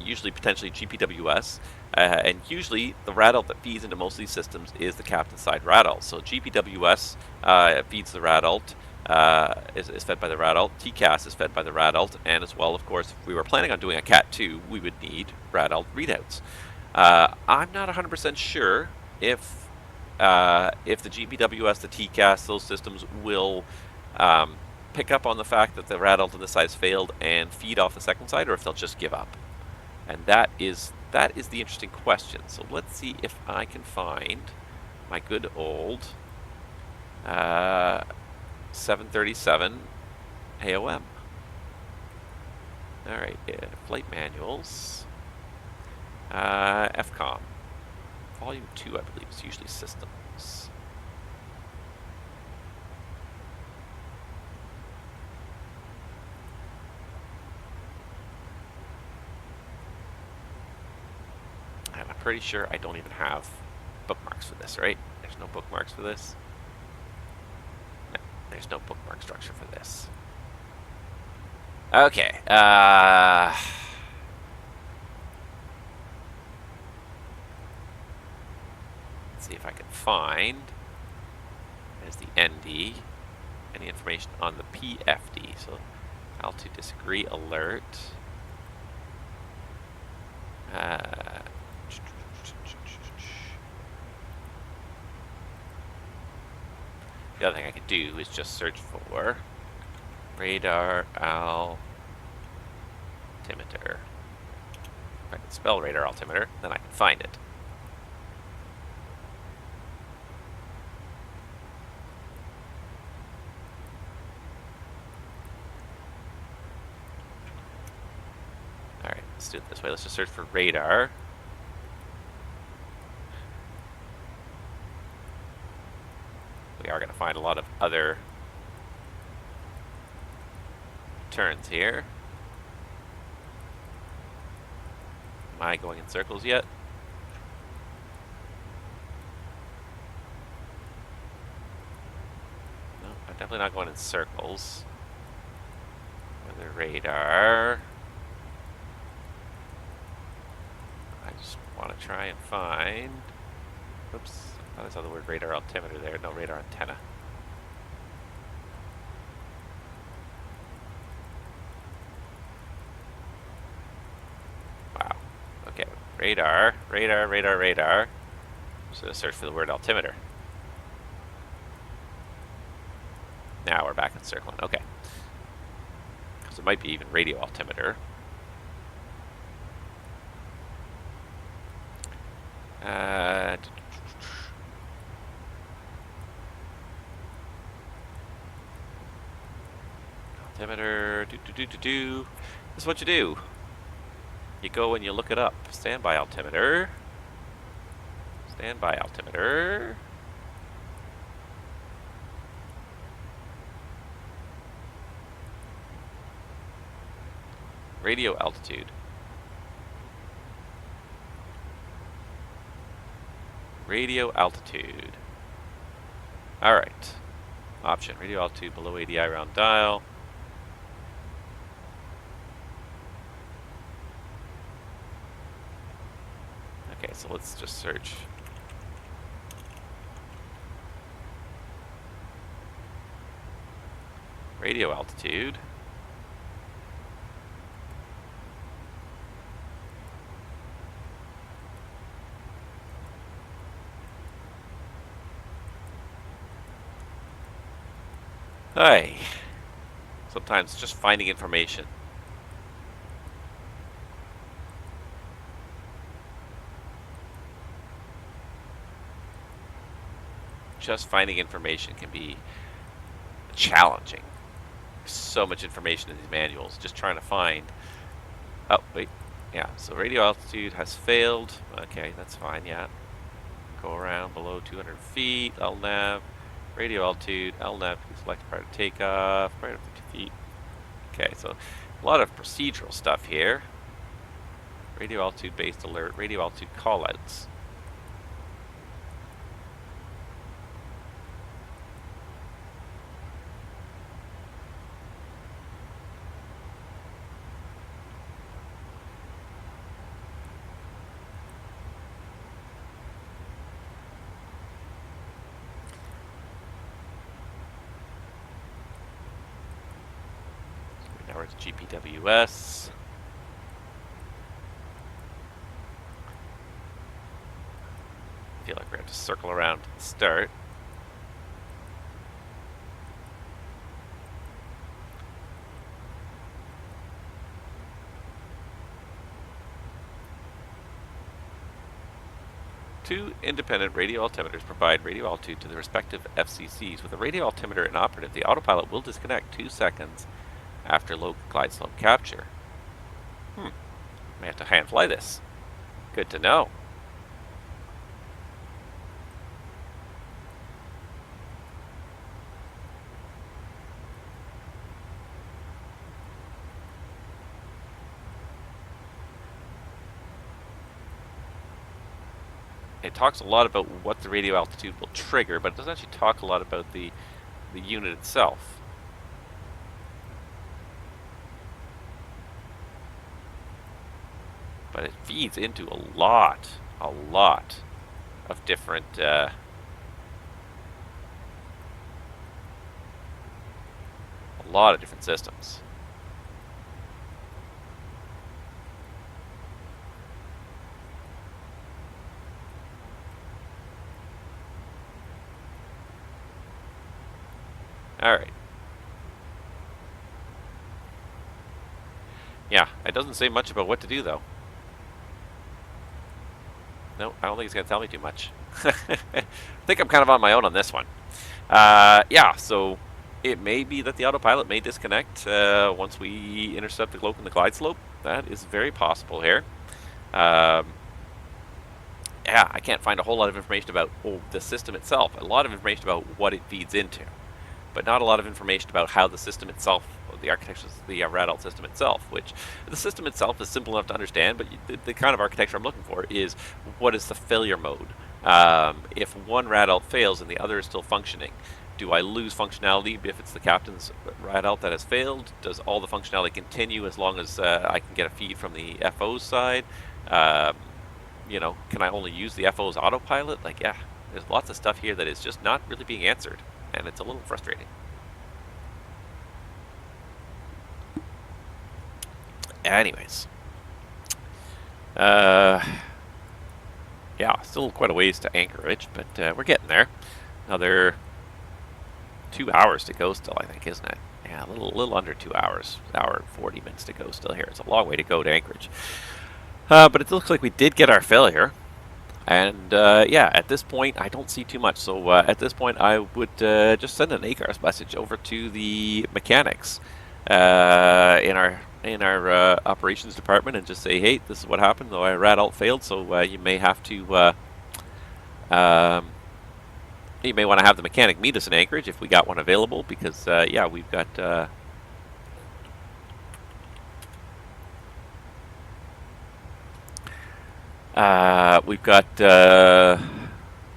usually potentially GPWS. And usually the RAD-ALT that feeds into most of these systems is the captain side RAD-ALT. So GPWS feeds the RAD-ALT, is fed by the RAD-ALT. TCAS is fed by the RAD-ALT, and as well, of course, if we were planning on doing a Cat 2, we would need RAD-ALT readouts. I'm not 100% sure if the GPWS, the TCAS, those systems will pick up on the fact that the RAD-ALT on this side has failed and feed off the second side, or if they'll just give up. And that is the interesting question. So let's see if I can find my good old 737 AOM. All right, flight manuals, FCOM, volume 2, I believe, is usually systems. And I'm pretty sure I don't even have bookmarks for this, right? There's no bookmarks for this. No, there's no bookmark structure for this. Okay. Let's see if I can find, as the ND, any information on the PFD. So, altitude disagree alert. The other thing I could do is just search for radar altimeter. If I can spell radar altimeter, then I can find it. Alright, let's do it this way. Let's just search for radar. We are going to find a lot of other turns here. Am I going in circles yet? No, I'm definitely not going in circles. Weather radar. I just want to try and find. Oops. I saw the word radar altimeter there. No, radar antenna. Okay, radar, radar, radar, radar. So search for the word altimeter. Now we're back in circling. Okay. Because it might be even radio altimeter. Altimeter. This is what you do. You go and you look it up. Standby altimeter. Standby altimeter. Radio altitude. Radio altitude. Alright. Option. Radio altitude below ADI round dial. Okay, so let's just search. Radio altitude. Hey, sometimes just finding information. Just finding information can be challenging. So much information in these manuals. Just trying to find. Oh, wait. Yeah, so radio altitude has failed. Okay, that's fine, yeah. Go around below 200 feet. LNAV. Radio altitude. LNAV. Select prior to takeoff. Prior to 50 feet. Okay, so a lot of procedural stuff here. Radio altitude based alert. Radio altitude callouts. Now we're at GPWS. I feel like we're going to have to circle around to the start. Two independent radio altimeters provide radio altitude to the respective FCCs. With a radio altimeter inoperative, the autopilot will disconnect 2 seconds after low glide slope capture. May have to hand fly this. Good to know. It talks a lot about what the radio altitude will trigger, but it doesn't actually talk a lot about the unit itself. But it feeds into a lot of different a lot of different systems. All right. Yeah, it doesn't say much about what to do though. No, I don't think it's going to tell me too much. I think I'm kind of on my own on this one. Yeah, so it may be that the autopilot may disconnect once we intercept the cloak in the glide slope. That is very possible here. Yeah, I can't find a whole lot of information about the system itself. A lot of information about what it feeds into, but not a lot of information about how the system itself, the architecture, the RADALT system itself, which the system itself is simple enough to understand, but the kind of architecture I'm looking for is what is the failure mode? If one RADALT fails and the other is still functioning, do I lose functionality if it's the captain's RADALT that has failed? Does all the functionality continue as long as I can get a feed from the FO's side? You know, can I only use the FO's autopilot? Like, yeah, there's lots of stuff here that is just not really being answered, and it's a little frustrating. Anyways, yeah, Yeah, still quite a ways to Anchorage, but we're getting there. Another 2 hours to go still, I think, isn't it? Yeah, a little under 2 hours. Hour and 40 minutes to go still here. It's a long way to go to Anchorage. But it looks like we did get our failure. And yeah, at this point, I don't see too much. So at this point, I would just send an ACARS message over to the mechanics in our operations department and just say, hey, this is what happened. Though our rad alt failed, so you may have to you may want to have the mechanic meet us in Anchorage if we got one available, because yeah, we've got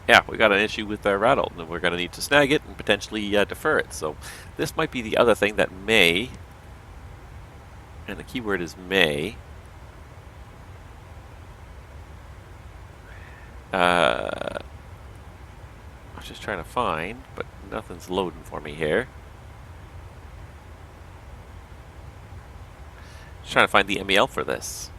yeah, we got an issue with our rattle, and we're going to need to snag it and potentially defer it. So this might be the other thing that may, and the keyword is may, I was just trying to find, but nothing's loading for me here. Just trying to find the MEL for this.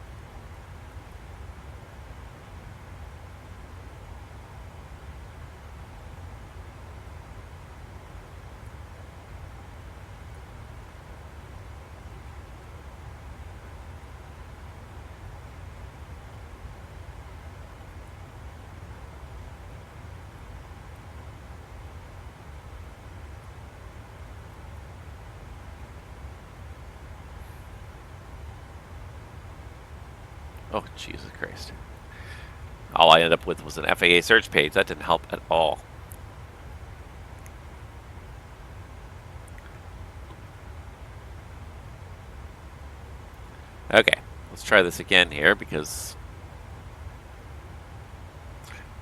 Oh, Jesus Christ. All I ended up with was an FAA search page. That didn't help at all. Okay, let's try this again here, because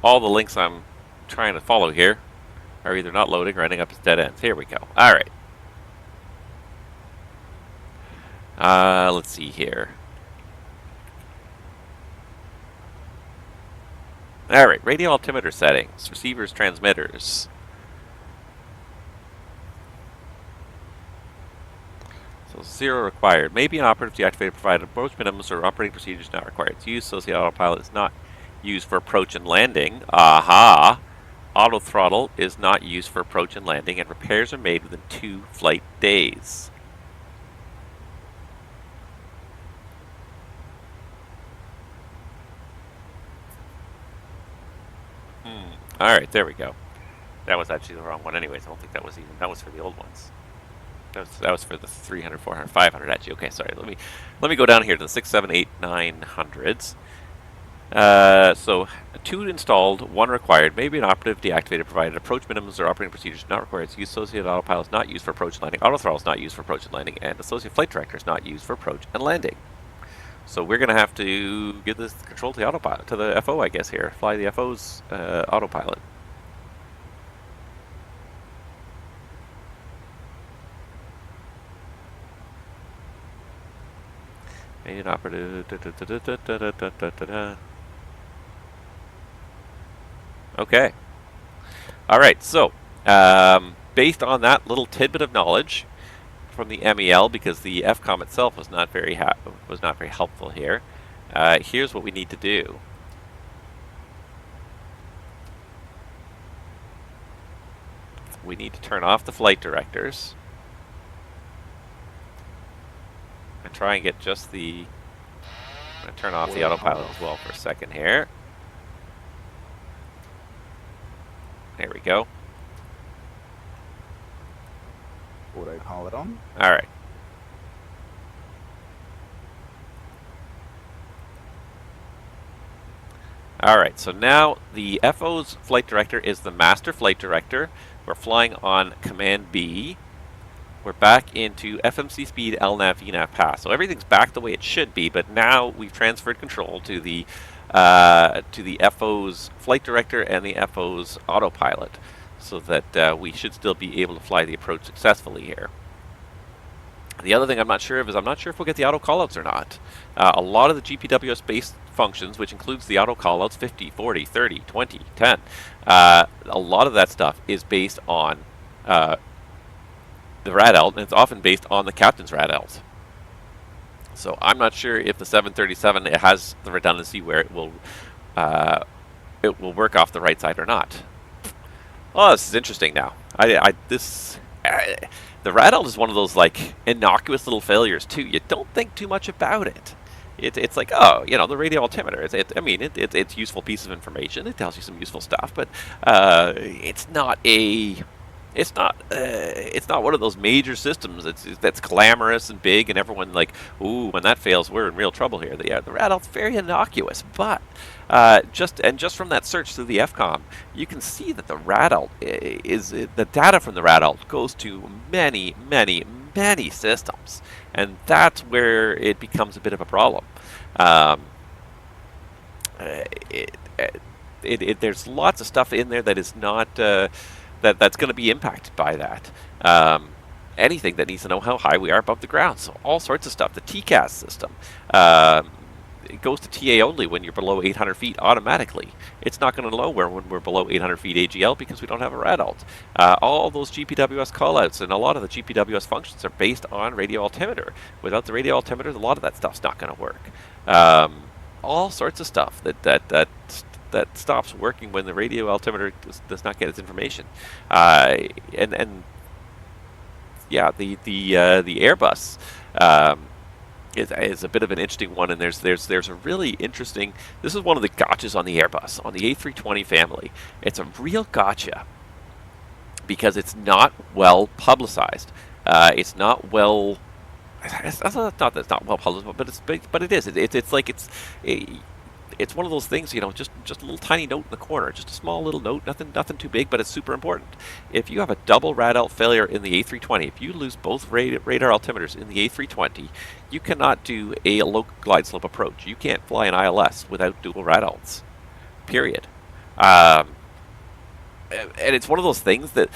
all the links I'm trying to follow here are either not loading or ending up as dead ends. Here we go. All right. Let's see here. All right, radio altimeter settings, receivers, transmitters. So 0 required. Maybe an operative deactivated provided approach minimums or operating procedures not required. It's used. Associated autopilot is not used for approach and landing. Aha! Auto throttle is not used for approach and landing, and repairs are made within 2 flight days. All right, there we go. That was actually the wrong one anyways. I don't think that was even, that was for the old ones. That was for the 300, 400, 500 actually. Okay, sorry. Let me go down here to the 6, 7, 8, 900s. So 2 installed, 1 required. Maybe an operative deactivated provided approach minimums or operating procedures not required. It's used. Associated autopilot is not used for approach and landing. Auto throttle is not used for approach and landing, and associated flight director is not used for approach and landing. So we're going to have to give this control to the autopilot, to the FO, I guess, here. Fly the FO's autopilot. Main operative. Okay. All right. So, based on that little tidbit of knowledge from the MEL, because the FCOM itself was not very helpful here. Here's what we need to do. We need to turn off the flight directors and try and get just the. I'm going to turn off the autopilot as well for a second here. There we go. Autopilot on. All right. All right, so now the FO's flight director is the master flight director. We're flying on Command B. We're back into FMC speed, LNAV, VNAV pass. So everything's back the way it should be, but now we've transferred control to the FO's flight director and the FO's autopilot, so that we should still be able to fly the approach successfully here. The other thing I'm not sure of is I'm not sure if we'll get the auto callouts or not. A lot of the GPWS-based functions, which includes the auto callouts 50, 40, 30, 20, 10, a lot of that stuff is based on the RAD-ELT, and it's often based on the captain's RAD-ELT. So I'm not sure if the 737 it has the redundancy where it will it will work off the right side or not. Oh, this is interesting now. The Radalt is one of those like innocuous little failures too. You don't think too much about it. It's like, oh, you know, the radio altimeter. It's a useful piece of information. It tells you some useful stuff, but it's not one of those major systems that's glamorous and big, and everyone like, ooh, when that fails, we're in real trouble here. The Radalt's very innocuous, but just from that search through the FCOM, you can see that the Radalt the data from the Radalt goes to many systems, and that's where it becomes a bit of a problem. There's lots of stuff in there that is not that's going to be impacted by that. Anything that needs to know how high we are above the ground, so all sorts of stuff. The TCAS system, it goes to TA only when you're below 800 feet automatically. It's not going to know when we're below 800 feet AGL because we don't have a Radalt. All those GPWS callouts and a lot of the GPWS functions are based on radio altimeter. Without the radio altimeter, a lot of that stuff's not going to work. All sorts of stuff that stops working when the radio altimeter does not get its information. And yeah, the Airbus is a bit of an interesting one, and there's a really interesting. This is one of the gotchas on the Airbus, on the A320 family. It's a real gotcha because it's not well publicized. It's not well. It's not that it's not well published, but it's big. But it is. It's one of those things, you know, just a little tiny note in the corner, just a small little note, nothing too big, but it's super important. If you have a double Radalt failure in the A320, if you lose both radar altimeters in the A320, you cannot do a low glide slope approach. You can't fly an ILS without dual Radalts. Period. And it's one of those things that,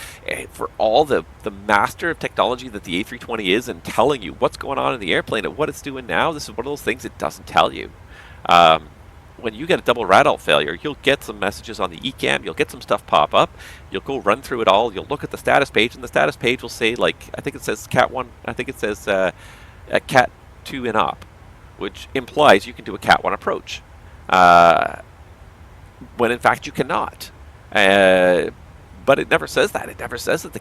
for all the master of technology that the A320 is, and telling you what's going on in the airplane and what it's doing now, this is one of those things it doesn't tell you. When you get a double Radalt failure, you'll get some messages on the ECAM, you'll get some stuff pop up, you'll go run through it all, you'll look at the status page, and the status page will say, like, I think it says Cat 1, I think it says Cat 2 and up, which implies you can do a Cat 1 approach, when in fact you cannot. But it never says that. It never says that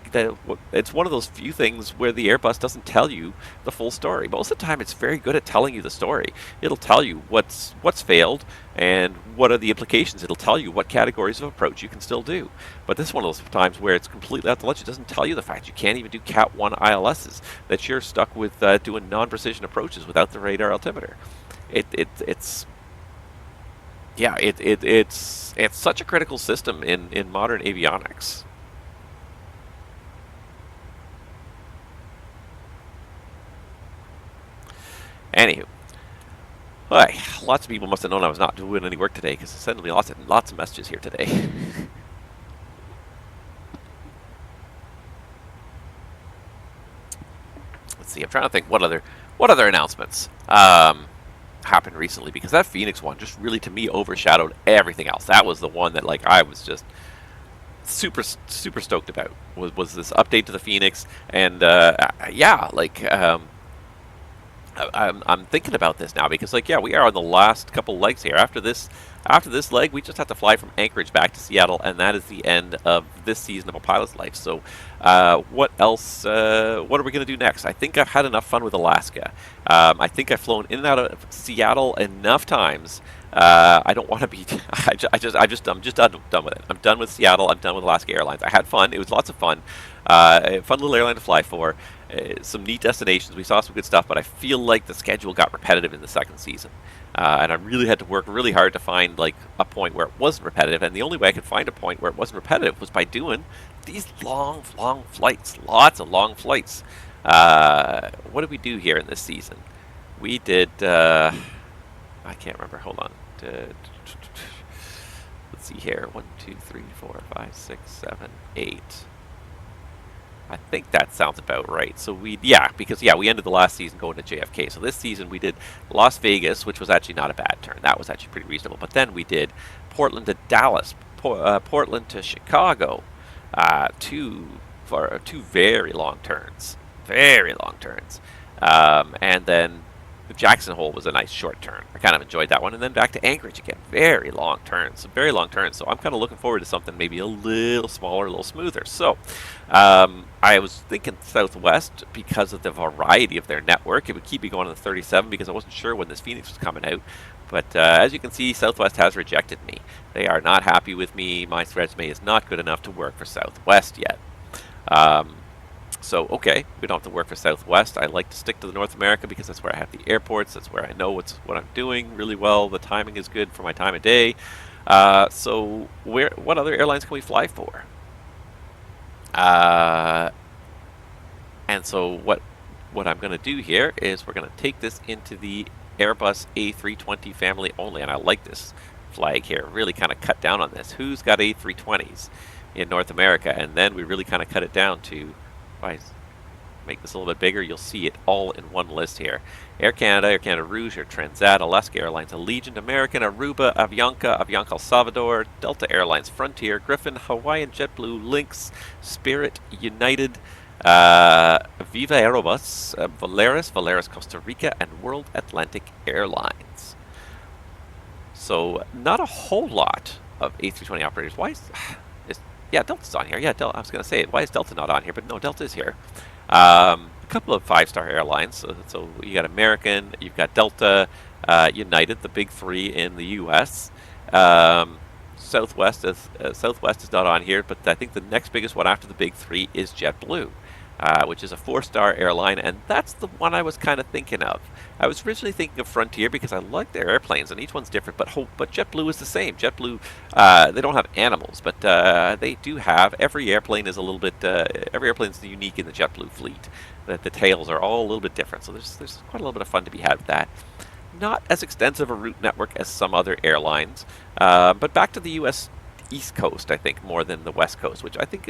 it's one of those few things where the Airbus doesn't tell you the full story. Most of the time, it's very good at telling you the story. It'll tell you what's failed and what are the implications. It'll tell you what categories of approach you can still do. But this is one of those times where it's completely out to lunch. It doesn't tell you the fact you can't even do Cat 1 ILSs, that you're stuck with doing non-precision approaches without the radar altimeter. It's such a critical system in modern avionics. Anywho, lots of people must have known I was not doing any work today because I sent me lots of messages here today. Let's see. I'm trying to think what other announcements happened recently, because that Fenix one just really, to me, overshadowed everything else. That was the one that, like, I was just super stoked about, was this update to the Fenix. And yeah, like, I'm thinking about this now because, like, yeah, we are on the last couple legs here. After this leg, we just have to fly from Anchorage back to Seattle, and that is the end of this season of A Pilot's Life. So what else? What are we going to do next? I think I've had enough fun with Alaska. I think I've flown in and out of Seattle enough times. I don't want to be. I'm just done with it. I'm done with Seattle. I'm done with Alaska Airlines. I had fun. It was lots of fun. Fun little airline to fly for. Some neat destinations. We saw some good stuff, but I feel like the schedule got repetitive in the second season. And I really had to work really hard to find, like, a point where it wasn't repetitive. And the only way I could find a point where it wasn't repetitive was by doing these long flights. Lots of long flights. What did we do here in this season? We did, I can't remember. Hold on. Let's see here. 1, 2, 3, 4, 5, 6, 7, 8. I think that sounds about right. So we ended the last season going to JFK. So this season we did Las Vegas, which was actually not a bad turn. That was actually pretty reasonable. But then we did Portland to Dallas, Portland to Chicago, two very long turns. And then Jackson Hole was a nice short turn. I kind of enjoyed that one. And then back to Anchorage again. Very long turns. Very long turns. So I'm kind of looking forward to something maybe a little smaller, a little smoother. So I was thinking Southwest because of the variety of their network. It would keep me going on the 37 because I wasn't sure when this Fenix was coming out. But as you can see, Southwest has rejected me. They are not happy with me. My resume is not good enough to work for Southwest yet. So, okay, we don't have to work for Southwest. I like to stick to the North America because that's where I have the airports. That's where I know what I'm doing really well. The timing is good for my time of day. So, what other airlines can we fly for? And so, what I'm going to do here is we're going to take this into the Airbus A320 family only. And I like this flag here. Really kind of cut down on this. Who's got A320s in North America? And then we really kind of cut it down to... If I make this a little bit bigger, you'll see it all in one list here. Air Canada Rouge, Air Transat, Alaska Airlines, Allegiant, American, Aruba, Avianca El Salvador, Delta Airlines, Frontier, Griffin, Hawaiian, JetBlue, Lynx, Spirit, United, Viva Aerobus, Volaris Costa Rica, and World Atlantic Airlines. So not a whole lot of A320 operators. Why is... Yeah, Delta's on here. Yeah, I was going to say it. Why is Delta not on here? But no, Delta is here. A couple of five-star airlines. So you got American, you've got Delta, United, the big three in the U.S. Southwest is not on here, but I think the next biggest one after the big three is JetBlue, which is a four-star airline, and that's the one I was kind of thinking of. I was originally thinking of Frontier because I like their airplanes, and each one's different, but JetBlue is the same. JetBlue, they don't have animals, but they do have, every airplane is a little bit, every airplane is unique in the JetBlue fleet. The tails are all a little bit different, so there's quite a little bit of fun to be had with that. Not as extensive a route network as some other airlines, but back to the U.S. East Coast, I think, more than the West Coast, which I think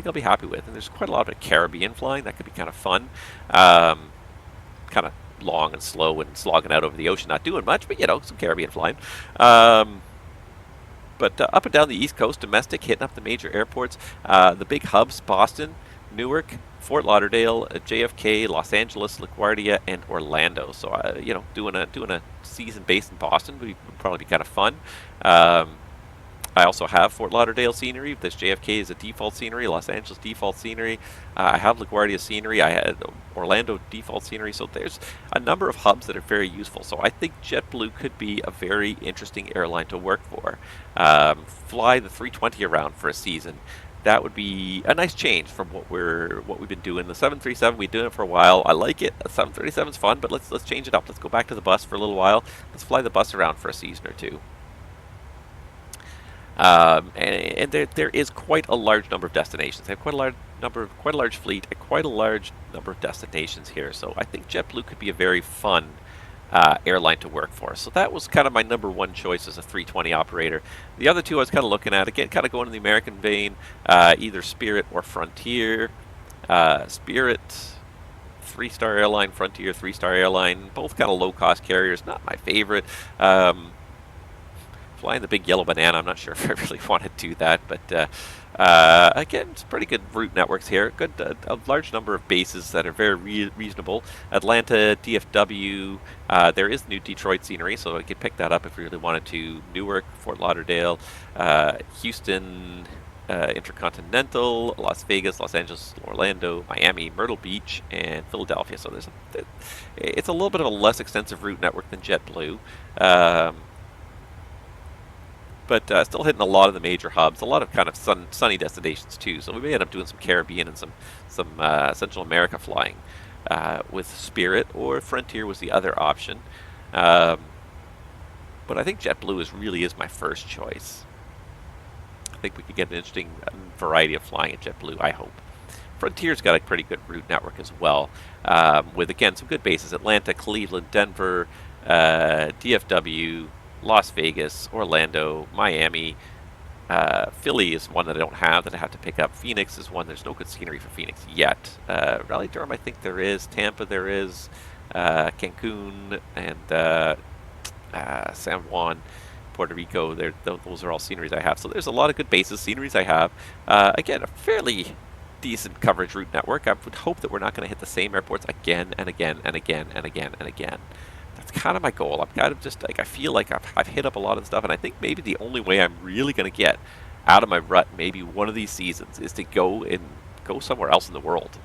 I'll be happy with. And there's quite a lot of Caribbean flying that could be kind of fun, kind of long and slow and slogging out over the ocean, not doing much, but some Caribbean flying. But up and down the East Coast, domestic, hitting up the major airports, the big hubs: Boston, Newark, Fort Lauderdale, JFK, Los Angeles, LaGuardia, and Orlando. So doing a season based in Boston would probably be kind of fun. I also have Fort Lauderdale scenery. This JFK is a default scenery. Los Angeles default scenery. I have LaGuardia scenery. I had Orlando default scenery. So there's a number of hubs that are very useful. So I think JetBlue could be a very interesting airline to work for. Fly the 320 around for a season. That would be a nice change from what we've been doing. The 737, we've been doing it for a while. I like it. The 737 is fun, but let's change it up. Let's go back to the bus for a little while. Let's fly the bus around for a season or two. And there is quite a large number of destinations. They have quite a large fleet, and quite a large number of destinations here. So I think JetBlue could be a very fun airline to work for. So that was kind of my number one choice as a 320 operator. The other two I was kind of looking at, again, kind of going in the American vein, either Spirit or Frontier. Spirit, 3-star airline, Frontier, 3-star airline, both kind of low-cost carriers, not my favorite. Flying the big yellow banana, I'm not sure if I really want to do that, but again, it's pretty good route networks here. A large number of bases that are very reasonable. Atlanta, DFW, there is new Detroit scenery, so I could pick that up if we really wanted to. Newark, Fort Lauderdale, Houston, Intercontinental, Las Vegas, Los Angeles, Orlando, Miami, Myrtle Beach, and Philadelphia. So it's a little bit of a less extensive route network than JetBlue. But still hitting a lot of the major hubs, a lot of kind of sunny destinations too. So we may end up doing some Caribbean and some Central America flying with Spirit, or Frontier was the other option. But I think JetBlue really is my first choice. I think we could get an interesting variety of flying at JetBlue, I hope. Frontier's got a pretty good route network as well, with, again, some good bases: Atlanta, Cleveland, Denver, DFW, Las Vegas, Orlando, Miami. Philly is one that I don't have, that I have to pick up. Phoenix is one. There's no good scenery for Phoenix yet. Raleigh-Durham, I think there is. Tampa, there is. Cancun and San Juan, Puerto Rico. Those are all sceneries I have. So there's a lot of good bases, sceneries I have. Again, a fairly decent coverage route network. I would hope that we're not going to hit the same airports again and again and again and again and again. That's kind of my goal. I'm kind of just like, I feel like I've hit up a lot of stuff, and I think maybe the only way I'm really going to get out of my rut maybe one of these seasons is to go somewhere else in the world.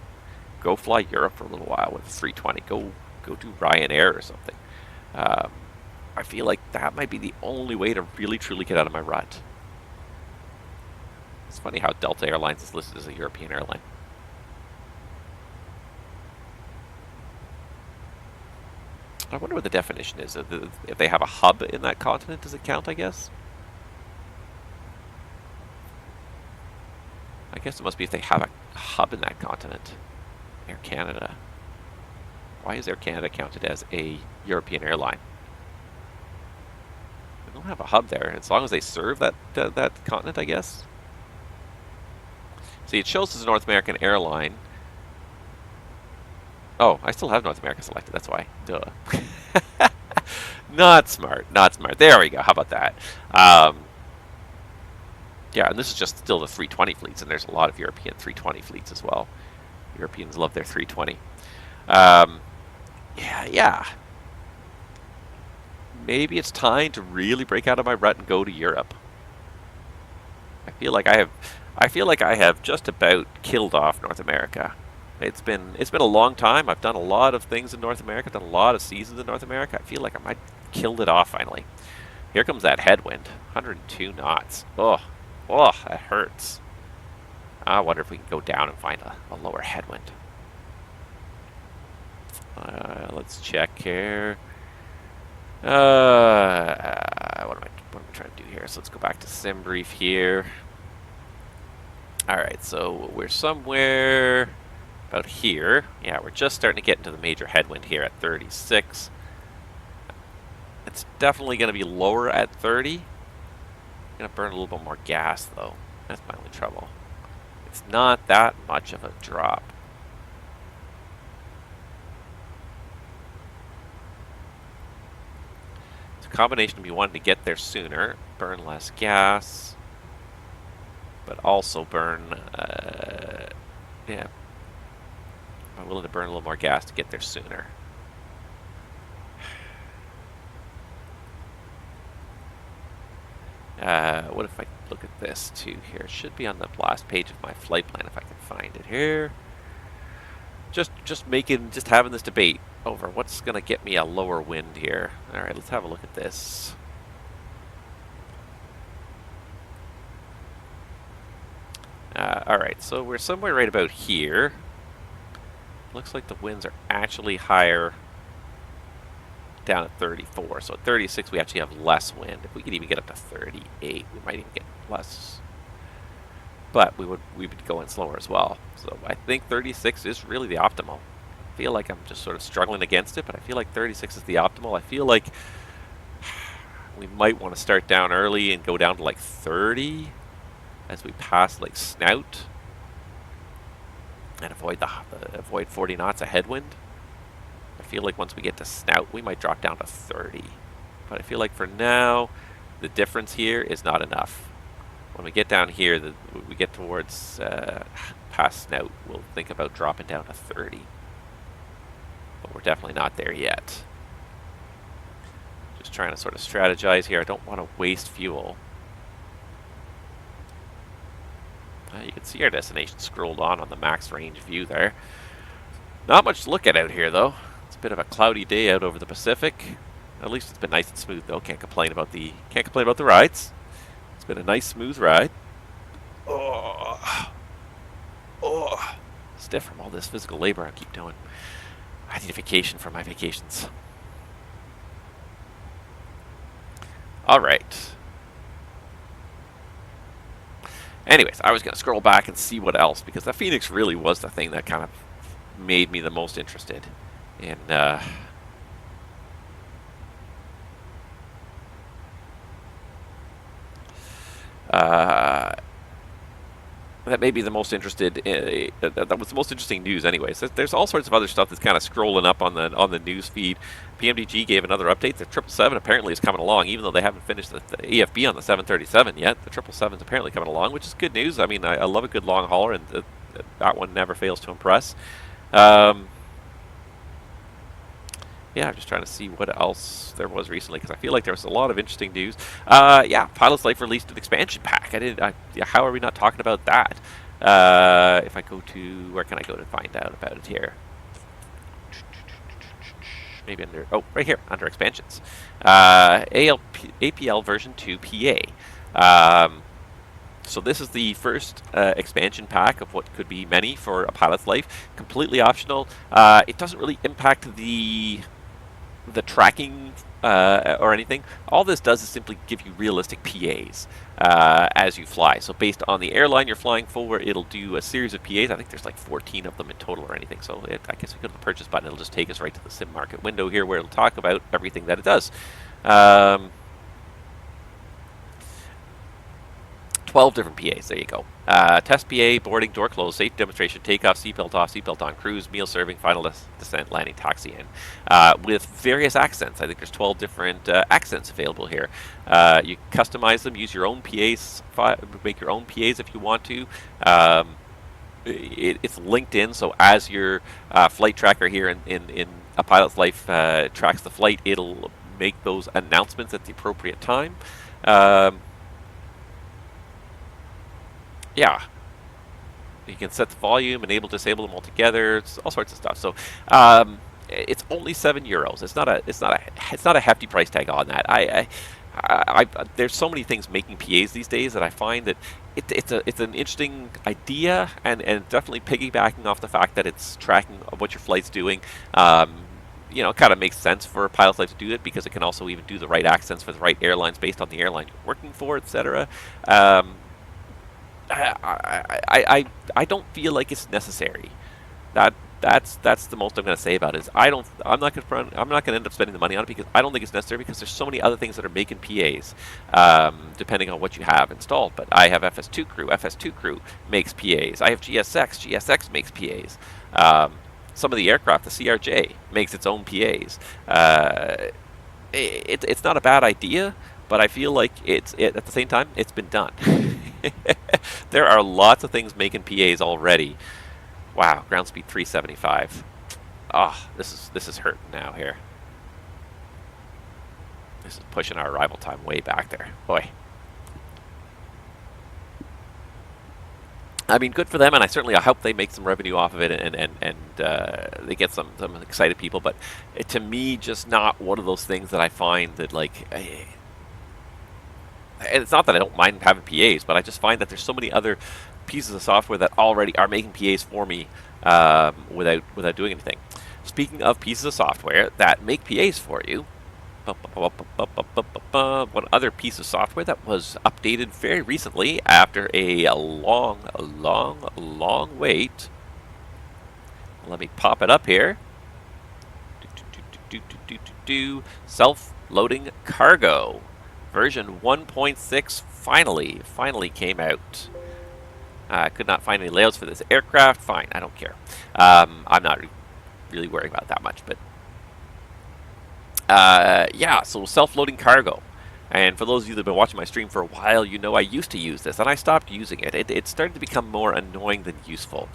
Go fly Europe for a little while with 320. Go do Ryanair or something. I feel like that might be the only way to really truly get out of my rut. It's funny how Delta Airlines is listed as a European airline. I wonder what the definition is. If they have a hub in that continent, does it count, I guess? I guess it must be if they have a hub in that continent. Air Canada. Why is Air Canada counted as a European airline? They don't have a hub there, as long as they serve that continent, I guess. See, it shows as a North American airline. Oh, I still have North America selected, that's why. Duh. Not smart, not smart. There we go, how about that? Yeah, and this is just still the 320 fleets, and there's a lot of European 320 fleets as well. Europeans love their 320. Yeah. Maybe it's time to really break out of my rut and go to Europe. I feel like I have just about killed off North America. It's been a long time. I've done a lot of things in North America, done a lot of seasons in North America. I feel like I might have killed it off finally. Here comes that headwind, 102 knots. Oh, that hurts. I wonder if we can go down and find a lower headwind. Let's check here. What am I trying to do here? So let's go back to SimBrief here. Alright, so we're somewhere about here. Yeah, we're just starting to get into the major headwind here at 36. It's definitely going to be lower at 30. I'm going to burn a little bit more gas, though. That's my only trouble. It's not that much of a drop. It's a combination of you wanting to get there sooner, burn less gas, but also burn, yeah. I'm willing to burn a little more gas to get there sooner. What if I look at this too here? It should be on the last page of my flight plan if I can find it here. Just having this debate over what's going to get me a lower wind here. All right, let's have a look at this. All right, so we're somewhere right about here. Looks like the winds are actually higher down at 34. So at 36, we actually have less wind. If we could even get up to 38, we might even get less. But we would go in slower as well. So I think 36 is really the optimal. I feel like I'm just sort of struggling against it, but I feel like 36 is the optimal. I feel like we might want to start down early and go down to like 30 as we pass like Snout and avoid 40 knots of headwind. I feel like once we get to Snout, we might drop down to 30. But I feel like for now, the difference here is not enough. When we get down here, we get towards past Snout, we'll think about dropping down to 30. But we're definitely not there yet. Just trying to sort of strategize here. I don't want to waste fuel. You can see our destination scrolled on the max range view there. Not much to look at out here, though. It's a bit of a cloudy day out over the Pacific. At least it's been nice and smooth, though. Can't complain about the rides. It's been a nice, smooth ride. Oh, stiff from all this physical labor I keep doing. I need a vacation from my vacations. All right. Anyways, I was going to scroll back and see what else, because the Fenix really was the thing that kind of made me the most interested in that made me the most interested in, that was the most interesting news anyways. There's all sorts of other stuff that's kind of scrolling up on the news feed. PMDG gave another update. The 777 apparently is coming along, even though they haven't finished the EFB on the 737 yet. The 777 is apparently coming along, which is good news. I mean, I love a good long hauler, and that one never fails to impress. yeah, I'm just trying to see what else there was recently because I feel like there was a lot of interesting news. Yeah, Pilot's Life released an expansion pack. Yeah, how are we not talking about that? If I go to, where can I go to find out about it here? Maybe under, oh, right here, under expansions. APL version 2 PA. So this is the first expansion pack of what could be many for a Pilot's Life. Completely optional. It doesn't really impact the tracking or anything. All this does is simply give you realistic PAs as you fly. So based on the airline you're flying for, it'll do a series of PAs. I think there's like 14 of them in total or anything. So I guess we go to the purchase button. It'll just take us right to the sim market window here where it'll talk about everything that it does. 12 different PAs, there you go. Test PA, boarding, door closed, safe demonstration, takeoff, seatbelt off, seatbelt on, cruise, meal serving, final descent, landing, taxi in. With various accents. I think there's 12 different accents available here. You customize them, use your own PAs, make your own PAs if you want to. It's linked in, so as your flight tracker here in A Pilot's Life tracks the flight, it'll make those announcements at the appropriate time. Yeah, you can set the volume, enable, disable them all together. It's all sorts of stuff. So it's only €7. It's not a hefty price tag on that. There's so many things making PAs these days that I find that it's an interesting idea and definitely piggybacking off the fact that it's tracking what your flight's doing. You know, it kind of makes sense for a Pilot's Life to do it because it can also even do the right accents for the right airlines based on the airline you're working for, etc. I don't feel like it's necessary. That's the most I'm going to say about it. Is I'm not going to end up spending the money on it because I don't think it's necessary because there's so many other things that are making PAs, depending on what you have installed. But I have FS2 Crew. FS2 Crew makes PAs. I have GSX. GSX makes PAs. Some of the aircraft, the CRJ, makes its own PAs. It's not a bad idea, but I feel like at the same time it's been done. There are lots of things making PAs already. Wow, ground speed 375. Ah, oh, this is hurting now here. This is pushing our arrival time way back there. Boy. I mean, good for them, and I hope they make some revenue off of it, and they get some excited people. But to me, just not one of those things that I find that like. And it's not that I don't mind having PAs, but I just find that there's so many other pieces of software that already are making PAs for me without doing anything. Speaking of pieces of software that make PAs for you, one other piece of software that was updated very recently after a long wait. Let me pop it up here. Self-loading cargo. Version 1.6 finally came out. I could not find any layouts for this aircraft. Fine, I don't care. I'm not really worried about that much, but yeah, so self-loading cargo. And for those of you that have been watching my stream for a while, you know I used to use this, and I stopped using it. It started to become more annoying than useful.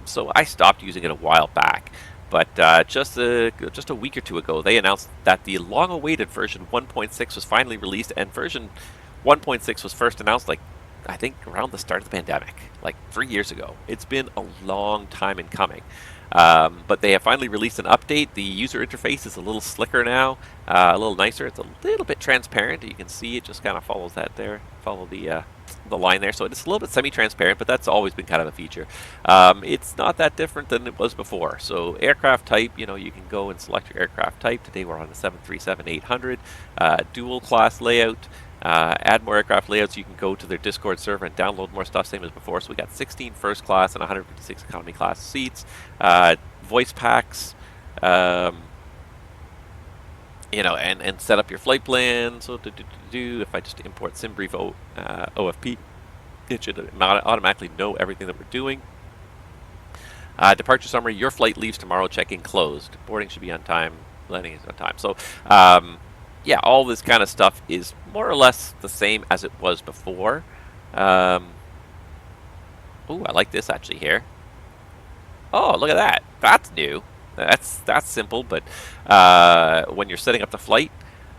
So I stopped using it a while back. But just a week or two ago, they announced that the long-awaited version 1.6 was finally released, and version 1.6 was first announced, like, I think around the start of the pandemic, like 3 years ago. It's been a long time in coming. But they have finally released an update. The user interface is a little slicker now, a little nicer. It's a little bit transparent. You can see it just kind of follows that there, follow the line there. So it's a little bit semi-transparent, but that's always been kind of a feature. It's not that different than it was before. So aircraft type, you know, you can go and select your aircraft type. Today we're on the 737-800 dual class layout. Add more aircraft layouts. You can go to their Discord server and download more stuff, same as before. So we got 16 first class and 156 economy class seats, voice packs, you know, and set up your flight plan. So if I just import SimBrief OFP, it should automatically know everything that we're doing. Departure summary: your flight leaves tomorrow. Check-in closed. Boarding should be on time. Landing is on time. So. Yeah, all this kind of stuff is more or less the same as it was before. Ooh, I like this actually here. Oh, look at that. That's new. That's simple, but when you're setting up the flight,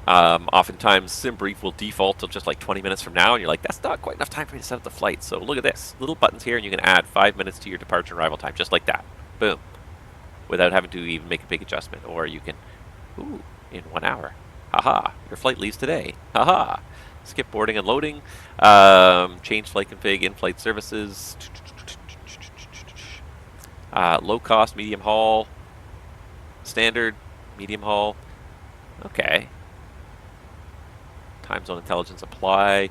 oftentimes SimBrief will default to just like 20 minutes from now, and you're like, that's not quite enough time for me to set up the flight. So look at this, little buttons here, and you can add 5 minutes to your departure and arrival time, just like that. Boom. Without having to even make a big adjustment. Or you can, ooh, in 1 hour. Haha, your flight leaves today. Haha. Skip boarding and loading. Change flight config, in-flight services. Low cost, medium haul. Standard, medium haul. Okay. Time zone intelligence apply.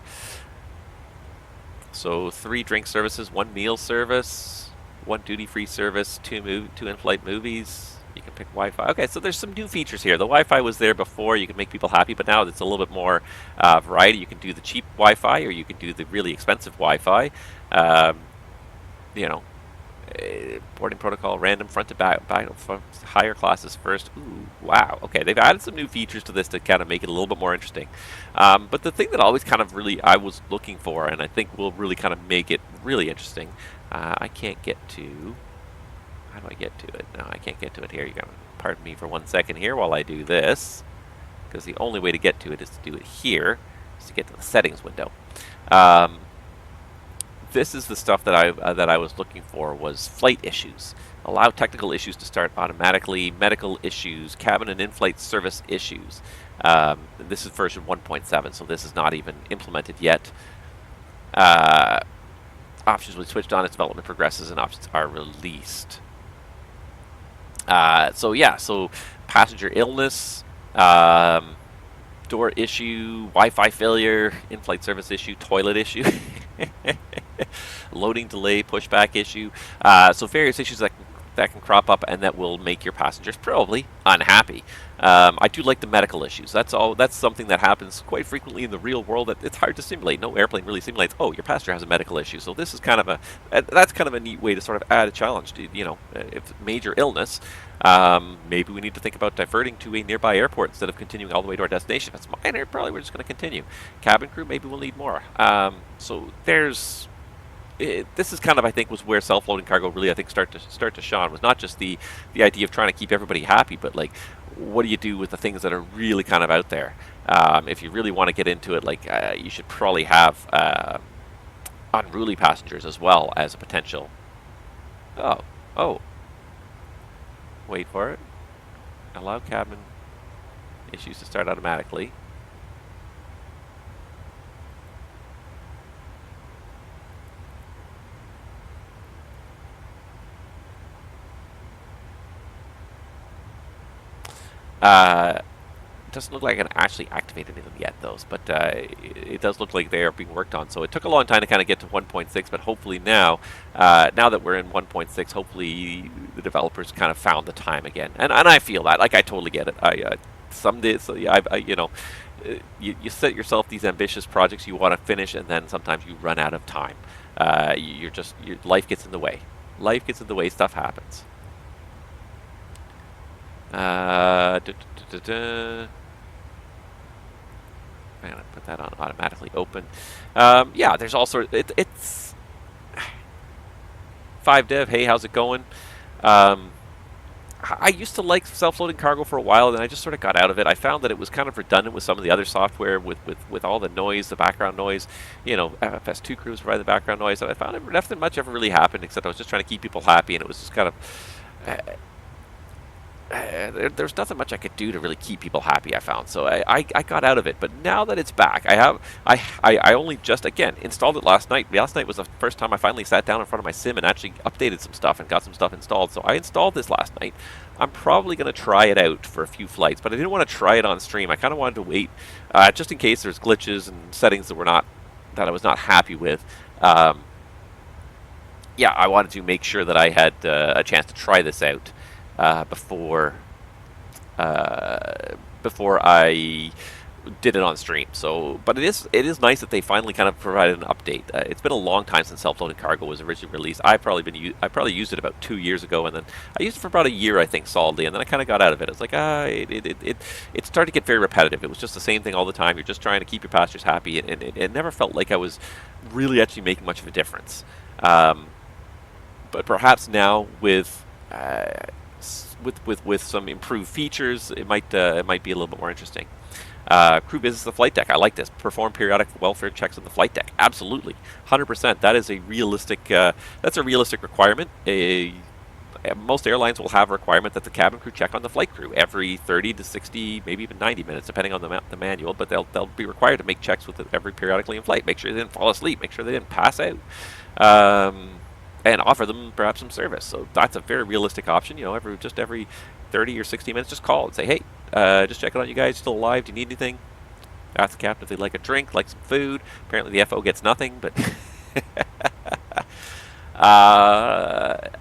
So 3 drink services, 1 meal service, 1 duty-free service, 2 in-flight movies. You can pick Wi-Fi. Okay, so there's some new features here. The Wi-Fi was there before. You can make people happy, but now it's a little bit more variety. You can do the cheap Wi-Fi, or you can do the really expensive Wi-Fi. You know, boarding protocol, random front to back, higher classes first. Ooh, wow. Okay, they've added some new features to this to kind of make it a little bit more interesting. But the thing that always kind of really I was looking for, and I think will really kind of make it really interesting, I can't get to... How do I get to it? No, I can't get to it here. You're going to pardon me for 1 second here while I do this, because the only way to get to it is to do it here, is to get to the settings window. This is the stuff that I was looking for, was flight issues. Allow technical issues to start automatically, medical issues, cabin and in-flight service issues. This is version 1.7, so this is not even implemented yet. Options will be switched on as development progresses and options are released. So yeah, so passenger illness, door issue, Wi-Fi failure, in-flight service issue, toilet issue, loading delay, pushback issue. So various issues that can crop up and that will make your passengers probably unhappy. I do like the medical issues. That's something that happens quite frequently in the real world that it's hard to simulate. No airplane really simulates, oh, your passenger has a medical issue. So this is kind of that's kind of a neat way to sort of add a challenge to, you know, if major illness, maybe we need to think about diverting to a nearby airport instead of continuing all the way to our destination. If it's minor, probably we're just going to continue. Cabin crew, maybe we'll need more. So there's... this is kind of, I think, was where self-loading cargo really, I think, start to shine. Was not just the idea of trying to keep everybody happy, but like, what do you do with the things that are really kind of out there? If you really want to get into it, like, you should probably have unruly passengers as well as a potential. Oh, wait for it. Allow cabin issues to start automatically. It doesn't look like I can actually activate any of them yet, though. But it does look like they are being worked on. So it took a long time to kind of get to 1.6, but hopefully now that we're in 1.6, hopefully the developers kind of found the time again. And I feel that, like, I totally get it. Some days, so yeah, you know, you set yourself these ambitious projects you want to finish, and then sometimes you run out of time. Your life gets in the way. Life gets in the way. Stuff happens. I'm gonna put that on automatically open. Yeah, there's all sorts. It's 5dev. Hey, how's it going? I used to like self-loading cargo for a while, and I just sort of got out of it. I found that it was kind of redundant with some of the other software, with all the noise, the background noise. You know, FS2 crews provide the background noise, and I found nothing much ever really happened, except I was just trying to keep people happy, and it was just kind of... there's nothing much I could do to really keep people happy, I found. So I got out of it. But now that it's back, I only just, again, installed it last night. Last night was the first time I finally sat down in front of my sim and actually updated some stuff and got some stuff installed. So I installed this last night. I'm probably going to try it out for a few flights, but I didn't want to try it on stream. I kind of wanted to wait, just in case there's glitches and settings that I was not happy with. Yeah, I wanted to make sure that I had a chance to try this out. Before I did it on stream. So, but it is nice that they finally kind of provided an update. It's been a long time since self-loading cargo was originally released. I probably used it about 2 years ago, and then I used it for about a year, I think, solidly, and then I kind of got out of it. It's like it started to get very repetitive. It was just the same thing all the time. You're just trying to keep your passengers happy, and it never felt like I was really actually making much of a difference. But perhaps now with with some improved features, it might be a little bit more interesting. Crew visits the flight deck. I like this. Perform periodic welfare checks on the flight deck. Absolutely, 100%. That is a realistic. That's a realistic requirement. Most airlines will have a requirement that the cabin crew check on the flight crew every 30 to 60, maybe even 90 minutes, depending on the manual. But they'll be required to make checks with it every periodically in flight. Make sure they didn't fall asleep. Make sure they didn't pass out. And offer them perhaps some service. So that's a very realistic option. You know, every 30 or 60 minutes, just call and say, hey, just checking on you guys, still alive, do you need anything? Ask the captain if they'd like a drink, like some food. Apparently the FO gets nothing, but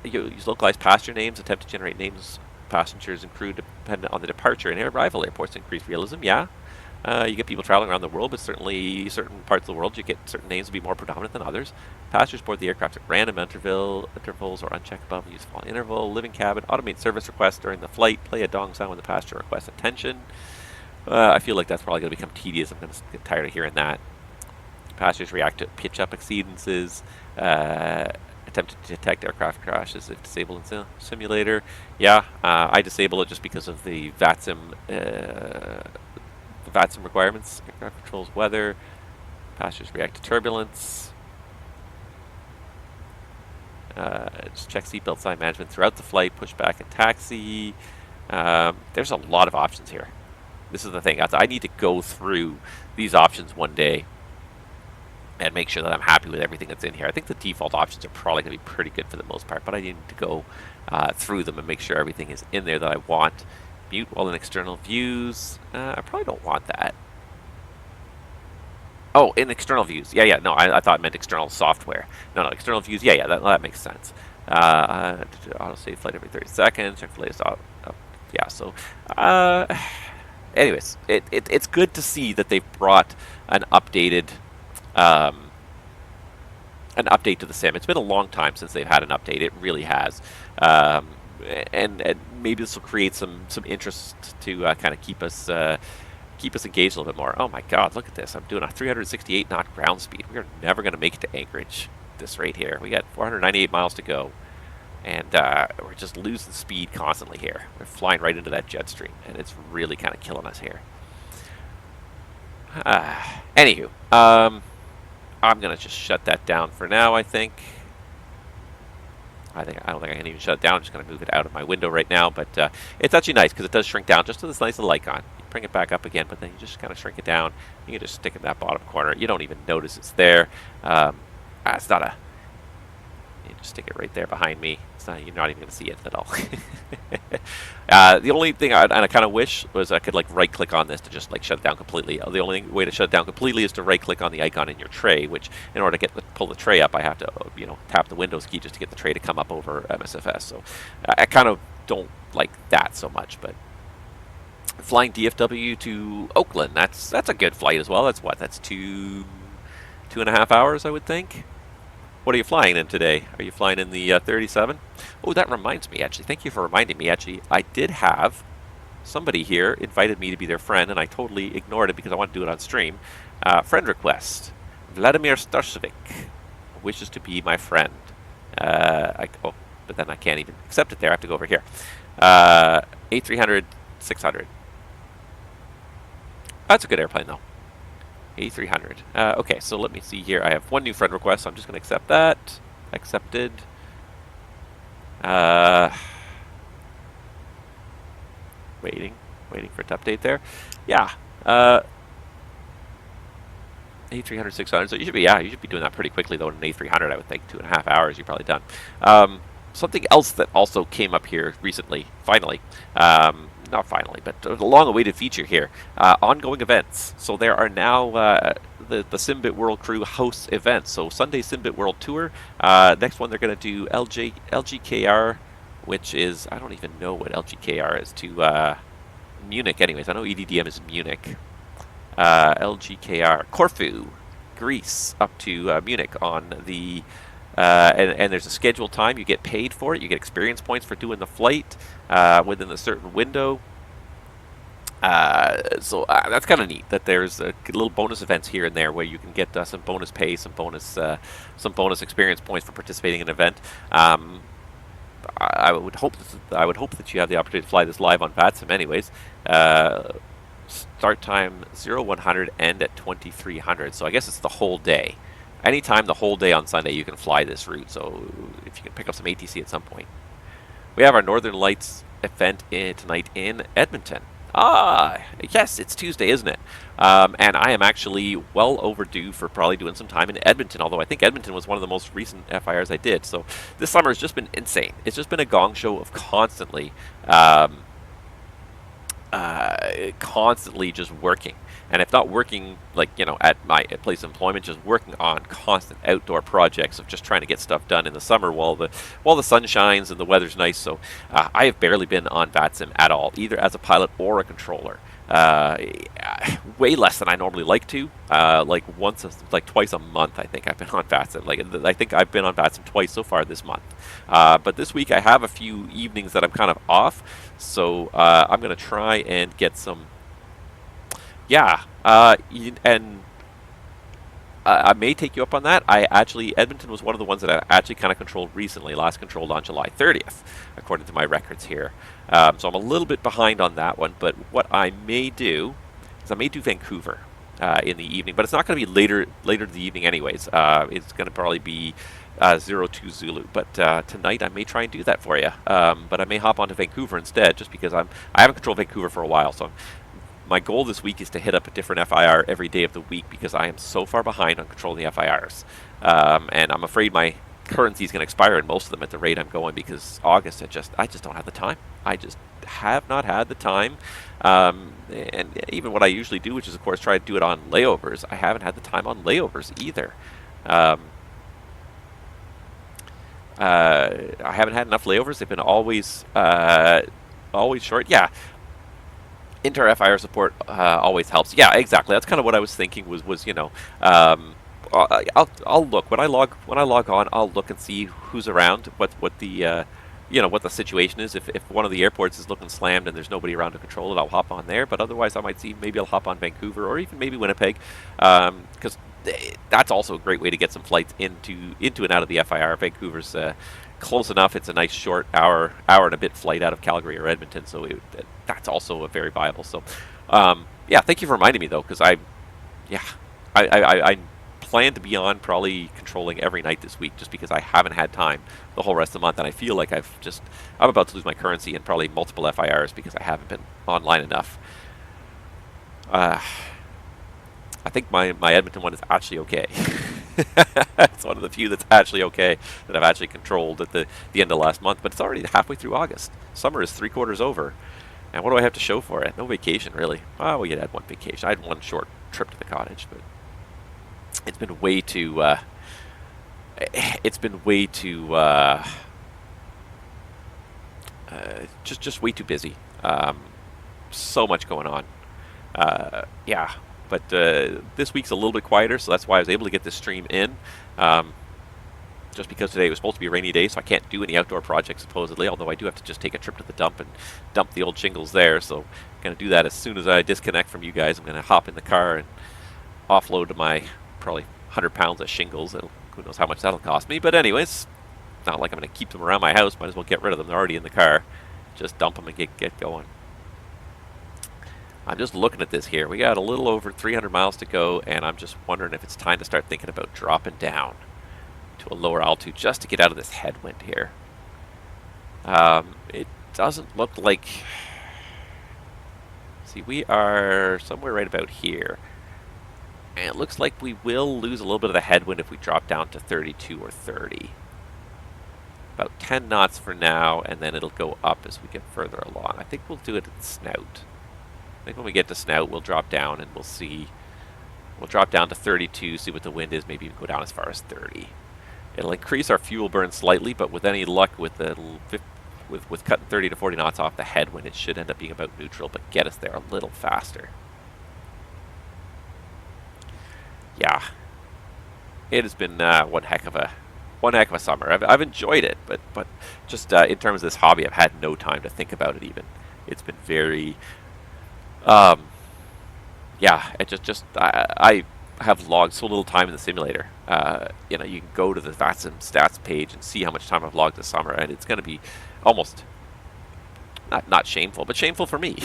you use localized passenger names, attempt to generate names, passengers and crew dependent on the departure and arrival airports to increase realism. Yeah. You get people traveling around the world, but certainly certain parts of the world you get certain names to be more predominant than others. Passengers board the aircraft at random intervals or unchecked above a useful interval. Living cabin, automate service requests during the flight. Play a dong sound when the passenger requests attention. I feel like that's probably going to become tedious. I'm going to get tired of hearing that. Passengers react to pitch up exceedances. Attempt to detect aircraft crashes if disabled in simulator. Yeah, I disable it just because of the VATSIM. VATSIM requirements, aircraft controls, weather, passengers react to turbulence, just check seatbelt sign management throughout the flight, push back and taxi. There's a lot of options here. This is the thing, I need to go through these options one day and make sure that I'm happy with everything that's in here. I think the default options are probably going to be pretty good for the most part, but I need to go through them and make sure everything is in there that I want. Mute while in external views. I probably don't want that. Oh, in external views. Yeah, no, I thought it meant external software. No, external views. Yeah, that makes sense. Auto save flight every 30 seconds. Check the latest yeah, so anyways, it's good to see that they've brought an update to the sim. It's been a long time since they've had an update. It really has. And maybe this will create some interest to kind of keep us engaged a little bit more. Oh my God, look at this! I'm doing a 368 knot ground speed. We are never going to make it to Anchorage at this rate here. We got 498 miles to go, and we're just losing speed constantly here. We're flying right into that jet stream, and it's really kind of killing us here. Anywho, I'm gonna just shut that down for now. I don't think I can even shut it down. I'm just going to move it out of my window right now. But it's actually nice because it does shrink down just to this nice little icon. You bring it back up again, but then you just kind of shrink it down. You can just stick it in that bottom corner. You don't even notice it's there. It's not a... You just stick it right there behind me. It's not, you're not even going to see it at all. The only thing I kind of wish was I could like right-click on this to just like shut it down completely. The only way to shut it down completely is to right-click on the icon in your tray, which in order to pull the tray up, I have to tap the Windows key just to get the tray to come up over MSFS. So I kind of don't like that so much. But flying DFW to Oakland, that's a good flight as well. That's what? That's 2.5 hours, I would think. What are you flying in today? Are you flying in the 37? Oh, that reminds me, actually. Thank you for reminding me, actually. I did have somebody here invited me to be their friend, and I totally ignored it because I want to do it on stream. Friend request. Vladimir Starcevic wishes to be my friend. But then I can't even accept it there. I have to go over here. A300, 600. That's a good airplane, though. A300. Okay, so let me see here. I have one new friend request, so I'm just going to accept that. Accepted. Waiting for it to update there. Yeah. A300, 600. So you should be doing that pretty quickly though. In an A300, I would think 2.5 hours. You're probably done. Something else that also came up here recently. Finally. Not finally, but a long-awaited feature here. Ongoing events. So there are now the SimBit World crew hosts events. So Sunday SimBit World Tour. Next one they're going to do LGKR, which is, I don't even know what LGKR is, to Munich anyways. I know EDDM is Munich. LGKR. Corfu, Greece, up to Munich on the... and there's a scheduled time. You get paid for it. You get experience points for doing the flight within a certain window. So that's kind of neat that there's little bonus events here and there where you can get some bonus pay, some bonus experience points for participating in an event. I would hope that you have the opportunity to fly this live on VATSIM anyways. Start time 0100, end at 2300, so I guess it's the whole day. Anytime the whole day on Sunday you can fly this route, so if you can pick up some ATC at some point. We have our Northern Lights event tonight in Edmonton. Yes, it's Tuesday, isn't it? And I am actually well overdue for probably doing some time in Edmonton, although I think Edmonton was one of the most recent FIRs I did. So this summer has just been insane. It's just been a gong show of constantly just working. And if not working, like, you know, at my place of employment, just working on constant outdoor projects of just trying to get stuff done in the summer while the sun shines and the weather's nice. So I have barely been on VATSIM at all, either as a pilot or a controller. Way less than I normally like to. Like twice a month, I think I've been on VATSIM. I think I've been on VATSIM twice so far this month. But this week I have a few evenings that I'm kind of off, so I'm going to try and get some. Yeah, and I may take you up on that. Edmonton was one of the ones that I actually kind of controlled recently, last controlled on July 30th, according to my records here. So I'm a little bit behind on that one, but what I may do is I may do Vancouver in the evening, but it's not going to be later in the evening anyways. It's going to probably be 02 Zulu, but tonight I may try and do that for you. But I may hop onto Vancouver instead, just because I haven't controlled Vancouver for a while, so my goal this week is to hit up a different FIR every day of the week because I am so far behind on controlling the FIRs. And I'm afraid my currency is going to expire in most of them at the rate I'm going because August, I just don't have the time. I just have not had the time. And even what I usually do, which is, of course, try to do it on layovers, I haven't had the time on layovers either. I haven't had enough layovers. They've been always short. Yeah. Inter-FIR support always helps. Yeah, exactly. That's kind of what I was thinking. Was you know, I'll look when I log on. I'll look and see who's around. What the what the situation is. If one of the airports is looking slammed and there's nobody around to control it, I'll hop on there. But otherwise, I might see maybe I'll hop on Vancouver or even maybe Winnipeg, because that's also a great way to get some flights into and out of the FIR. Vancouver's close enough. It's a nice short hour and a bit flight out of Calgary or Edmonton, so that's also a very viable. So yeah, thank you for reminding me though, because I plan to be on probably controlling every night this week just because I haven't had time the whole rest of the month, and I feel like I'm about to lose my currency in probably multiple FIRs because I haven't been online enough. I think my Edmonton one is actually okay. It's one of the few that's actually okay that I've actually controlled at the end of last month, but it's already halfway through August. Summer is 3/4 over. And what do I have to show for it? No vacation, really. Oh, we had one vacation. I had one short trip to the cottage, but it's been way too just way too busy. So much going on. Yeah. But this week's a little bit quieter, so that's why I was able to get this stream in. Just because today was supposed to be a rainy day, so I can't do any outdoor projects supposedly, although I do have to just take a trip to the dump and dump the old shingles there. So I'm going to do that as soon as I disconnect from you guys. I'm going to hop in the car and offload my probably 100 pounds of shingles. Who knows how much that'll cost me. But anyways, not like I'm going to keep them around my house. Might as well get rid of them. They're already in the car. Just dump them and get going. I'm just looking at this here. We got a little over 300 miles to go, and I'm just wondering if it's time to start thinking about dropping down to a lower altitude just to get out of this headwind here. It doesn't look like... See, we are somewhere right about here. And it looks like we will lose a little bit of the headwind if we drop down to 32 or 30. About 10 knots for now, and then it'll go up as we get further along. I think we'll do it at Snout. I think when we get to Snout, we'll drop down and we'll see. We'll drop down to 32, see what the wind is, maybe even go down as far as 30. It'll increase our fuel burn slightly, but with any luck with cutting 30 to 40 knots off the headwind, it should end up being about neutral, but get us there a little faster. Yeah, it has been one heck of a summer. I've enjoyed it, but just in terms of this hobby, I've had no time to think about it even. It's been very, yeah. It just have logged so little time in the simulator. You know, you can go to the VATSIM stats page and see how much time I've logged this summer, and it's going to be almost not shameful, but shameful for me.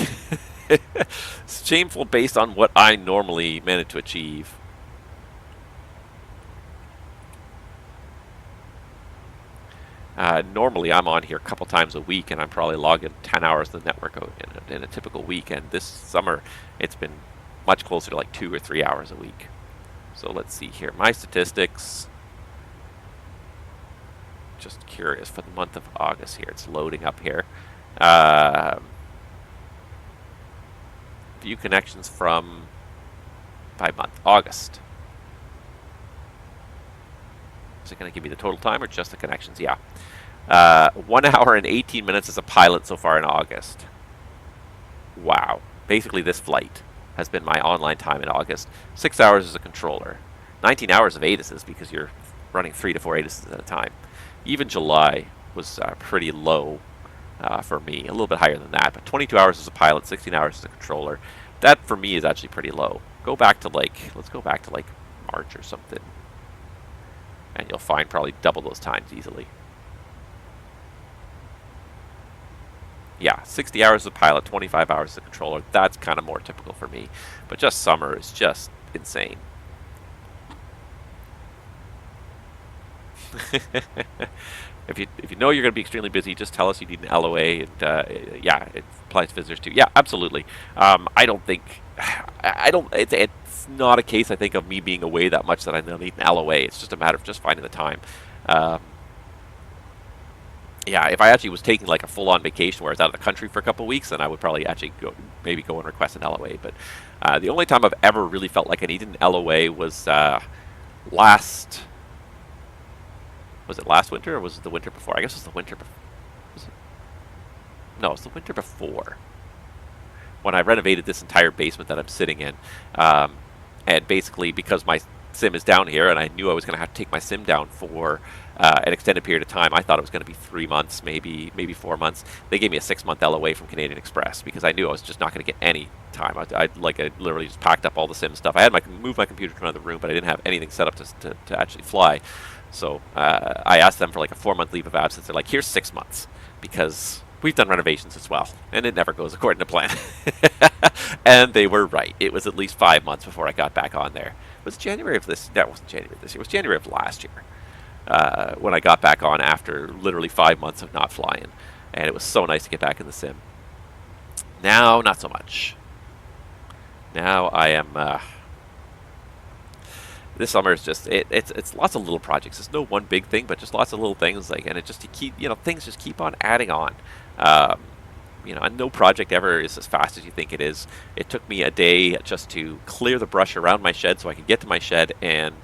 It's shameful based on what I normally manage to achieve. Normally I'm on here a couple times a week, and I'm probably logging 10 hours of the network in a typical week, and this summer it's been much closer to like 2 or 3 hours a week. So let's see here, my statistics. Just curious for the month of August here, it's loading up here. View connections from by month, August. Is it going to give me the total time or just the connections? Yeah. 1 hour and 18 minutes as a pilot so far in August. Wow. Basically this flight has been my online time in August. 6 hours as a controller. 19 hours of ATISes because you're running 3 to 4 ATISes at a time. Even July was pretty low for me. A little bit higher than that. But 22 hours as a pilot, 16 hours as a controller. That for me is actually pretty low. Go back to like, let's go back to like March or something. And you'll find probably double those times easily. Yeah, 60 hours as a pilot, 25 hours as a controller. That's kind of more typical for me. But just summer is just insane. If you know you're going to be extremely busy, just tell us you need an LOA, and yeah, it applies to visitors too. Yeah, absolutely. I don't think, it's not a case, I think, of me being away that much that I need an LOA. It's just a matter of just finding the time. Yeah, if I actually was taking like a full-on vacation where I was out of the country for a couple of weeks, then I would probably actually maybe go and request an LOA. But the only time I've ever really felt like I needed an LOA was was it last winter or was it the winter before? I guess it was the winter before. No, it was the winter before. When I renovated this entire basement that I'm sitting in. And basically because my sim is down here and I knew I was going to have to take my sim down for an extended period of time. I thought it was going to be 3 months, maybe 4 months. They gave me a 6-month LOA from Canadian Express because I knew I was just not going to get any time. I literally just packed up all the sim stuff. I had moved my computer to another room, but I didn't have anything set up to actually fly. So I asked them for like a 4-month leave of absence. They're like, here's 6 months because we've done renovations as well, and it never goes according to plan. And they were right. It was at least 5 months before I got back on there. It was January of this. That wasn't January of this year. It was January of last year when I got back on after literally 5 months of not flying, and it was so nice to get back in the sim. Now, not so much. Now I am. This summer is just it's lots of little projects. It's no one big thing, but just lots of little things and it just things just keep on adding on. And no project ever is as fast as you think it is. It took me a day just to clear the brush around my shed so I could get to my shed and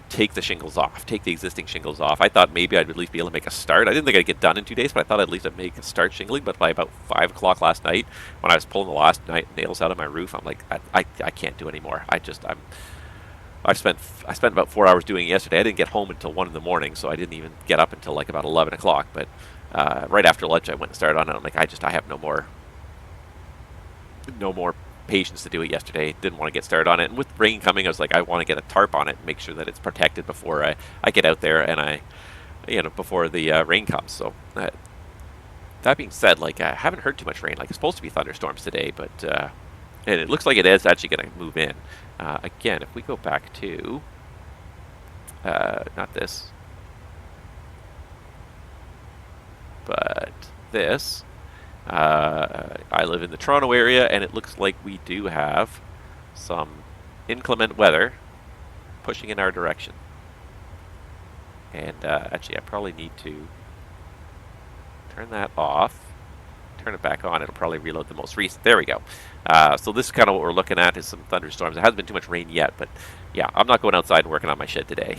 take the shingles off, take the existing shingles off. I thought maybe I'd at least be able to make a start. I didn't think I'd get done in 2 days, but I thought I'd at least I'd make a start shingling. But by about 5 o'clock last night, when I was pulling the last nails out of my roof, I'm like, I can't do anymore. I spent about 4 hours doing it yesterday. I didn't get home until 1 in the morning, so I didn't even get up until like about 11 o'clock. But right after lunch, I went and started on it. I'm like, I have no more patience to do it yesterday. Didn't want to get started on it. And with rain coming, I was like, I want to get a tarp on it and make sure that it's protected before I get out there and before the rain comes. So that being said, I haven't heard too much rain. It's supposed to be thunderstorms today, but and it looks like it is actually going to move in. Again, if we go back to, not this, but this, I live in the Toronto area, and it looks like we do have some inclement weather pushing in our direction. And actually, I probably need to turn that off. Turn it back on, it'll probably reload the most recent. There we go. So this is kind of what we're looking at, is some thunderstorms. There hasn't been too much rain yet, but yeah, I'm not going outside and working on my shed today.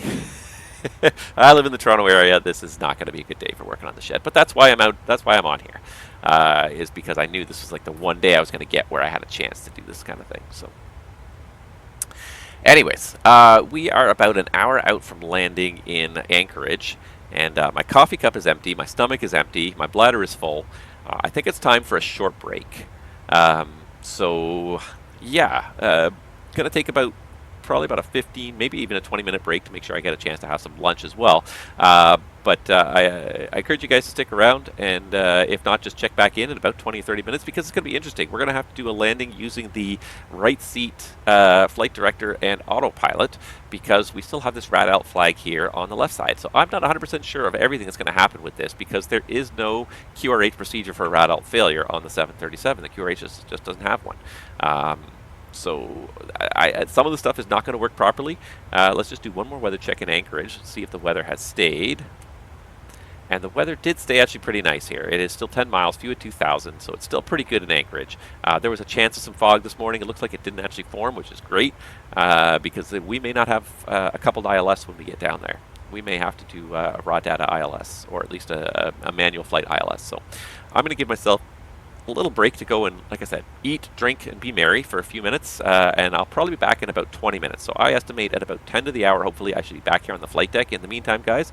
I live in the Toronto area. This is not going to be a good day for working on the shed, but that's why I'm out. That's why I'm on here, is because I knew this was like the one day I was going to get where I had a chance to do this kind of thing. So anyways, we are about an hour out from landing in Anchorage, and my coffee cup is empty, my stomach is empty, my bladder is full. I think it's time for a short break. So yeah, gonna take about probably about a 15, maybe even a 20-minute break to make sure I get a chance to have some lunch as well. But I encourage you guys to stick around, and if not, just check back in about 20 or 30 minutes, because it's going to be interesting. We're going to have to do a landing using the right seat flight director and autopilot, because we still have this rad alt flag here on the left side. So I'm not 100% sure of everything that's going to happen with this, because there is no QRH procedure for rad alt failure on the 737. The QRH just doesn't have one. So some of the stuff is not going to work properly. Let's just do one more weather check in Anchorage, see if the weather has stayed. And the weather did stay actually pretty nice here. It is still 10 miles, few at 2,000, so it's still pretty good in Anchorage. There was a chance of some fog this morning. It looks like it didn't actually form, which is great, because we may not have a coupled ILS when we get down there. We may have to do a raw data ILS, or at least a manual flight ILS. So I'm going to give myself a little break to go and, like I said, eat, drink, and be merry for a few minutes, and I'll probably be back in about 20 minutes. So I estimate at about 10 to the hour, hopefully, I should be back here on the flight deck. In the meantime, guys,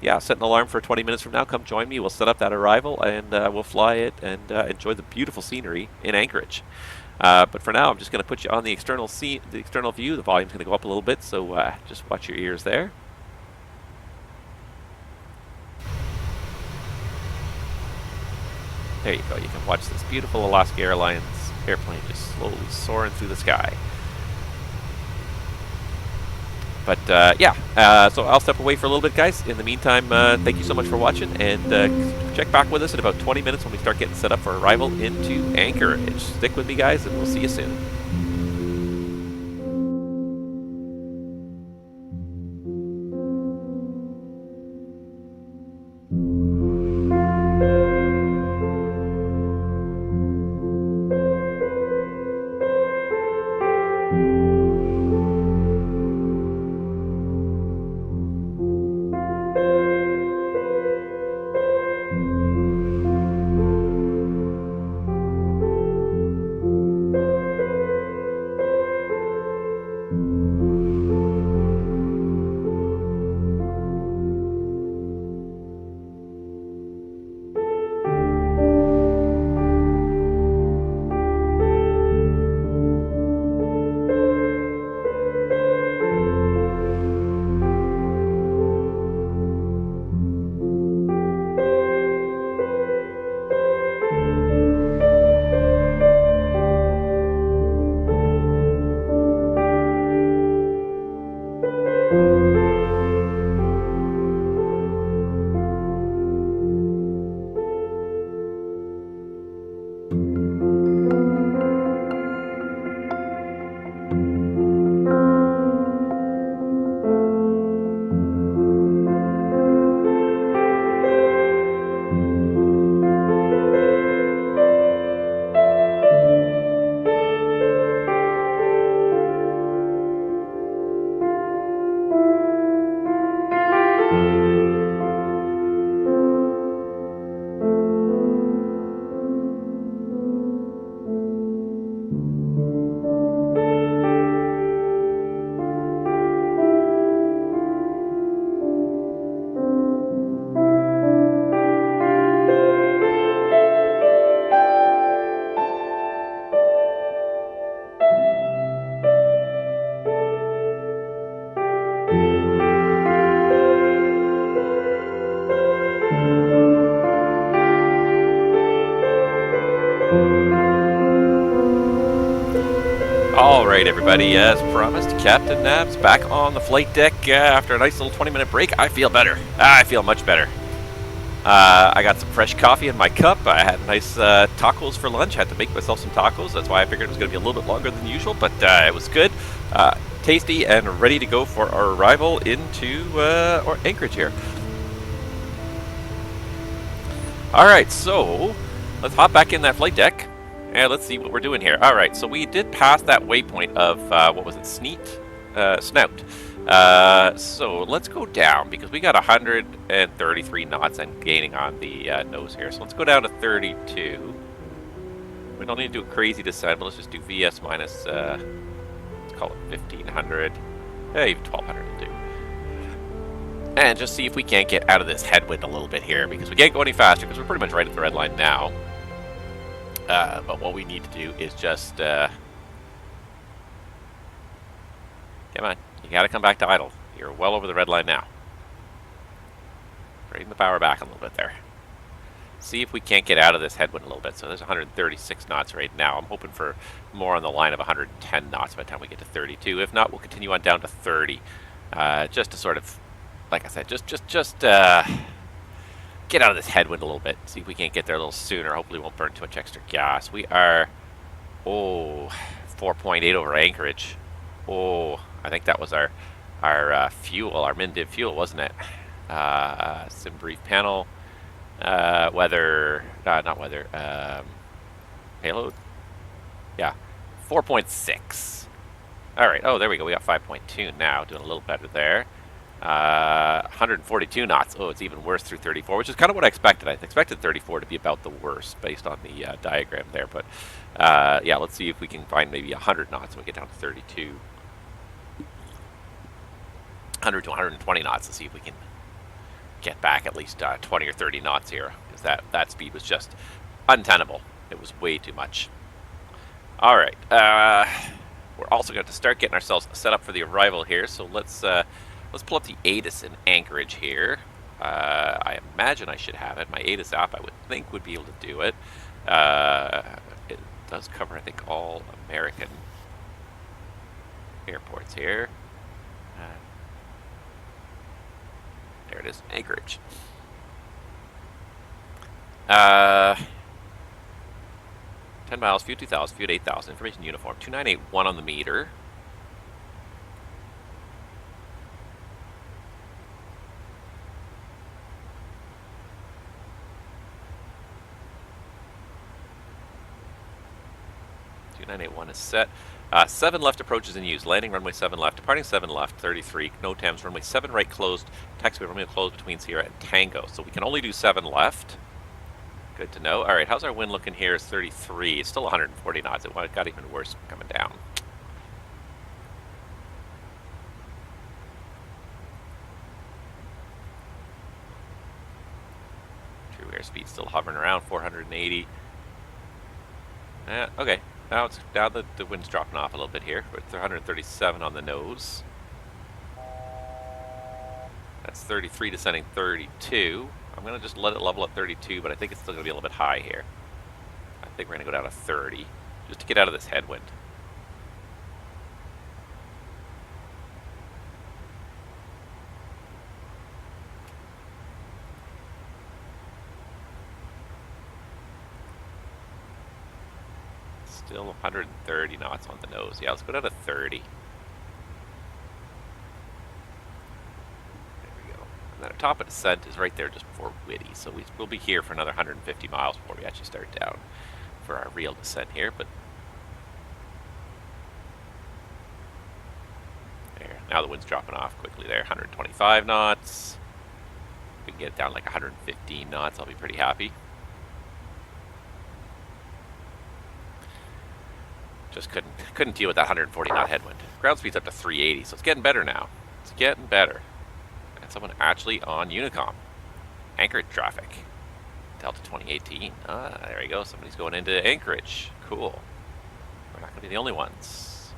yeah, set an alarm for 20 minutes from now. Come join me. We'll set up that arrival, and we'll fly it and enjoy the beautiful scenery in Anchorage. But for now, I'm just going to put you on the external view. The volume's going to go up a little bit, so just watch your ears there. There you go. You can watch this beautiful Alaska Airlines airplane just slowly soaring through the sky. But yeah, so I'll step away for a little bit, guys. In the meantime, thank you so much for watching, and check back with us in about 20 minutes when we start getting set up for arrival into Anchorage. Stick with me, guys, and we'll see you soon. Alright everybody, as promised, Captain Nabs back on the flight deck after a nice little 20-minute break. I feel better. I feel much better. I got some fresh coffee in my cup. I had nice tacos for lunch. I had to make myself some tacos. That's why I figured it was going to be a little bit longer than usual, but it was good. Tasty and ready to go for our arrival into Anchorage here. Alright, so let's hop back in that flight deck. And let's see what we're doing here. All right, so we did pass that waypoint of, what was it, Snout. So let's go down, because we got 133 knots and gaining on the nose here. So let's go down to 32. We don't need to do a crazy descent, but let's just do VS minus, let's call it 1,500. Even 1,200 will do. And just see if we can't get out of this headwind a little bit here, because we can't go any faster, because we're pretty much right at the red line now. But what we need to do is just Come on. You got to come back to idle. You're well over the red line now. Bring the power back a little bit there. See if we can't get out of this headwind a little bit. So there's 136 knots right now. I'm hoping for more on the line of 110 knots by the time we get to 32. If not, we'll continue on down to 30. Just to sort of, like I said, just get out of this headwind a little bit. See if we can't get there a little sooner. Hopefully we won't burn too much extra gas. We are, 4.8 over Anchorage. I think that was our fuel, our min-div fuel, wasn't it? SimBrief panel. Weather, not weather, payload. Yeah, 4.6. All right. Oh, there we go. We got 5.2 now. Doing a little better there. 142 knots. Oh, it's even worse through 34, which is kind of what I expected. I expected 34 to be about the worst based on the diagram there. But yeah, let's see if we can find maybe 100 knots when we get down to 32. 100 to 120 knots to see if we can get back at least 20 or 30 knots here, because that speed was just untenable. It was way too much. All right, we're also going to start getting ourselves set up for the arrival here. So let's pull up the ATIS in Anchorage here. I imagine I should have it. My ATIS app, I would think, would be able to do it. It does cover, I think, all American airports here. There it is, Anchorage. 10 miles, view 2000, view 8000, information uniform, 2981 on the meter. Is set. 7 left approaches in use. Landing runway 7 left. Departing 7 left. 33. NOTAMs runway 7 right closed. Taxiway runway closed between Sierra and Tango. So we can only do 7 left. Good to know. All right, how's our wind looking here? It's 33. It's still 140 knots. It got even worse coming down. True airspeed still hovering around 480. Okay. Now the wind's dropping off a little bit here. We're at 137 on the nose. That's 33 descending 32. I'm going to just let it level at 32, but I think it's still going to be a little bit high here. I think we're going to go down to 30 just to get out of this headwind. Still 130 knots on the nose. Yeah, let's go down to 30. There we go. And then our top of descent is right there just before Whitty. So we'll be here for another 150 miles before we actually start down for our real descent here. But there. Now the wind's dropping off quickly there. 125 knots. If we can get it down like 115 knots, I'll be pretty happy. Just couldn't deal with that 140 knot headwind. Ground speed's up to 380, so it's getting better now. It's getting better. And someone actually on Unicom. Anchorage traffic. Delta 2018. There we go. Somebody's going into Anchorage. Cool. We're not going to be the only ones.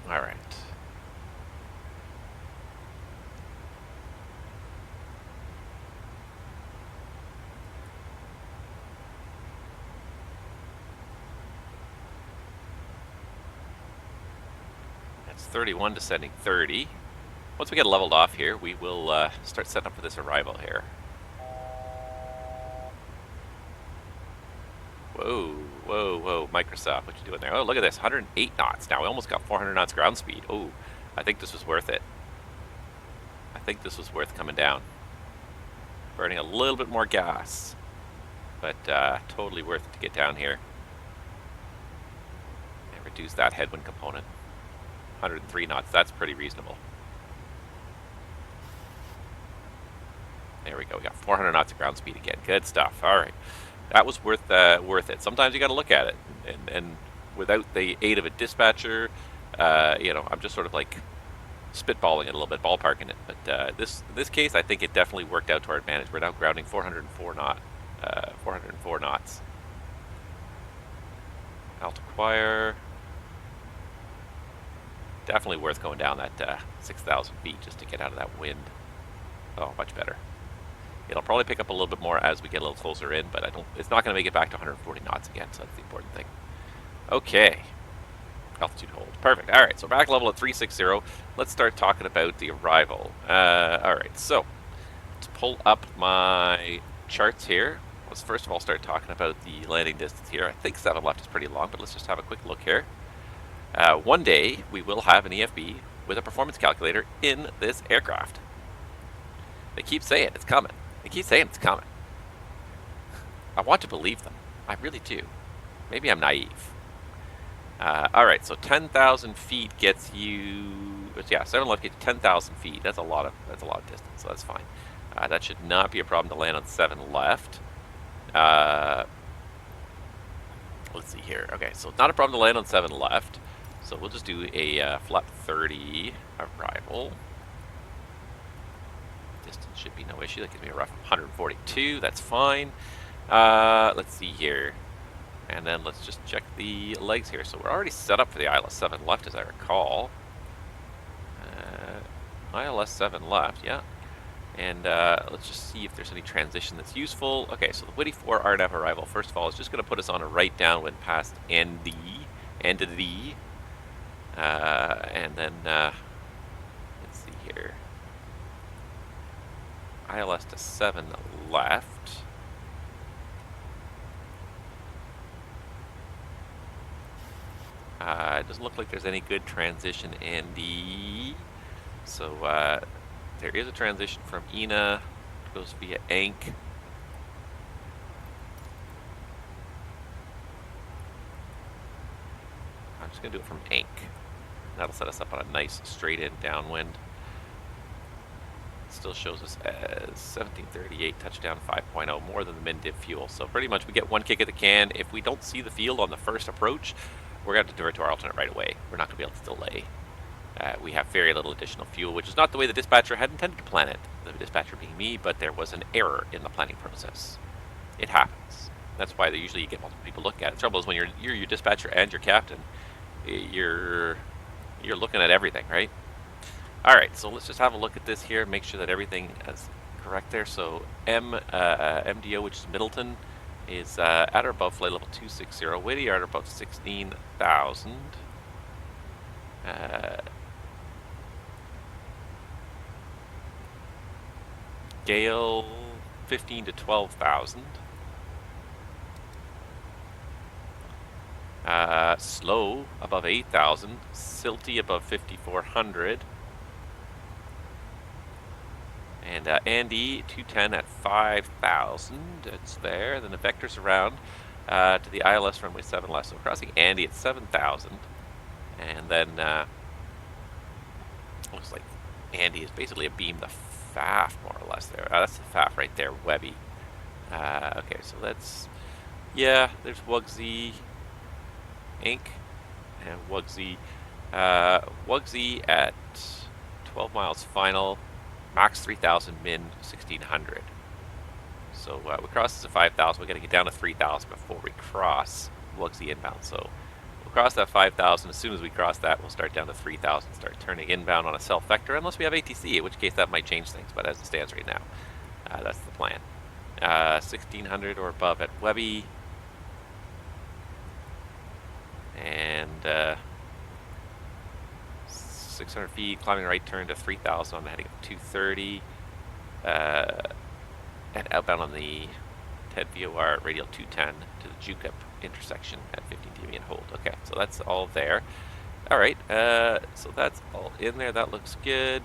All right. That's 31 descending 30. Once we get leveled off here, we will start setting up for this arrival here. Whoa, whoa, whoa, Microsoft, what you doing there? Oh, look at this, 108 knots now. We almost got 400 knots ground speed. Oh, I think this was worth it. I think this was worth coming down. Burning a little bit more gas, but totally worth it to get down here and reduce that headwind component. 103 knots, that's pretty reasonable. There we go, we got 400 knots of ground speed again. Good stuff. All right, that was worth it. Sometimes you got to look at it, and without the aid of a dispatcher, you know, I'm just sort of like spitballing it a little bit, ballparking it. But in this case, I think it definitely worked out to our advantage. We're now grounding 404 knots. Altiquire. Definitely worth going down that 6,000 feet just to get out of that wind. Oh, much better. It'll probably pick up a little bit more as we get a little closer in, but it's not going to make it back to 140 knots again, so that's the important thing. Okay. Altitude hold. Perfect. All right, so back level at 360. Let's start talking about the arrival. All right, so let's pull up my charts here. Let's first of all start talking about the landing distance here. I think 7 left is pretty long, but let's just have a quick look here. One day, we will have an EFB with a performance calculator in this aircraft. They keep saying it's coming. They keep saying it's coming. I want to believe them. I really do. Maybe I'm naive. All right, so 10,000 feet gets you. Yeah, 7 left gets you 10,000 feet. That's a lot of distance, so that's fine. That should not be a problem to land on 7 left. Let's see here. Okay, so it's not a problem to land on 7 left. So we'll just do a flap 30 arrival. Distance should be no issue. That gives me a rough 142. That's fine. Let's see here. And then let's just check the legs here. So we're already set up for the ILS 7 left, as I recall. ILS 7 left, yeah. And let's just see if there's any transition that's useful. Okay, so the Witty 4 RNF arrival, first of all, is just going to put us on a right downwind past ND. And then, let's see here. ILS to 7 left. It doesn't look like there's any good transition ND. So there is a transition from ENA. It goes via ANC. I'm just going to do it from ANC. That'll set us up on a nice straight-in downwind. It still shows us as 1738 touchdown 5.0, more than the min-div fuel. So pretty much we get one kick at the can. If we don't see the field on the first approach, we're going to have to divert to our alternate right away. We're not going to be able to delay. We have very little additional fuel, which is not the way the dispatcher had intended to plan it. The dispatcher being me, but there was an error in the planning process. It happens. That's why usually you get multiple people look at it. The trouble is when you're your dispatcher and your captain, you're looking at everything, right? All right, so let's just have a look at this here, make sure that everything is correct there. So MDO, which is Middleton, is at or above flight level 260. Witty are at or above 16,000. Gale 15 to 12,000. Slow above 8,000. Silty above 5,400. And Andy 210 at 5,000. It's there. Then the vector's around to the ILS runway 7 left. So crossing Andy at 7,000. And then looks like Andy is basically a beam the FAF more or less there. That's the FAF right there, Webby. Okay, so that's, yeah, there's Wugsy Inc. and Wugsy. Wugsy at 12 miles final, max 3,000, min 1,600. So we cross this at 5,000. We got to get down to 3,000 before we cross Wugsy inbound. So we'll cross that 5,000. As soon as we cross that, we'll start down to 3,000, start turning inbound on a self vector, unless we have ATC, in which case that might change things. But as it stands right now, that's the plan. 1,600 or above at Webby. And 600 feet, climbing right turn to 3,000 on the heading of 230. And outbound on the TED VOR at radial 210 to the Jukup intersection at 15 dB and hold. Okay, so that's all there. All right, so that's all in there. That looks good.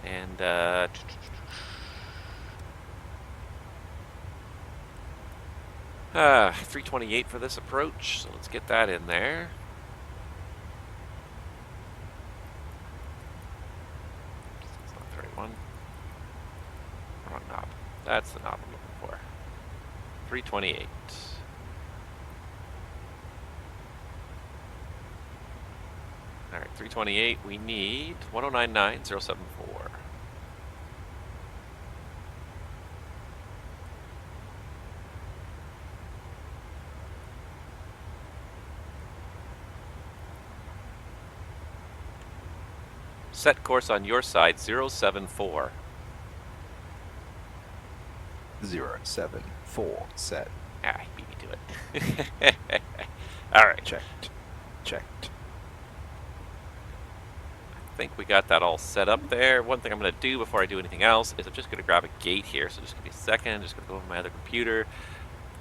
And 328 for this approach, so let's get that in there. It's not the right one. Wrong knob. That's the knob I'm looking for. 328. 328, we need 1099-074. Set course on your side, 074. 074 set. Ah, he beat me to it. Alright. Checked. Checked. I think we got that all set up there. One thing I'm going to do before I do anything else is I'm just going to grab a gate here. So just give me a second. I'm just going to go over my other computer,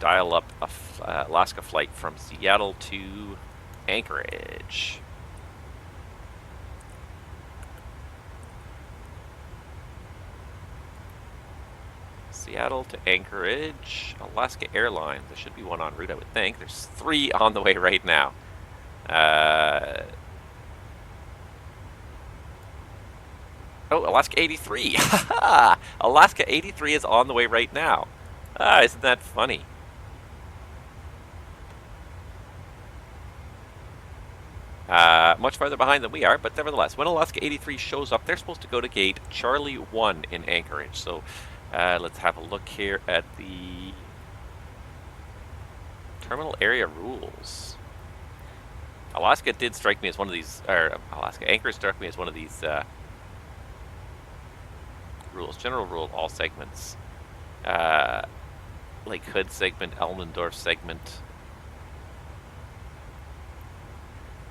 dial up a Alaska flight from Seattle to Anchorage. Seattle to Anchorage, Alaska Airlines. There should be one en route, I would think. There's 3 on the way right now. Oh, Alaska 83. Alaska 83 is on the way right now. Isn't that funny? Much farther behind than we are, but nevertheless, when Alaska 83 shows up, they're supposed to go to gate Charlie 1 in Anchorage. So let's have a look here at the terminal area rules. Alaska did strike me as one of these, or Alaska Anchorage struck me as one of these rules. General rule, all segments. Lake Hood segment, Elmendorf segment.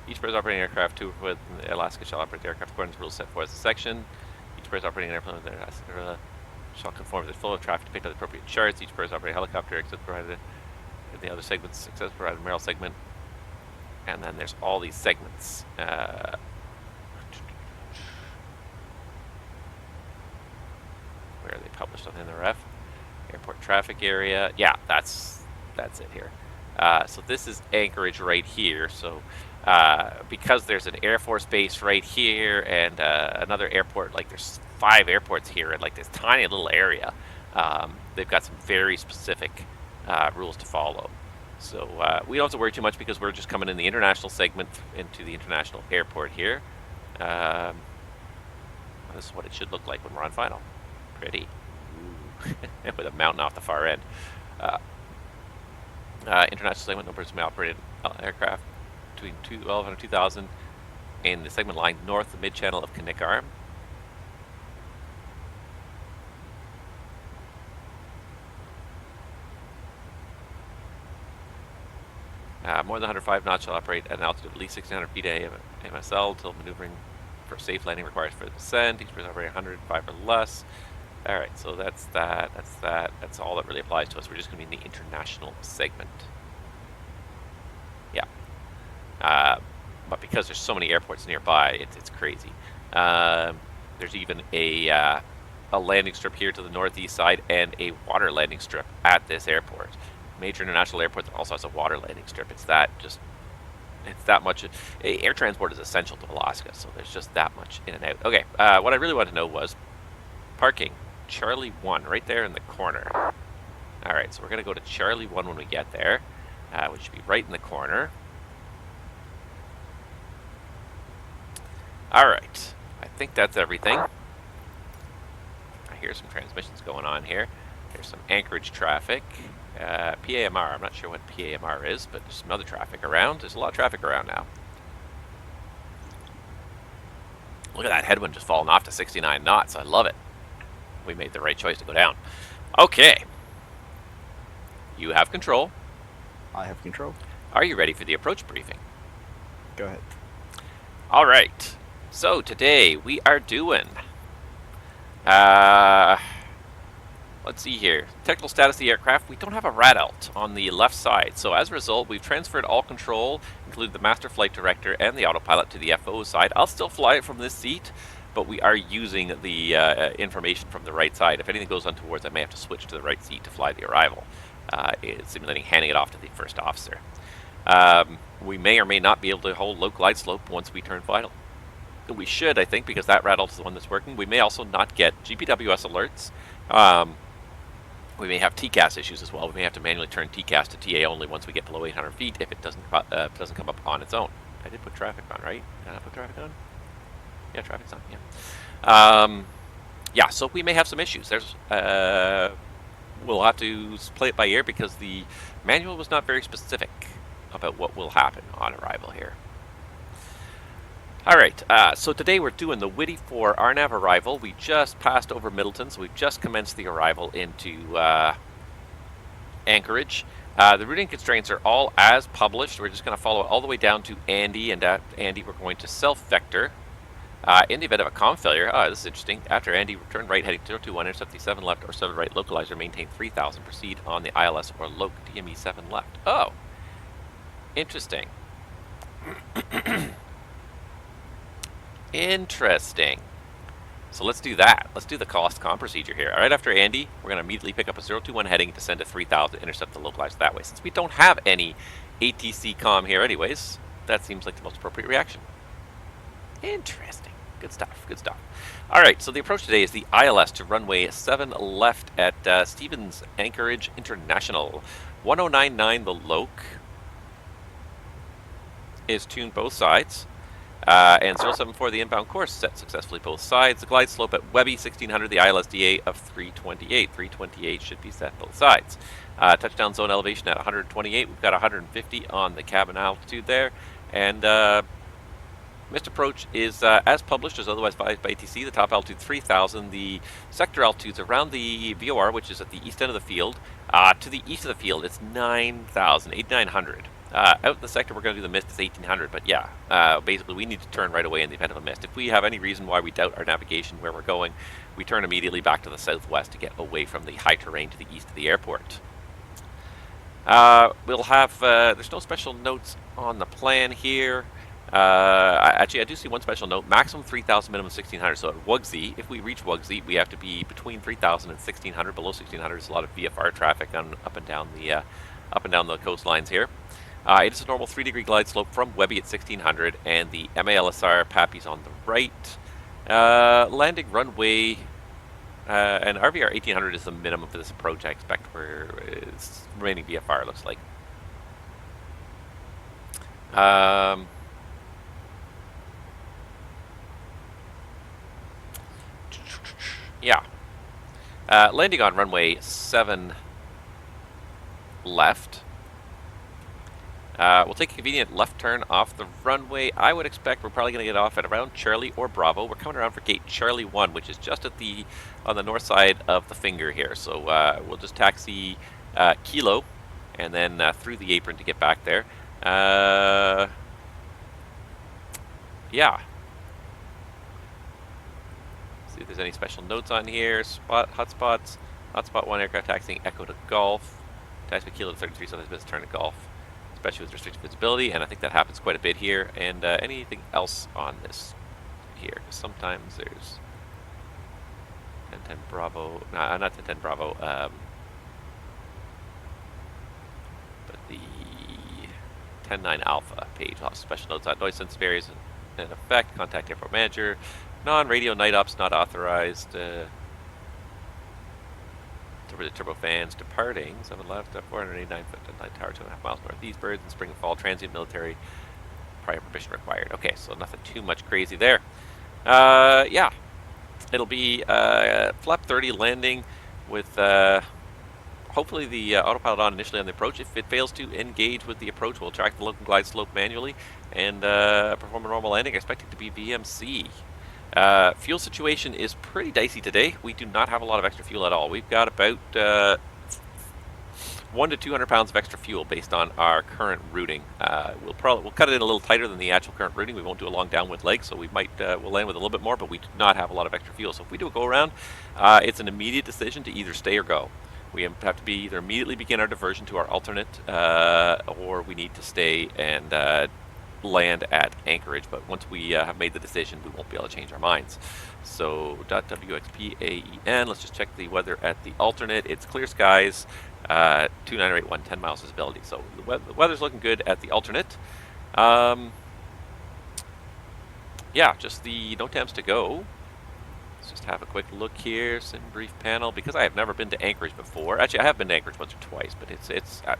Each person operating an aircraft to with Alaska shall operate the aircraft according to rules set forth as a section. Each person operating an airplane with their shall conform to the flow of traffic to pick up the appropriate charts. Each person operating a helicopter except provided in the other segments, except provided a Merrill segment. And then there's all these segments. Where are they published on NRF? Airport traffic area. Yeah, that's it here. So this is Anchorage right here. So because there's an Air Force base right here and another airport, like there's 5 airports here in like this tiny little area, they've got some very specific rules to follow. So we don't have to worry too much because we're just coming in the international segment into the international airport here. This is what it should look like when we're on final. Pretty. With a mountain off the far end. International segment, no person may operate aircraft between 1200 and 2000 in the segment line north of the mid-channel of Kinnick Arm. More than 105 knots shall operate at an altitude of at least 1600 feet MSL until maneuvering for safe landing requires further descent. Each person operating 105 or less. Alright, so that's that. That's all that really applies to us. We're just going to be in the international segment. Yeah. But because there's so many airports nearby, it's crazy. There's even a landing strip here to the northeast side and a water landing strip at this airport. Major international airport that also has a water landing strip. It's that much. Air transport is essential to Alaska, so there's just that much in and out. Okay, what I really wanted to know was parking. Charlie 1, right there in the corner. Alright, so we're going to go to Charlie 1 when we get there, which should be right in the corner. Alright, I think that's everything. I hear some transmissions going on here. There's some Anchorage traffic. PAMR, I'm not sure what PAMR is, but there's some other traffic around. There's a lot of traffic around now. Look at that headwind just falling off to 69 knots. I love it. We made the right choice to go down. Okay. You have control. I have control. Are you ready for the approach briefing? Go ahead. All right. So today we are doing... let's see here. Technical status of the aircraft. We don't have a RADALT on the left side. So as a result, we've transferred all control, including the master flight director and the autopilot, to the FO side. I'll still fly it from this seat, but we are using the information from the right side. If anything goes untowards, I may have to switch to the right seat to fly the arrival, simulating handing it off to the first officer. We may or may not be able to hold low glide slope once we turn final. We should, I think, because that RADALT is the one that's working. We may also not get GPWS alerts. We may have TCAS issues as well. We may have to manually turn TCAS to TA only once we get below 800 feet if it doesn't come up on its own. I did put traffic on, right? Did I not put traffic on? Yeah, traffic's on, yeah. Yeah, so we may have some issues. There's, we'll have to play it by ear because the manual was not very specific about what will happen on arrival here. Alright, so today we're doing the Witty for RNAV arrival. We just passed over Middleton, so we've just commenced the arrival into Anchorage. The routing constraints are all as published. We're just going to follow it all the way down to Andy, and at Andy we're going to self-vector. In the event of a comm failure, this is interesting. After Andy, turn right heading 021, intercept the 7 left or 7 right localizer, maintain 3000, proceed on the ILS or loc DME 7 left. Oh, interesting. Interesting. So let's do that. Let's do the cost comm procedure here. Right after Andy, we're going to immediately pick up a 021 heading, descend to 3000, intercept the localizer that way. Since we don't have any ATC comm here anyways, that seems like the most appropriate reaction. Interesting. Good stuff. Good stuff. All right, so the approach today is the ILS to runway 7 left at Stevens Anchorage International. 1099 the loc is tuned both sides. And 074 the inbound course set successfully both sides. The glide slope at Webby 1600, the ILSDA of 328. 328 should be set both sides. Touchdown zone elevation at 128. We've got 150 on the cabin altitude there. And missed approach is as published, as otherwise advised by ATC. The top altitude 3000. The sector altitudes around the VOR, which is at the east end of the field. To the east of the field, it's 9,000, 8,900. Out in the sector, we're going to do the mist is 1800, but yeah, basically we need to turn right away in the event of a mist. If we have any reason why we doubt our navigation where we're going, we turn immediately back to the southwest to get away from the high terrain to the east of the airport. We'll have, there's no special notes on the plan here. Actually, I do see one special note, maximum 3000, minimum 1600. So at Wugsy, if we reach Wugsy, we have to be between 3000 and 1600. Below 1600 is a lot of VFR traffic on, up and down the coastlines here. It is a normal 3-degree glide slope from Webby at 1600, and the MALSR Pappy's on the right. Landing runway, and RVR 1800 is the minimum for this approach. I expect where it's remaining VFR looks like. Yeah. Landing on runway 7 left. We'll take a convenient left turn off the runway. I would expect we're probably going to get off at around Charlie or Bravo. We're coming around for gate Charlie 1, which is just at the on the north side of the finger here. So we'll just taxi Kilo and then through the apron to get back there. Yeah. See if there's any special notes on here. Hotspots. Hotspot 1 aircraft taxiing Echo to Golf. Taxi Kilo to 33, so there's a turn to Golf, especially with restricted visibility, and I think that happens quite a bit here. And anything else on this here? Sometimes there's 1010 Bravo, not 1010 Bravo, but the 109 Alpha page will have special notes on noise sense varies in effect. Contact airport manager. Non-radio night ops not authorized. The turbofans departing 7 left, 489 foot, 9 tower, 2.5 miles northeast. Birds in spring and fall. Transient military. Prior permission required. Okay, so nothing too much crazy there. Yeah, it'll be flap 30 landing with hopefully the autopilot on initially on the approach. If it fails to engage with the approach, we'll track the local glide slope manually and perform a normal landing. I expect it to be VMC. Fuel situation is pretty dicey today. We do not have a lot of extra fuel at all. We've got about 100 to 200 pounds of extra fuel based on our current routing. We'll cut it in a little tighter than the actual current routing. We won't do a long downwind leg, so we might we'll land with a little bit more, but we do not have a lot of extra fuel. So if we do a go around, it's an immediate decision to either stay or go. We have to either immediately begin our diversion to our alternate, or we need to stay and land at Anchorage. But once we have made the decision, we won't be able to change our minds. So .WXPAEN, let's just check the weather at the alternate. It's clear skies, 2981, 10 miles visibility. So the weather's looking good at the alternate. Yeah, just the no temps to go. Let's just have a quick look here. SimBrief panel. Because I have never been to Anchorage before. Actually, I have been to Anchorage once or twice, but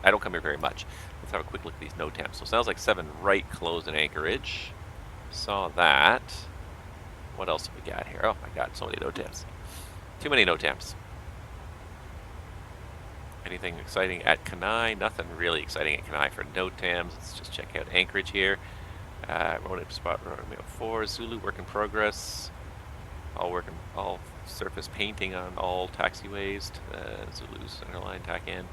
I don't come here very much. Let's have a quick look at these node temps. So it sounds like 7 right closed in Anchorage. Saw that. What else have we got here? Oh my god, so many node temps. Too many node temps. Anything exciting at Kenai? Nothing really exciting at Kenai for node temps. Let's just check out Anchorage here. Road spot Romeo 4, Zulu work in progress. All surface painting on all taxiways. Zulu centerline tack in.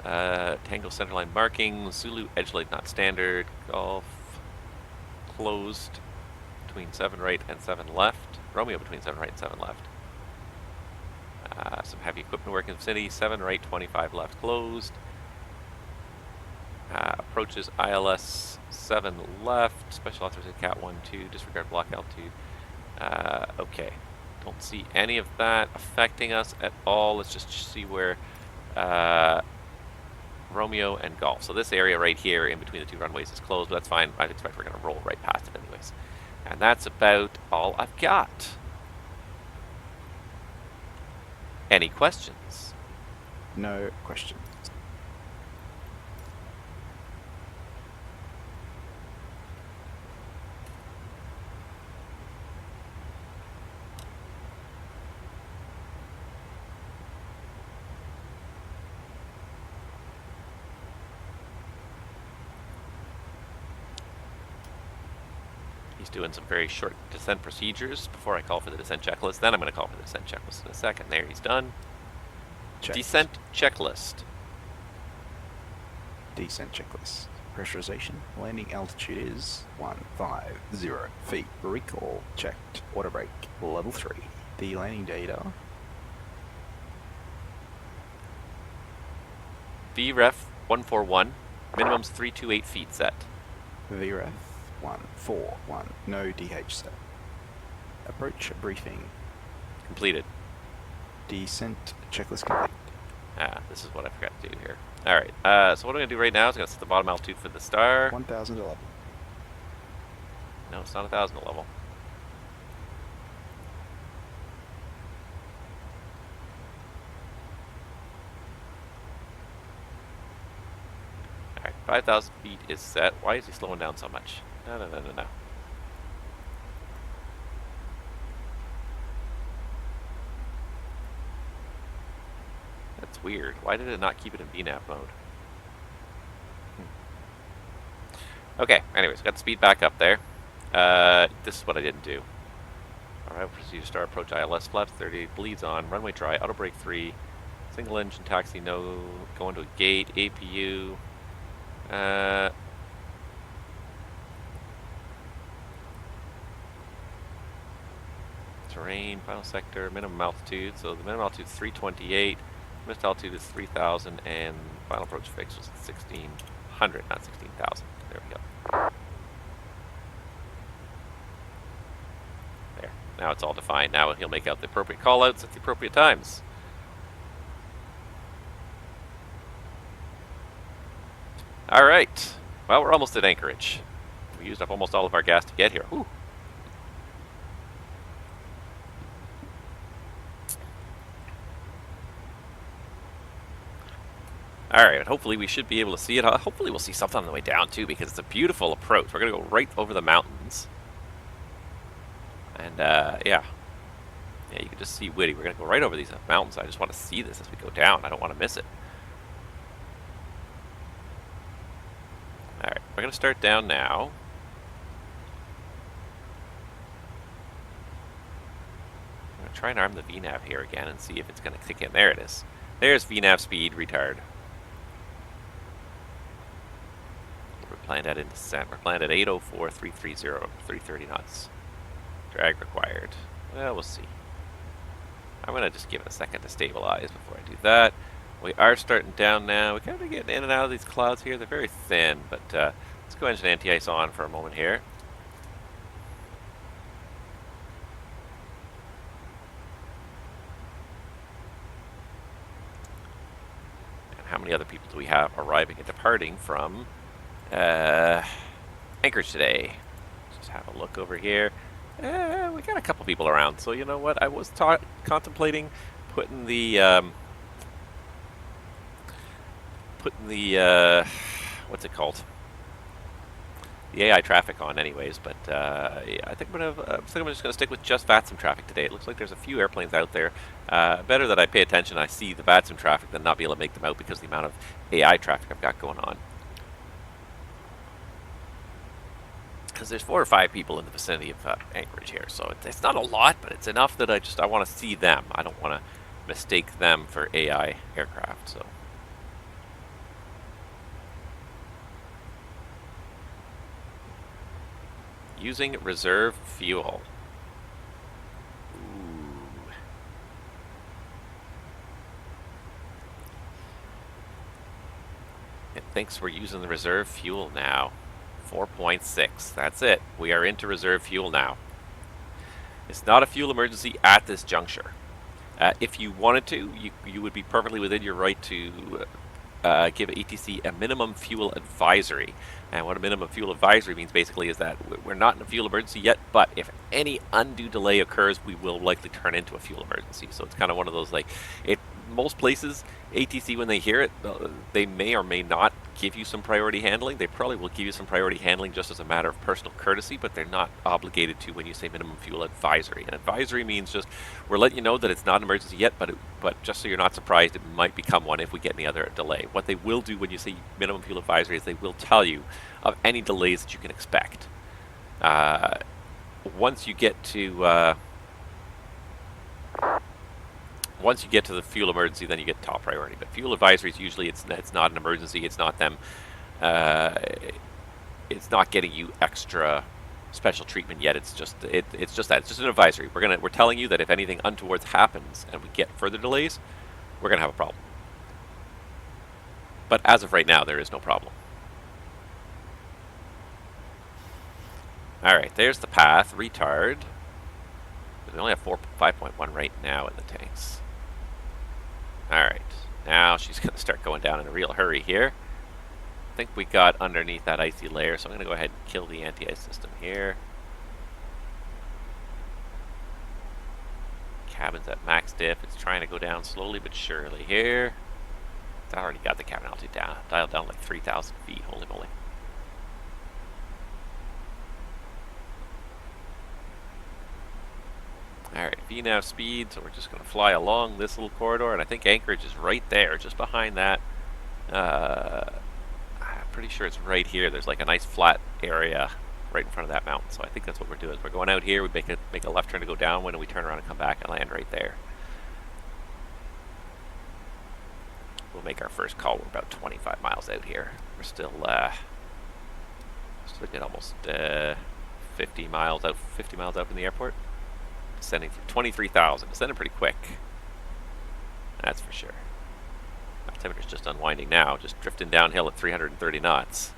Tango centerline marking. Zulu edge light not standard. Golf closed between 7 right and 7 left. Romeo between 7 right and 7 left. Some heavy equipment work in the city. 7 right, 25 left closed. Approaches ILS 7 left. Special authorization Cat 1, 2. Disregard block altitude. Okay. Don't see any of that affecting us at all. Let's just see where Romeo and Golf. So this area right here in between the 2 runways is closed, but that's fine. I expect we're going to roll right past it anyways. And that's about all I've got. Any questions? No questions. He's doing some very short descent procedures before I call for the descent checklist. Then I'm going to call for the descent checklist in a second. There, he's done. Checked. Descent checklist. Descent checklist. Pressurization. Landing altitude is 150 feet. Recall checked. Auto brake level 3. The landing data. VREF 141. Minimum's 328 feet set. VREF 141. No DH set. Approach briefing. Completed. Descent checklist complete. This is what I forgot to do here. Alright, so what I'm going to do right now is I'm going to set the bottom altitude for the star. 1,000 level. No, it's not 1,000 level. Alright, 5,000 feet is set. Why is he slowing down so much? No. That's weird. Why did it not keep it in VNAV mode? Okay, anyways, got the speed back up there. This is what I didn't do. Alright, proceed to start approach ILS flaps 38 bleeds on, runway try, auto brake 3, single engine taxi, no, going to a gate, APU. Terrain, final sector, minimum altitude. So the minimum altitude is 328, missed altitude is 3,000, and final approach fix was 1,600, not 16,000. There we go. There. Now it's all defined. Now he'll make out the appropriate callouts at the appropriate times. All right. Well, we're almost at Anchorage. We used up almost all of our gas to get here. Whew. Alright, hopefully we should be able to see it. Hopefully we'll see something on the way down too, because it's a beautiful approach. We're going to go right over the mountains. And, yeah, you can just see Whitty. We're going to go right over these mountains. I just want to see this as we go down. I don't want to miss it. Alright, we're going to start down now. I'm going to try and arm the VNAV here again and see if it's going to kick in. There it is. There's VNAV speed retard. We're planned at in descent. We're planned at 804, 330, 330 knots. Drag required. Well, we'll see. I'm going to just give it a second to stabilize before I do that. We are starting down now. We're kind of getting in and out of these clouds here. They're very thin, but let's go engine anti-ice on for a moment here. And how many other people do we have arriving and departing from Anchorage today? Just have a look over here. We got a couple people around, so you know what? I was contemplating putting the what's it called? The AI traffic on, anyways. But yeah, I think I'm just gonna stick with just VATSIM traffic today. It looks like there's a few airplanes out there. Better that I pay attention. I see the VATSIM traffic than not be able to make them out because of the amount of AI traffic I've got going on. Because there's 4 or 5 people in the vicinity of Anchorage here, so it's not a lot, but it's enough that I want to see them. I don't want to mistake them for AI aircraft. So using reserve fuel. Ooh. It thinks we're using the reserve fuel now. 4.6. That's it. We are into reserve fuel now. It's not a fuel emergency at this juncture. If you wanted to, you would be perfectly within your right to give ATC a minimum fuel advisory. And what a minimum fuel advisory means basically is that we're not in a fuel emergency yet, but if any undue delay occurs, we will likely turn into a fuel emergency. So it's kind of one of those, like, most places, ATC, when they hear it, they may or may not give you some priority handling. They probably will give you some priority handling just as a matter of personal courtesy, but they're not obligated to when you say minimum fuel advisory. And advisory means just, we're letting you know that it's not an emergency yet, but just so you're not surprised, it might become one if we get any other delay. What they will do when you say minimum fuel advisory is they will tell you of any delays that you can expect. Once you get to the fuel emergency, then you get top priority. But fuel advisories, usually it's not an emergency. It's not them. It's not getting you extra special treatment yet. It's just that. It's just an advisory. We're telling you that if anything untoward happens and we get further delays, we're gonna have a problem. But as of right now, there is no problem. All right, there's the path. Retard. We only have 5.1 right now in the tanks. Alright, now she's going to start going down in a real hurry here. I think we got underneath that icy layer, so I'm going to go ahead and kill the anti-ice system here. Cabin's at max diff. It's trying to go down slowly but surely here. It's already got the cabin altitude down. Dialed down like 3,000 feet. Holy moly. Alright, VNAV speed, so we're just going to fly along this little corridor, and I think Anchorage is right there, just behind that. I'm pretty sure it's right here. There's like a nice flat area right in front of that mountain, so I think that's what we're doing. We're going out here, we make a left turn to go downwind, and we turn around and come back and land right there. We'll make our first call. We're about 25 miles out here. We're still get almost 50 miles out from the airport. Descending through 23,000. Descending pretty quick. That's for sure. Altimeter's just unwinding now, just drifting downhill at 330 knots.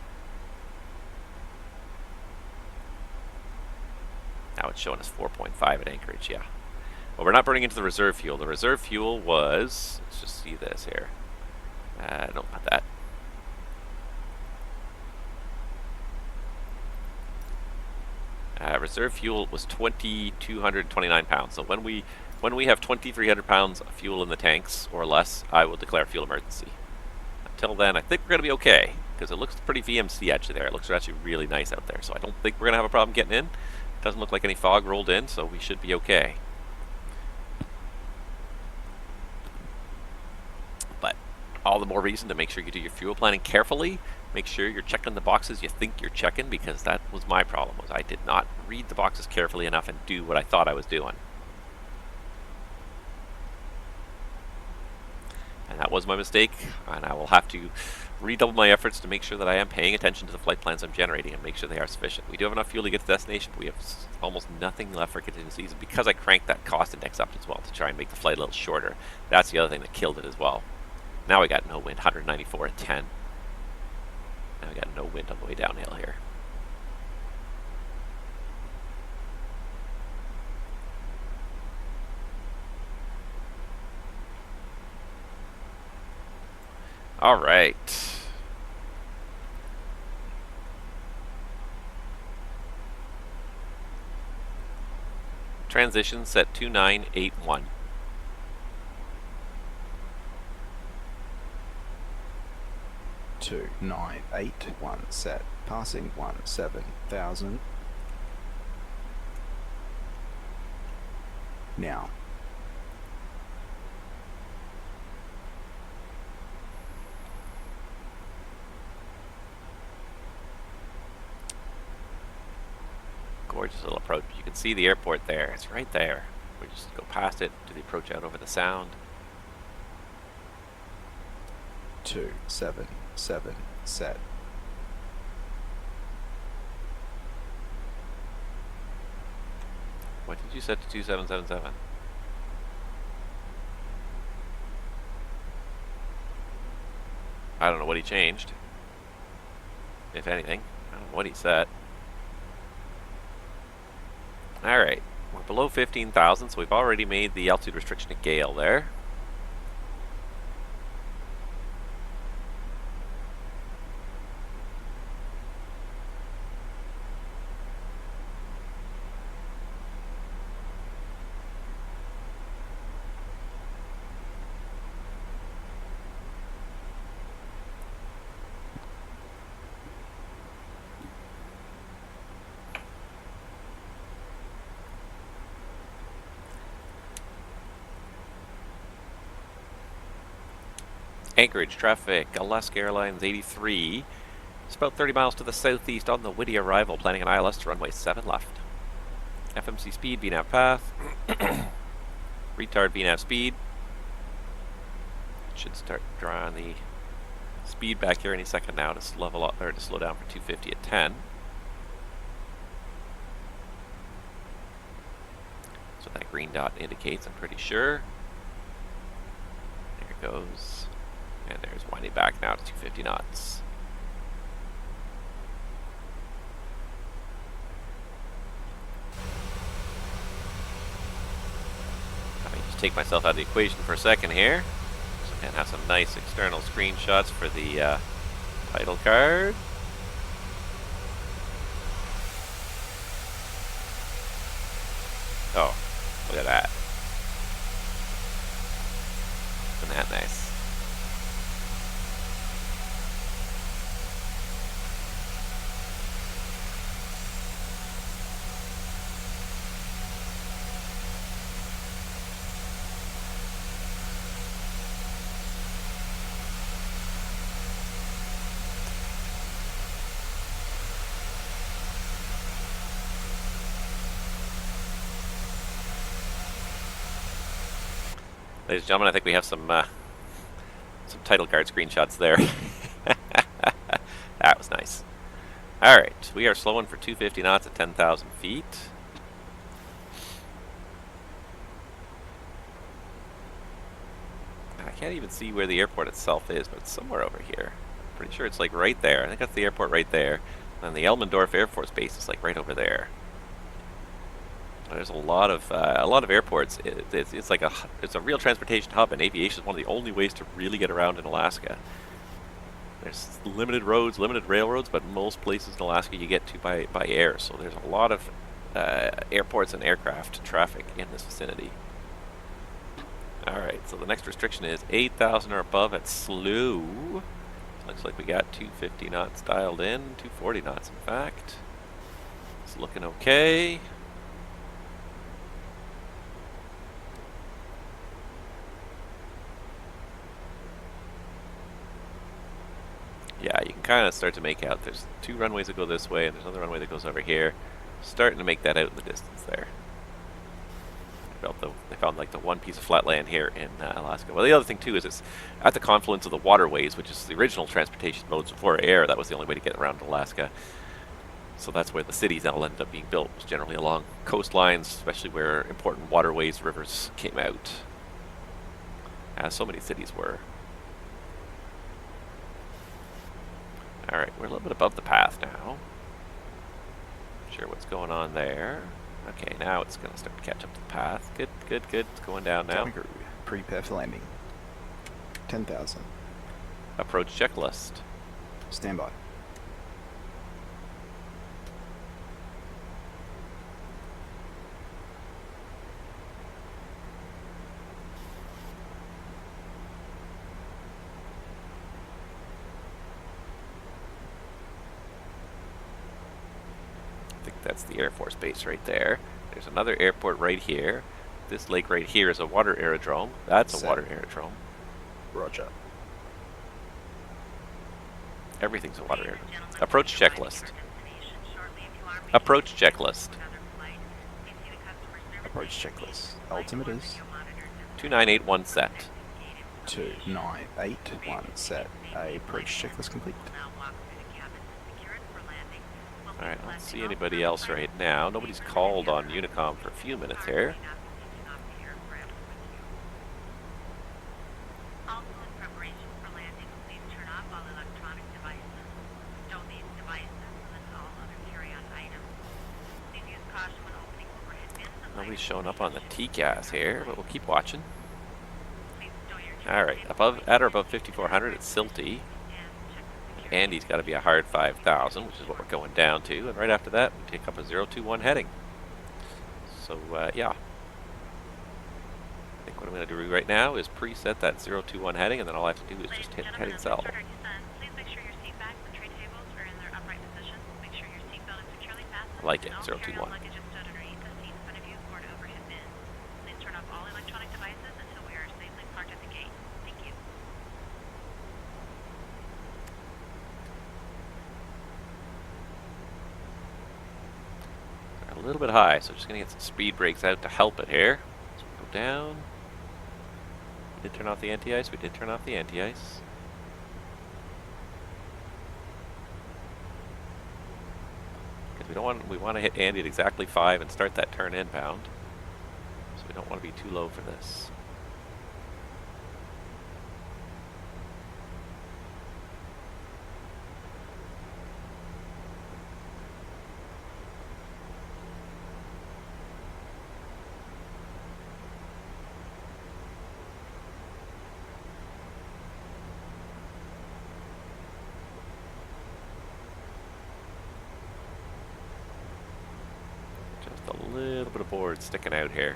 Now it's showing us 4.5 at Anchorage, yeah. Well, we're not burning into the reserve fuel. The reserve fuel was, let's just see this here. No, not that. Reserve fuel was 2,229 pounds. So when we have 2,300 pounds of fuel in the tanks or less, I will declare fuel emergency. Until then, I think we're going to be okay, because it looks pretty VMC actually there. It looks actually really nice out there. So I don't think we're going to have a problem getting in. It doesn't look like any fog rolled in, so we should be okay. But all the more reason to make sure you do your fuel planning carefully. Make sure you're checking the boxes you think you're checking, because that was my problem, was I did not read the boxes carefully enough and do what I thought I was doing. And that was my mistake, and I will have to redouble my efforts to make sure that I am paying attention to the flight plans I'm generating and make sure they are sufficient. We do have enough fuel to get to destination, but we have almost nothing left for contingencies, because I cranked that cost index up as well to try and make the flight a little shorter. That's the other thing that killed it as well. Now we got no wind, 194 at 10. Now we got no wind on the way downhill here. All right. Transition set 2981. Two 981 set. Passing 17,000. Now. Gorgeous little approach. You can see the airport there. It's right there. We just go past it, do the approach out over the sound. 277 set. What did you set to 2777? I don't know what he changed. If anything. I don't know what he set. Alright. We're below 15,000, so we've already made the altitude restriction a gale there. Anchorage traffic, Alaska Airlines 83. It's about 30 miles to the southeast on the Whitty arrival, planning an ILS to runway 7 left. FMC speed, VNAV path. Retard VNAV speed. Should start drawing the speed back here any second now to level up or to slow down for 250 at 10. So that green dot indicates, I'm pretty sure. There it goes. And there's winding back now to 250 knots. Let me just take myself out of the equation for a second here. So I can have some nice external screenshots for the title card. Oh, look at that. Isn't that nice? Ladies and gentlemen, I think we have some title card screenshots there. That was nice. Alright, we are slowing for 250 knots at 10,000 feet. I can't even see where the airport itself is, but it's somewhere over here. I'm pretty sure it's like right there. I think that's the airport right there. And the Elmendorf Air Force Base is like right over there. There's a lot of airports. It's like it's a real transportation hub, and aviation is one of the only ways to really get around in Alaska. There's limited roads, limited railroads, but most places in Alaska you get to by air. So there's a lot of airports and aircraft traffic in this vicinity. All right, so the next restriction is 8,000 or above at SLU. Looks like we got 250 knots dialed in, 240 knots in fact. It's looking okay. Yeah, you can kind of start to make out there's 2 runways that go this way and there's another runway that goes over here. Starting to make that out in the distance there. They found like the one piece of flat land here in Alaska. Well, the other thing too is it's at the confluence of the waterways, which is the original transportation modes before air. That was the only way to get around Alaska. So that's where the cities that'll end up being built, was generally along coastlines, especially where important waterways, rivers came out. As so many cities were. Alright, we're a little bit above the path now. Not sure what's going on there. Okay, now it's going to start to catch up to the path. Good, good, good. It's going down now. Prepare for landing. 10,000. Approach checklist. Stand by. That's the Air Force Base right there. There's another airport right here. This lake right here is a water aerodrome. That's a water aerodrome. Roger. Everything's a water aerodrome. Approach checklist. Approach checklist. Approach checklist. Altimeters. 2981 set. 2981 set. Approach checklist complete. Alright, I don't see anybody else right now. Nobody's called on Unicom for a few minutes here. Nobody's showing up on the TCAS here, but we'll keep watching. Alright, at or above 5400, it's silty. Andy's got to be a hard 5000, which is what we're going down to. And right after that, we take up a 021 heading. So, yeah. I think what I'm going to do right now is preset that 021 heading, and then all I have to do is just hit heading cell. I like it, 021. A little bit high, so just going to get some speed brakes out to help it here. So we go down. We did turn off the anti-ice. We did turn off the anti-ice. Because we want to hit Andy at exactly 5 and start that turn inbound. So we don't want to be too low for this. A little bit of board sticking out here.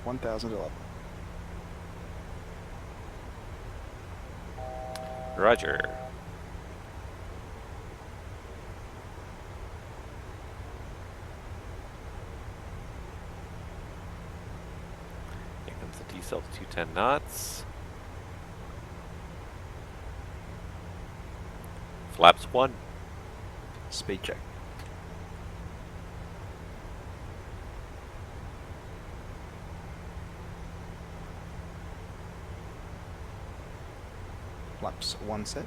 $1,011. Roger. Here comes the Decals 210 knots. Flaps 1. Speed check. Flaps 1 set.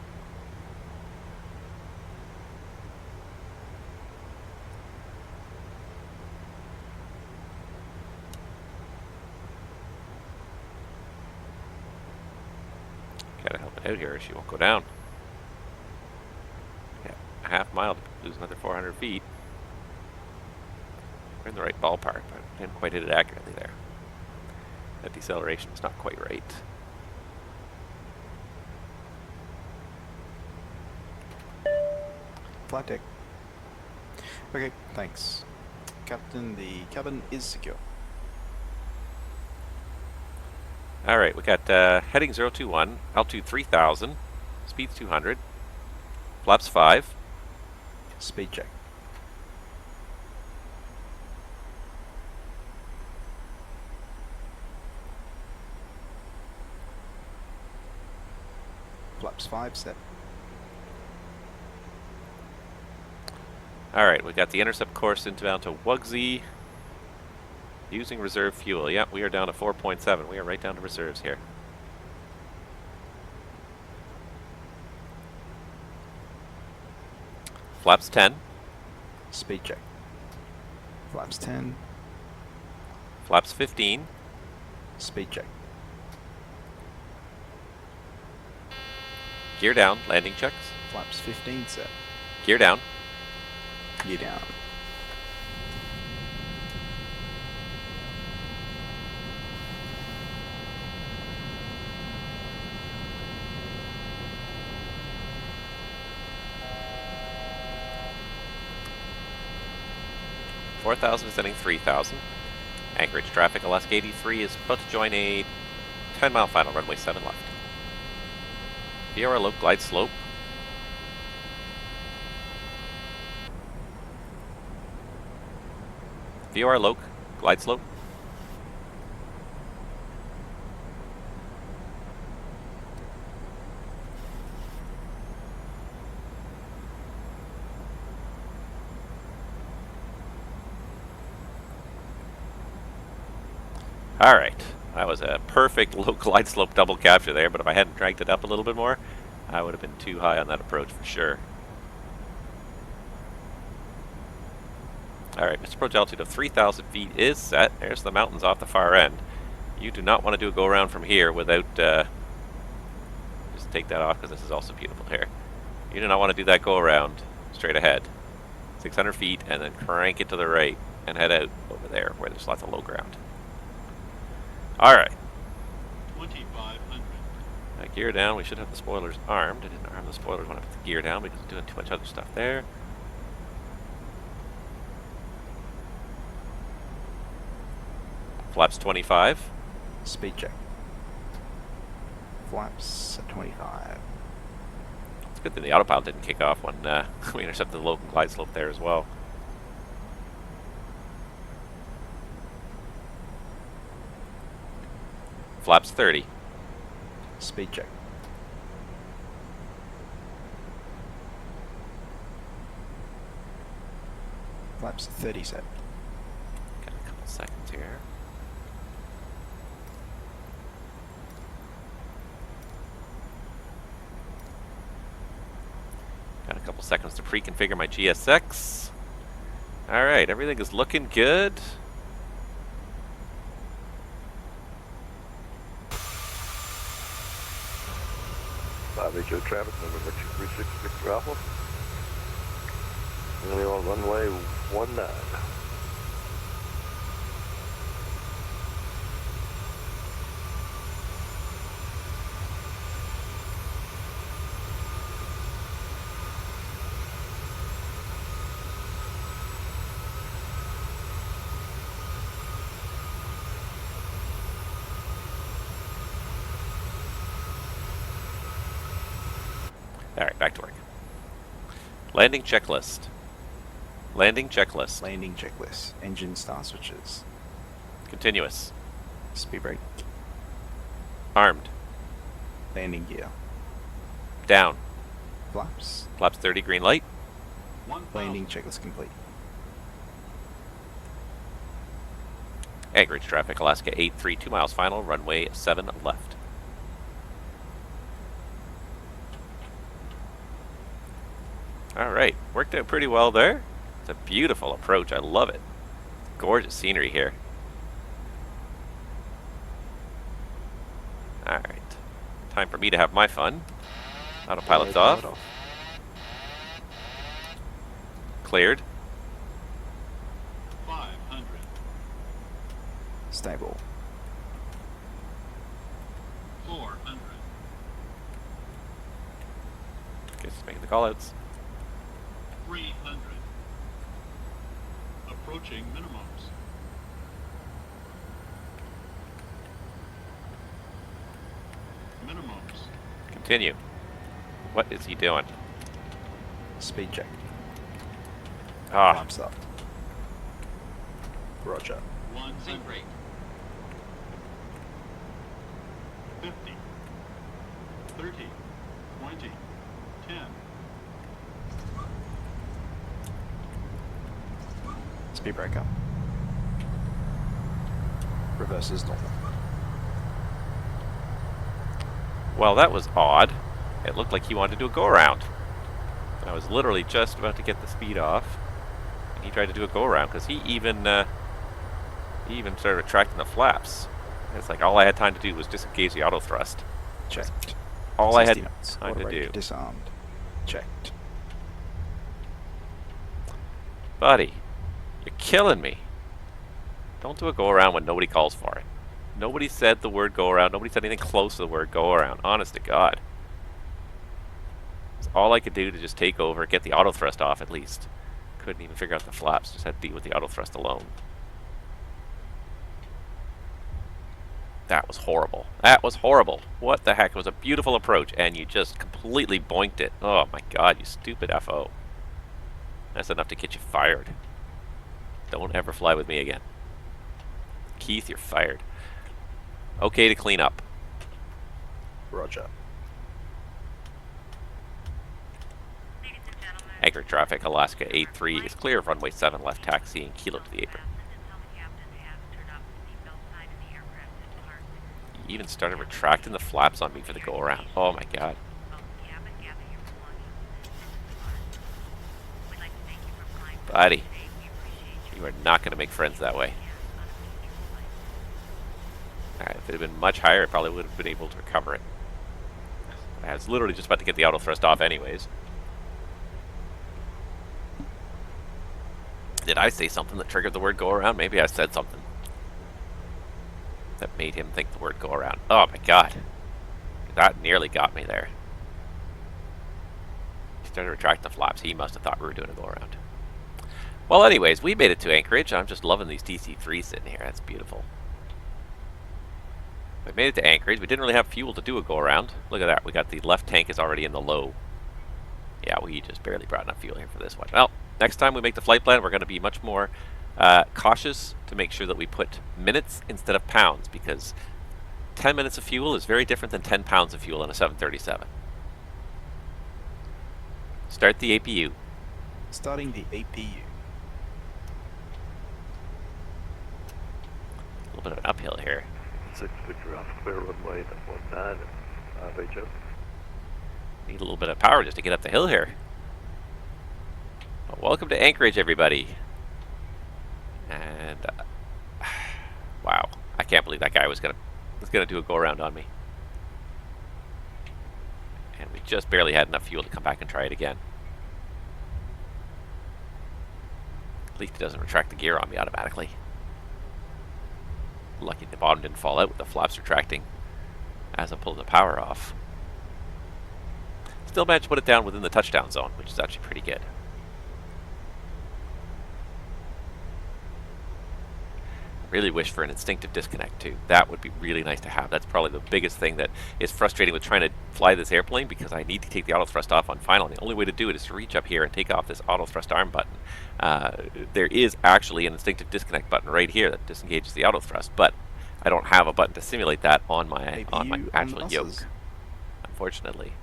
Gotta help it out here or she won't go down. Yeah, a half mile to lose another 400 feet. We're in the right ballpark, but didn't quite hit it accurately there. That deceleration was not quite right. Flight deck. Okay, thanks. Captain, the cabin is secure. Alright, we got heading 021, altitude 3000, speed 200, flaps 5. Speed check. Flaps 5 set. Alright, we got the intercept course inbound to Wugsy. Using reserve fuel. Yep, we are down to 4.7. We are right down to reserves here. Flaps 10. Speed check. Flaps 10. Flaps 15. Speed check. Gear down, landing checks. Flaps 15 set. Gear down. Gear down. 4,000 descending 3,000. Anchorage traffic, Alaska 83 is about to join a 10-mile final, runway 7 left. VOR low glide slope. VOR low glide slope. Alright, that was a perfect low glide slope double capture there, but if I hadn't dragged it up a little bit more, I would have been too high on that approach for sure. Alright, Mr. Approach altitude of 3,000 feet is set. There's the mountains off the far end. You do not want to do a go around from here without, just take that off because this is also beautiful here. You do not want to do that go around straight ahead. 600 feet and then crank it to the right and head out over there where there's lots of low ground. Alright. 2,500. Gear down. We should have the spoilers armed. I didn't arm the spoilers when I put the gear down because I'm doing too much other stuff there. Flaps 25. Speed check. Flaps at 25. It's good that the autopilot didn't kick off when we intercepted the low glide slope there as well. Flaps 30. Speed check. Flaps 30 set. Got a couple seconds here. Got a couple seconds to pre-configure my GSX. Alright, everything is looking good. HO traffic, number 236 Victor Alpha. Runway on runway 19. Alright, back to work. Landing checklist. Landing checklist. Landing checklist. Engine star switches. Continuous. Speed brake. Armed. Landing gear. Down. Flaps. Flaps 30, green light. Landing checklist complete. Anchorage traffic, Alaska 83, 2 miles final, runway 7 left. Alright, worked out pretty well there. It's a beautiful approach, I love it. Gorgeous scenery here. Alright, time for me to have my fun. Autopilot's off. Cleared. 500. Stable. 400. Just making the callouts. 300. Approaching minimums. Minimums. Continue. What is he doing? Speed check. Ah, Flaps up. Roger. 100. 50. 30. 20. 10. Speed brake up. Reverse is normal. well, that was odd. It looked like he wanted to do a go-around. I was literally just about to get the speed off, and he tried to do a go-around, because he even started retracting the flaps. It's like all I had time to do was disengage the auto thrust. Checked. All I had 60 knots. time to do. Disarmed. Checked. Buddy, you're killing me. Don't do a go-around when nobody calls for it. Nobody said the word go-around. Nobody said anything close to the word go-around. Honest to God. It's all I could do to just take over, get the auto thrust off at least. Couldn't even figure out the flaps, just had to deal with the auto thrust alone. That was horrible. That was horrible. What the heck? It was a beautiful approach, and you just completely boinked it. Oh my god, you stupid FO. That's enough to get you fired. Don't ever fly with me again. Keith, you're fired. Okay to clean up. Roger. Anchorage traffic, Alaska 83 is clear of runway 7 left taxi and kilo to the apron. You even started retracting the flaps on me for the go around. Oh my god. Buddy, you are not going to make friends that way. Alright, if it had been much higher, I probably would have been able to recover it. I was literally just about to get the auto thrust off anyways. Did I say something that triggered the word go around? Maybe I said something that made him think the word go around. Oh my god. That nearly got me there. He started retracting the flaps. He must have thought we were doing a go around. Well, anyways, we made it to Anchorage. I'm just loving these DC-3s sitting here. That's beautiful. We made it to Anchorage. We didn't really have fuel to do a go around. Look at that. We got the left tank is already in the low. Yeah, we just barely brought enough fuel here for this one. Well, next time we make the flight plan, we're going to be much more cautious to make sure that we put minutes instead of pounds, because 10 minutes of fuel is very different than 10 pounds of fuel in a 737. Start the APU. Starting the APU. A little bit of an uphill here. 6 Victor off clear runway 19 VHF. Need a little bit of power just to get up the hill here. Well, welcome to Anchorage, everybody. And wow, I can't believe that guy was gonna do a go around on me. And we just barely had enough fuel to come back and try it again. At least it doesn't retract the gear on me automatically. Lucky the bottom didn't fall out with the flaps retracting as I pulled the power off. Still managed to put it down within the touchdown zone, which is actually pretty good. Really wish for an instinctive disconnect too. That would be really nice to have. That's probably the biggest thing that is frustrating with trying to fly this airplane, because I need to take the auto thrust off on final. And the only way to do it is to reach up here and take off this auto thrust arm button. There is actually an instinctive disconnect button right here that disengages the auto thrust, but I don't have a button to simulate that on my actual yoke, unfortunately.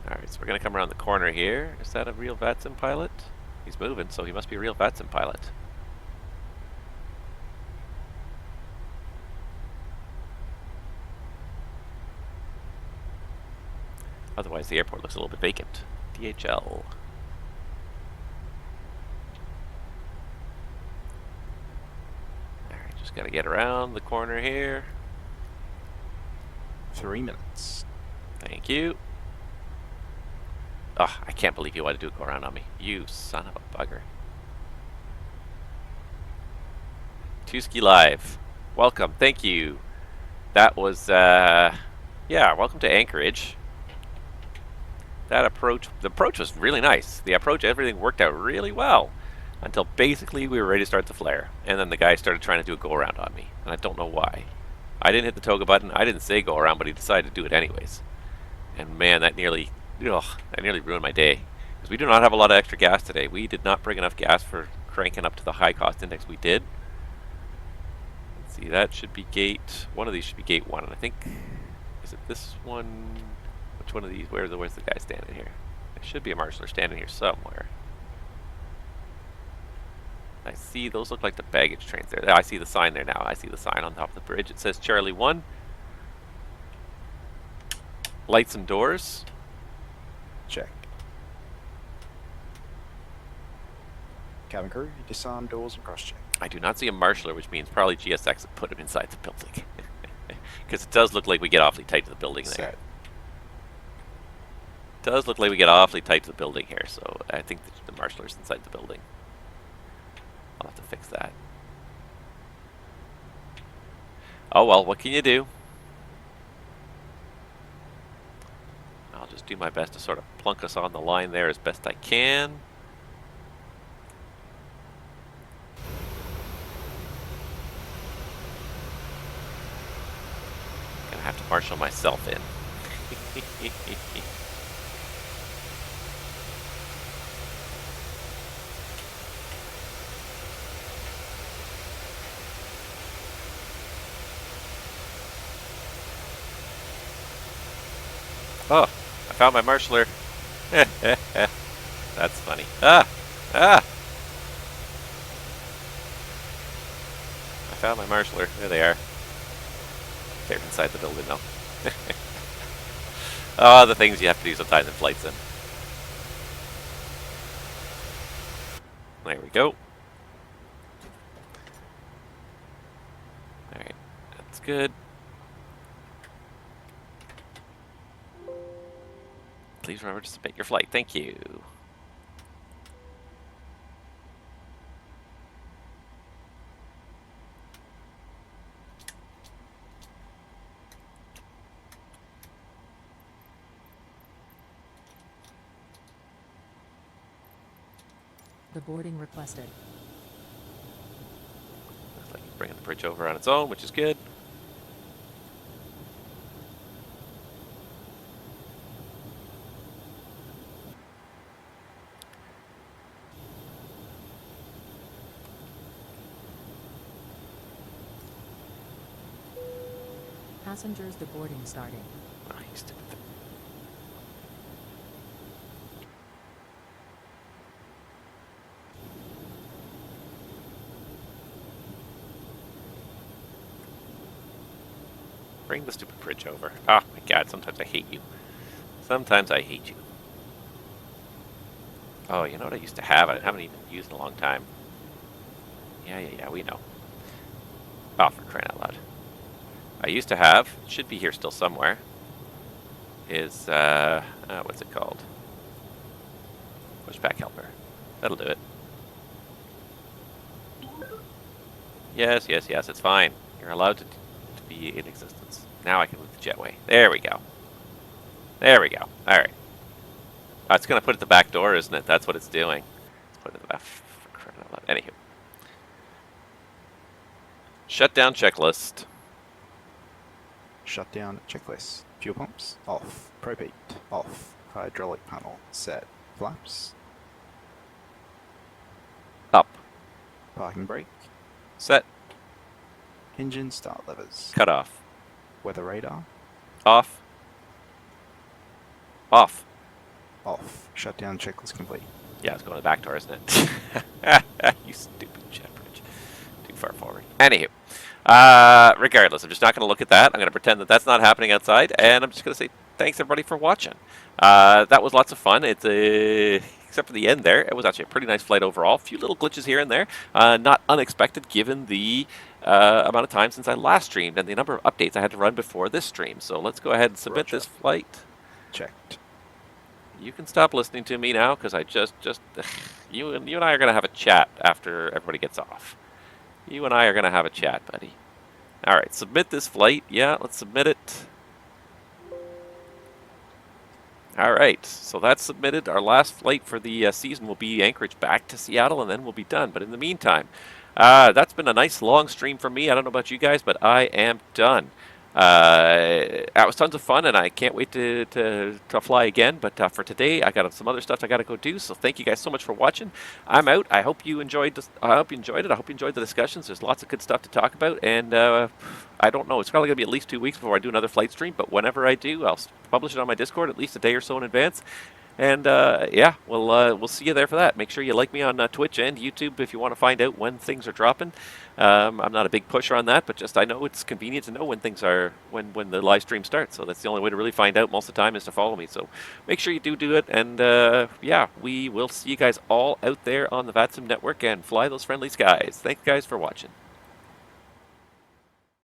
Alright, so we're going to come around the corner here. Is that a real VATSIM pilot? He's moving, so he must be a real VATSIM pilot. Otherwise, the airport looks a little bit vacant. DHL. Alright, just gotta get around the corner here. 3 minutes. Thank you. Oh, I can't believe you wanted to do a go around on me. You son of a bugger. Tuski Live. Welcome. Thank you. That was, yeah, welcome to Anchorage. That approach, the approach was really nice. The approach, everything worked out really well. Until basically we were ready to start the flare. And then the guy started trying to do a go around on me. And I don't know why. I didn't hit the toga button. I didn't say go around, but he decided to do it anyways. And man, that nearly ruined my day, because we do not have a lot of extra gas today. We did not bring enough gas for cranking up to the high cost index we did. Let's see, that should be gate, one of these should be gate 1, and I think, is it this one? Which one of these? Where's the guy standing here? There should be a marshaller standing here somewhere. I see, those look like the baggage trains there. I see the sign there now. I see the sign on top of the bridge. It says Charlie 1. Lights and doors. Check. Cabin crew, disarm doors and cross-check. I do not see a marshaller, which means probably GSX would put him inside the building. Because it does look like we get awfully tight to the building there. It does look like we get awfully tight to the building here, so I think the marshaller's inside the building. I'll have to fix that. Oh well, what can you do? I'll just do my best to sort of plunk us on the line there as best I can. Gonna have to marshal myself in. Oh, I found my marshaller. That's funny. Ah! Ah! I found my marshaller. There they are. They're inside the building now. Oh, the things you have to do sometimes in flight sim. There we go. Alright, that's good. Please remember to submit your flight. Thank you. The boarding requested. Looks like it's bringing the bridge over on its own, which is good. Passengers, the boarding starting. Oh, you stupid thing. Bring the stupid bridge over. Oh my god, sometimes I hate you. Sometimes I hate you. Oh, you know what I used to have? I haven't even used in a long time. Yeah, we know. Oh, for crying out loud. I used to have, it should be here still somewhere, is, what's it called? Pushback helper. That'll do it. Yes, it's fine. You're allowed to be in existence. Now I can move the jetway. There we go. There we go. Alright. Oh, it's going to put it at the back door, isn't it? That's what it's doing. Let's put it at the back. For crying out loud. Anywho. Shutdown checklist. Shutdown checklist. Fuel pumps off. Propane off. Hydraulic panel set. Flaps up. Parking brake set. Engine start levers cut off. Weather radar off. Off. Off. Shutdown checklist complete. Yeah, it's going to the back door, isn't it? You stupid jet bridge. Too far forward. Anywho. Regardless, I'm just not going to look at that. I'm going to pretend that that's not happening outside, and I'm just going to say thanks everybody for watching. That was lots of fun. It's except for the end there, it was actually a pretty nice flight overall. A few little glitches here and there, not unexpected given the amount of time since I last streamed and the number of updates I had to run before this stream. So let's go ahead and submit this flight. Checked. You can stop listening to me now because I just you and I are going to have a chat after everybody gets off. You and I are going to have a chat, buddy. All right, submit this flight. Yeah, let's submit it. All right, so that's submitted. Our last flight for the season will be Anchorage back to Seattle, and then we'll be done. But in the meantime, that's been a nice long stream for me. I don't know about you guys, but I am done. That was tons of fun, and I can't wait to fly again. But for today, I got some other stuff I got to go do. So thank you guys so much for watching. I'm out. I hope you enjoyed this. I hope you enjoyed it. I hope you enjoyed the discussions. There's lots of good stuff to talk about, and I don't know. It's probably gonna be at least 2 weeks before I do another flight stream. But whenever I do, I'll publish it on my Discord at least a day or so in advance. And yeah, we'll see you there for that. Make sure you like me on Twitch and YouTube if you want to find out when things are dropping. I'm not a big pusher on that, but just I know it's convenient to know when things are when the live stream starts. So that's the only way to really find out most of the time is to follow me. So make sure you do it. And yeah, we will see you guys all out there on the VATSIM network and fly those friendly skies. Thanks guys for watching.